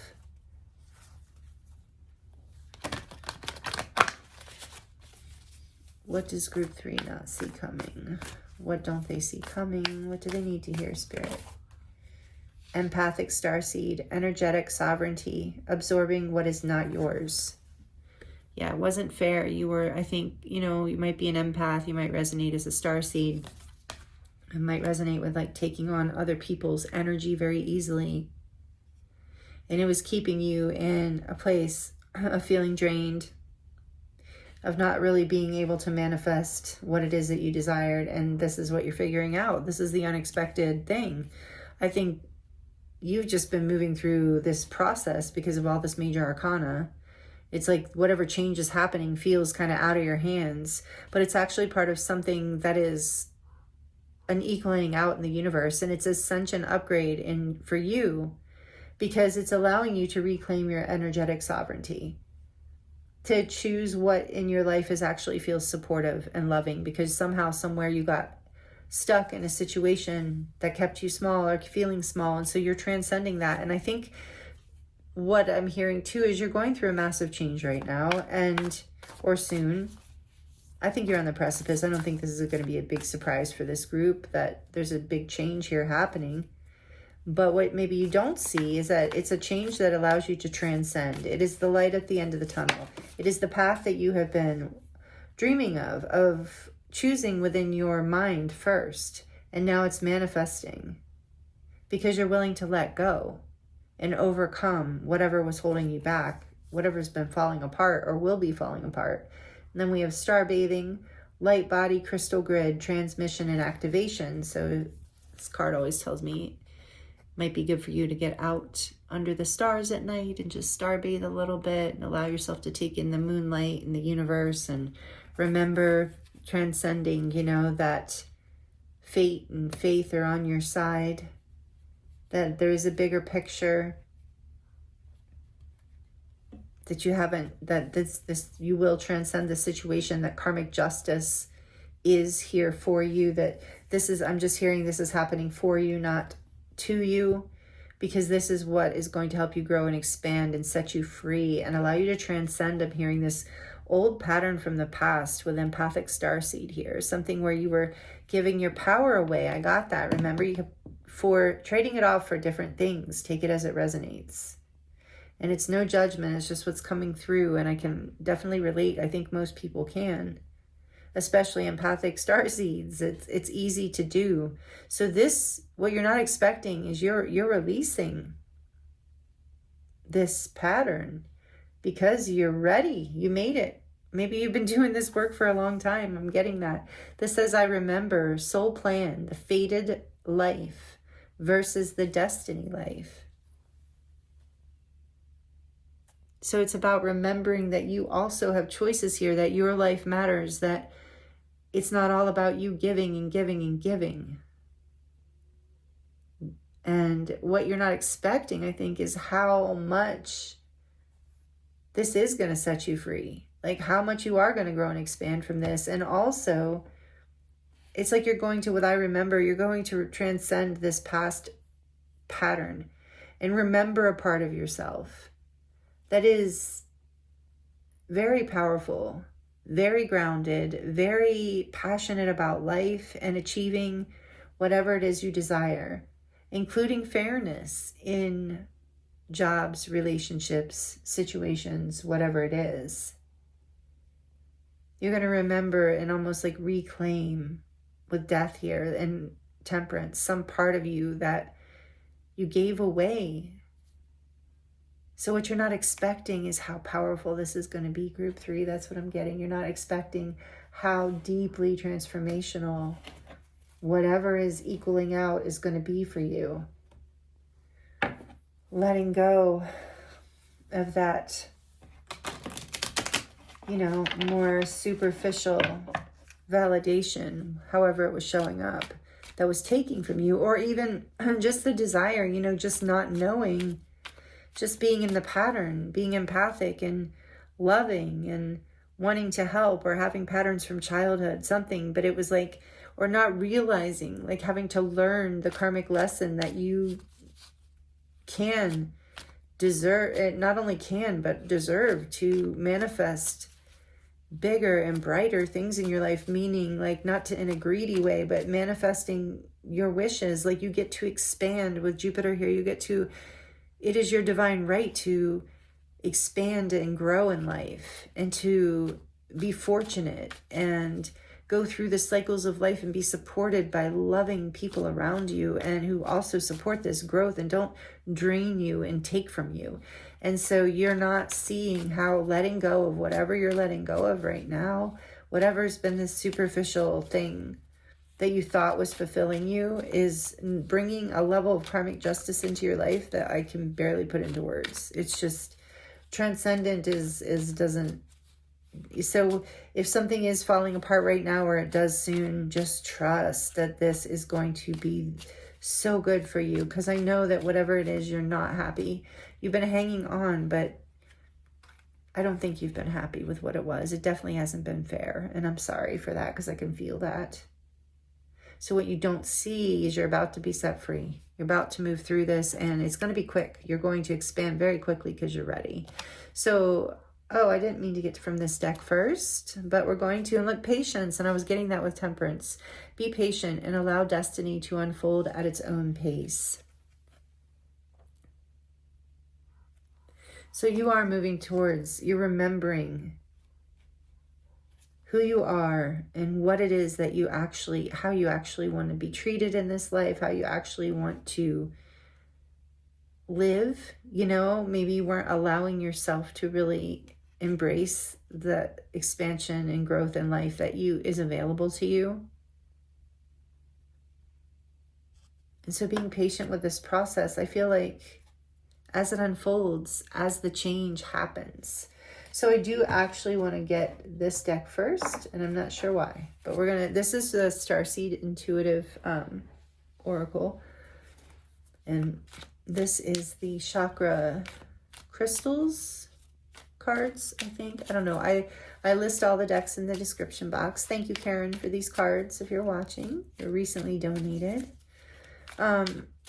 What does group 3 not see coming? What don't they see coming? What do they need to hear, Spirit? Empathic starseed, energetic sovereignty, absorbing what is not yours. Yeah, it wasn't fair. You were, I think, you know, you might be an empath. You might resonate as a starseed. It might resonate with like taking on other people's energy very easily. And it was keeping you in a place of feeling drained, of not really being able to manifest what it is that you desired. And this is what you're figuring out. This is the unexpected thing. I think you've just been moving through this process because of all this major arcana. It's like whatever change is happening feels kind of out of your hands, but it's actually part of something that is an equaling out in the universe, and it's ascension upgrade in for you, because it's allowing you to reclaim your energetic sovereignty, to choose what in your life is actually feels supportive and loving, because somehow, somewhere you got stuck in a situation that kept you small or feeling small, and so you're transcending that. And I think what I'm hearing too is you're going through a massive change right now, or soon. I think you're on the precipice. I don't think this is going to be a big surprise for this group that there's a big change here happening. But what maybe you don't see is that it's a change that allows you to transcend. It is the light at the end of the tunnel. It is the path that you have been dreaming of choosing within your mind first. And now it's manifesting because you're willing to let go. and overcome whatever was holding you back, whatever's been falling apart or will be falling apart. And then we have star bathing, light body, crystal grid, transmission, and activation. So this card always tells me it might be good for you to get out under the stars at night and just star bathe a little bit and allow yourself to take in the moonlight and the universe and remember transcending, you know, that fate and faith are on your side, that there is a bigger picture, that you haven't, that this you will transcend the situation, that karmic justice is here for you, that this is, I'm just hearing this is happening for you, not to you, because this is what is going to help you grow and expand and set you free and allow you to transcend. I'm hearing this old pattern from the past with empathic starseed here, something where you were giving your power away. I got that. Remember, you for trading it off for different things. Take it as it resonates. And it's no judgment. It's just what's coming through. And I can definitely relate. I think most people can, especially empathic starseeds. It's easy to do. So this, what you're not expecting is you're releasing this pattern because you're ready. You made it. Maybe you've been doing this work for a long time. I'm getting that. This says, I remember, soul plan, the fated life versus the destiny life. So it's about remembering that you also have choices here, that your life matters, that it's not all about you giving and giving and giving. And what you're not expecting, I think, is how much this is going to set you free. Like how much you are going to grow and expand from this. And also, it's like you're going to, what I remember, you're going to transcend this past pattern and remember a part of yourself that is very powerful, very grounded, very passionate about life and achieving whatever it is you desire, including fairness in jobs, relationships, situations, whatever it is. You're going to remember and almost like reclaim with death here and temperance, some part of you that you gave away. So what you're not expecting is how powerful this is going to be, group 3. That's what I'm getting. You're not expecting how deeply transformational whatever is equaling out is going to be for you. Letting go of that, you know, more superficial validation, however it was showing up, that was taking from you, or even just the desire, you know, just not knowing, just being in the pattern, being empathic and loving and wanting to help, or having patterns from childhood, something, but it was like, or not realizing, like having to learn the karmic lesson that you can deserve, it not only can, but deserve to manifest bigger and brighter things in your life, meaning like not to in a greedy way, but manifesting your wishes. Like you get to expand with Jupiter here. You get to, it is your divine right to expand and grow in life and to be fortunate and go through the cycles of life and be supported by loving people around you and who also support this growth and don't drain you and take from you. And so you're not seeing how letting go of whatever you're letting go of right now, whatever's been this superficial thing that you thought was fulfilling you, is bringing a level of karmic justice into your life that I can barely put into words. It's just transcendent doesn't. So if something is falling apart right now, or it does soon, just trust that this is going to be so good for you. Because I know that whatever it is, you're not happy. You've been hanging on, but I don't think you've been happy with what it was. It definitely hasn't been fair. And I'm sorry for that, because I can feel that. So what you don't see is you're about to be set free. You're about to move through this, and it's going to be quick. You're going to expand very quickly because you're ready. So, oh, I didn't mean to get from this deck first, but we're going to, and look, patience. And I was getting that with temperance. Be patient and allow destiny to unfold at its own pace. So you are moving towards, you're remembering who you are and what it is that you actually, how you actually want to be treated in this life, how you actually want to live, you know, maybe you weren't allowing yourself to really embrace the expansion and growth in life that is available to you. And so being patient with this process, I feel like as it unfolds, as the change happens. So I do actually want to get this deck first, and I'm not sure why, but this is the Starseed Intuitive Oracle. And this is the Chakra Crystals cards, I think. I don't know. I list all the decks in the description box. Thank you, Karen, for these cards if you're watching. They're recently donated. So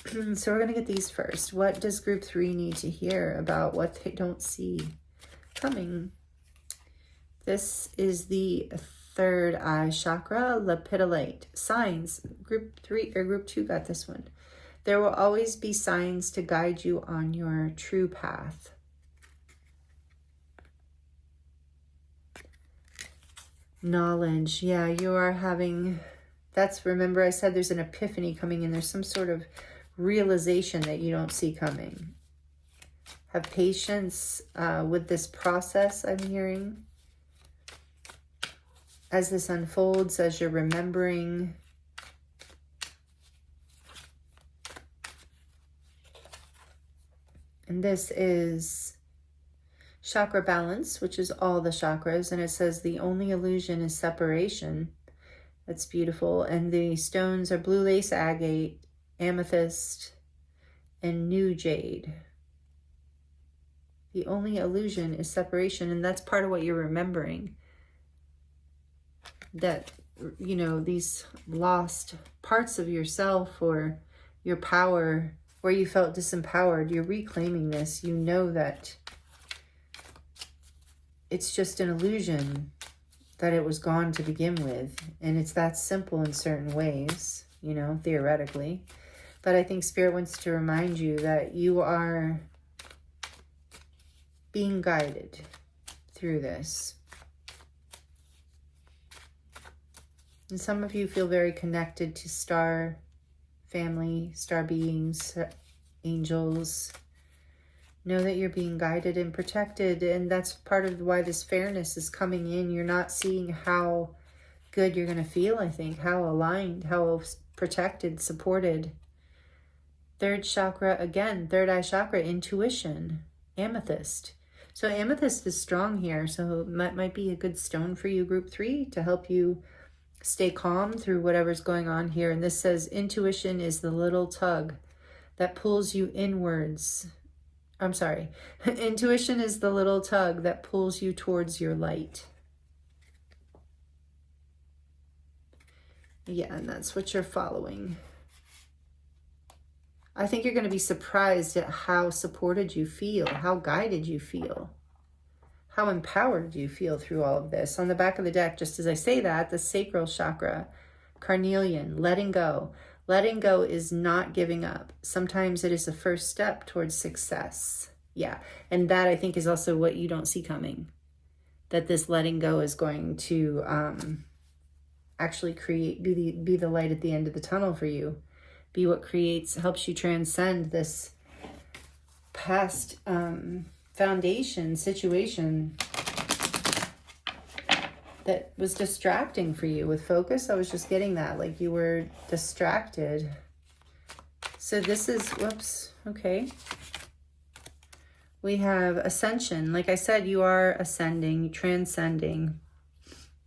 we're going to get these first. What does group 3 need to hear about what they don't see coming? This is the third eye chakra, Lapidolite. Signs. Group 3 or group 2 got this one. There will always be signs to guide you on your true path. Knowledge. Yeah, you are having... remember I said there's an epiphany coming in. There's some sort of realization that you don't see coming. Have patience with this process, I'm hearing. As this unfolds, as you're remembering. And this is chakra balance, which is all the chakras. And it says the only illusion is separation. That's beautiful. And the stones are blue lace agate, amethyst, and new jade. The only illusion is separation. And that's part of what you're remembering. That, you know, these lost parts of yourself or your power, where you felt disempowered, you're reclaiming this. You know that it's just an illusion, that it was gone to begin with. And it's that simple in certain ways, you know, theoretically. But I think Spirit wants to remind you that you are being guided through this. And some of you feel very connected to star family, star beings, angels. Know that you're being guided and protected, and that's part of why this fairness is coming in. You're not seeing how good you're going to feel, I think, how aligned, how protected, supported. Third chakra, again, third eye chakra, intuition, amethyst. So amethyst is strong here, so it might be a good stone for you, group 3, to help you stay calm through whatever's going on here. And this says intuition is the little tug that pulls you inwards. I'm sorry. Intuition is the little tug that pulls you towards your light. Yeah, and that's what you're following. I think you're going to be surprised at how supported you feel, how guided you feel, how empowered you feel through all of this. On the back of the deck, just as I say that, the sacral chakra, carnelian, letting go. Letting go is not giving up. Sometimes it is the first step towards success. Yeah, and that I think is also what you don't see coming. That this letting go is going to actually be the light at the end of the tunnel for you. Be what helps you transcend this past foundation situation that was distracting for you with focus. I was just getting that, like you were distracted. So this is, whoops, okay. We have ascension. Like I said, you are ascending, transcending.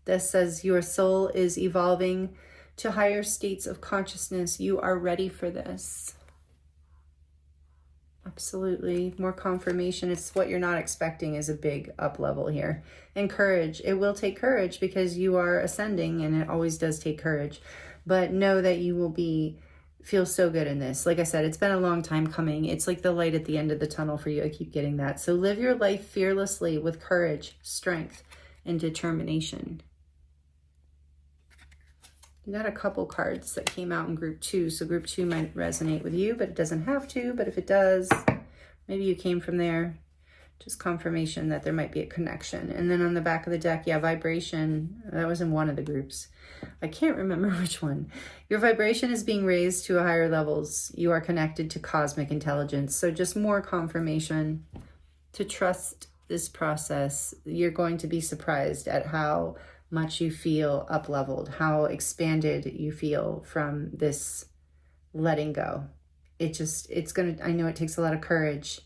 This says your soul is evolving to higher states of consciousness. You are ready for this. Absolutely. More confirmation. It's what you're not expecting is a big up level here. And courage. It will take courage because you are ascending, and it always does take courage. But know that you will feel so good in this. Like I said, it's been a long time coming. It's like the light at the end of the tunnel for you. I keep getting that. So live your life fearlessly with courage, strength, and determination. You got a couple cards that came out in group 2, so group 2 might resonate with you, but it doesn't have to. But if it does, maybe you came from there. Just confirmation that there might be a connection. And then on the back of the deck, yeah, vibration. That was in one of the groups. I can't remember which one. Your vibration is being raised to higher levels. You are connected to cosmic intelligence. So just more confirmation to trust this process. You're going to be surprised at how much you feel up-leveled, how expanded you feel from this letting go. I know it takes a lot of courage.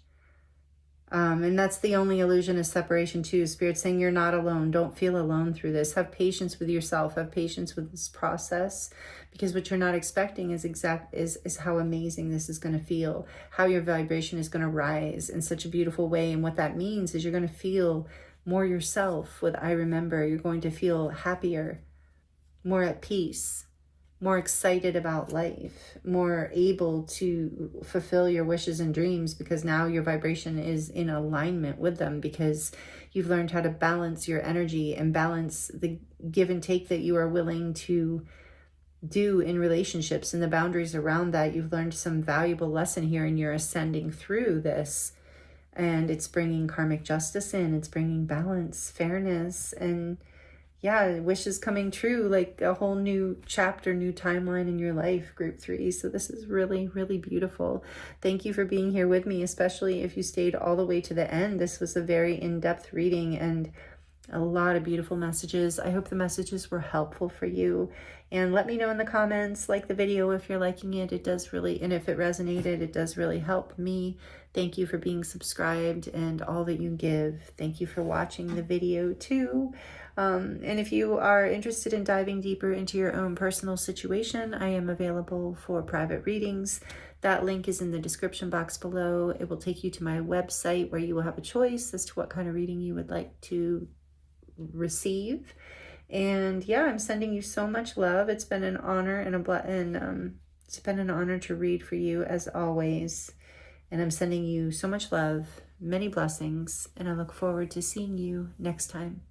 And that's the only illusion of separation too. Spirit saying you're not alone. Don't feel alone through this. Have patience with yourself. Have patience with this process, because what you're not expecting is how amazing this is going to feel, how your vibration is going to rise in such a beautiful way. And what that means is you're going to feel more yourself with I Remember. You're going to feel happier, more at peace, more excited about life, more able to fulfill your wishes and dreams, because now your vibration is in alignment with them, because you've learned how to balance your energy and balance the give and take that you are willing to do in relationships and the boundaries around that. You've learned some valuable lesson here, and you're ascending through this, and it's bringing karmic justice in. It's bringing balance, fairness, and yeah, wishes coming true, like a whole new chapter, new timeline in your life, group 3. So this is really, really beautiful. Thank you for being here with me, especially if you stayed all the way to the end. This was a very in-depth reading and a lot of beautiful messages. I hope the messages were helpful for you. And let me know in the comments, like the video if you're liking it. It does really, and if it resonated, it does really help me. Thank you for being subscribed and all that you give. Thank you for watching the video too. And if you are interested in diving deeper into your own personal situation, I am available for private readings. That link is in the description box below. It will take you to my website where you will have a choice as to what kind of reading you would like to receive. And yeah, I'm sending you so much love. It's been an honor it's been an honor to read for you as always. And I'm sending you so much love, many blessings, and I look forward to seeing you next time.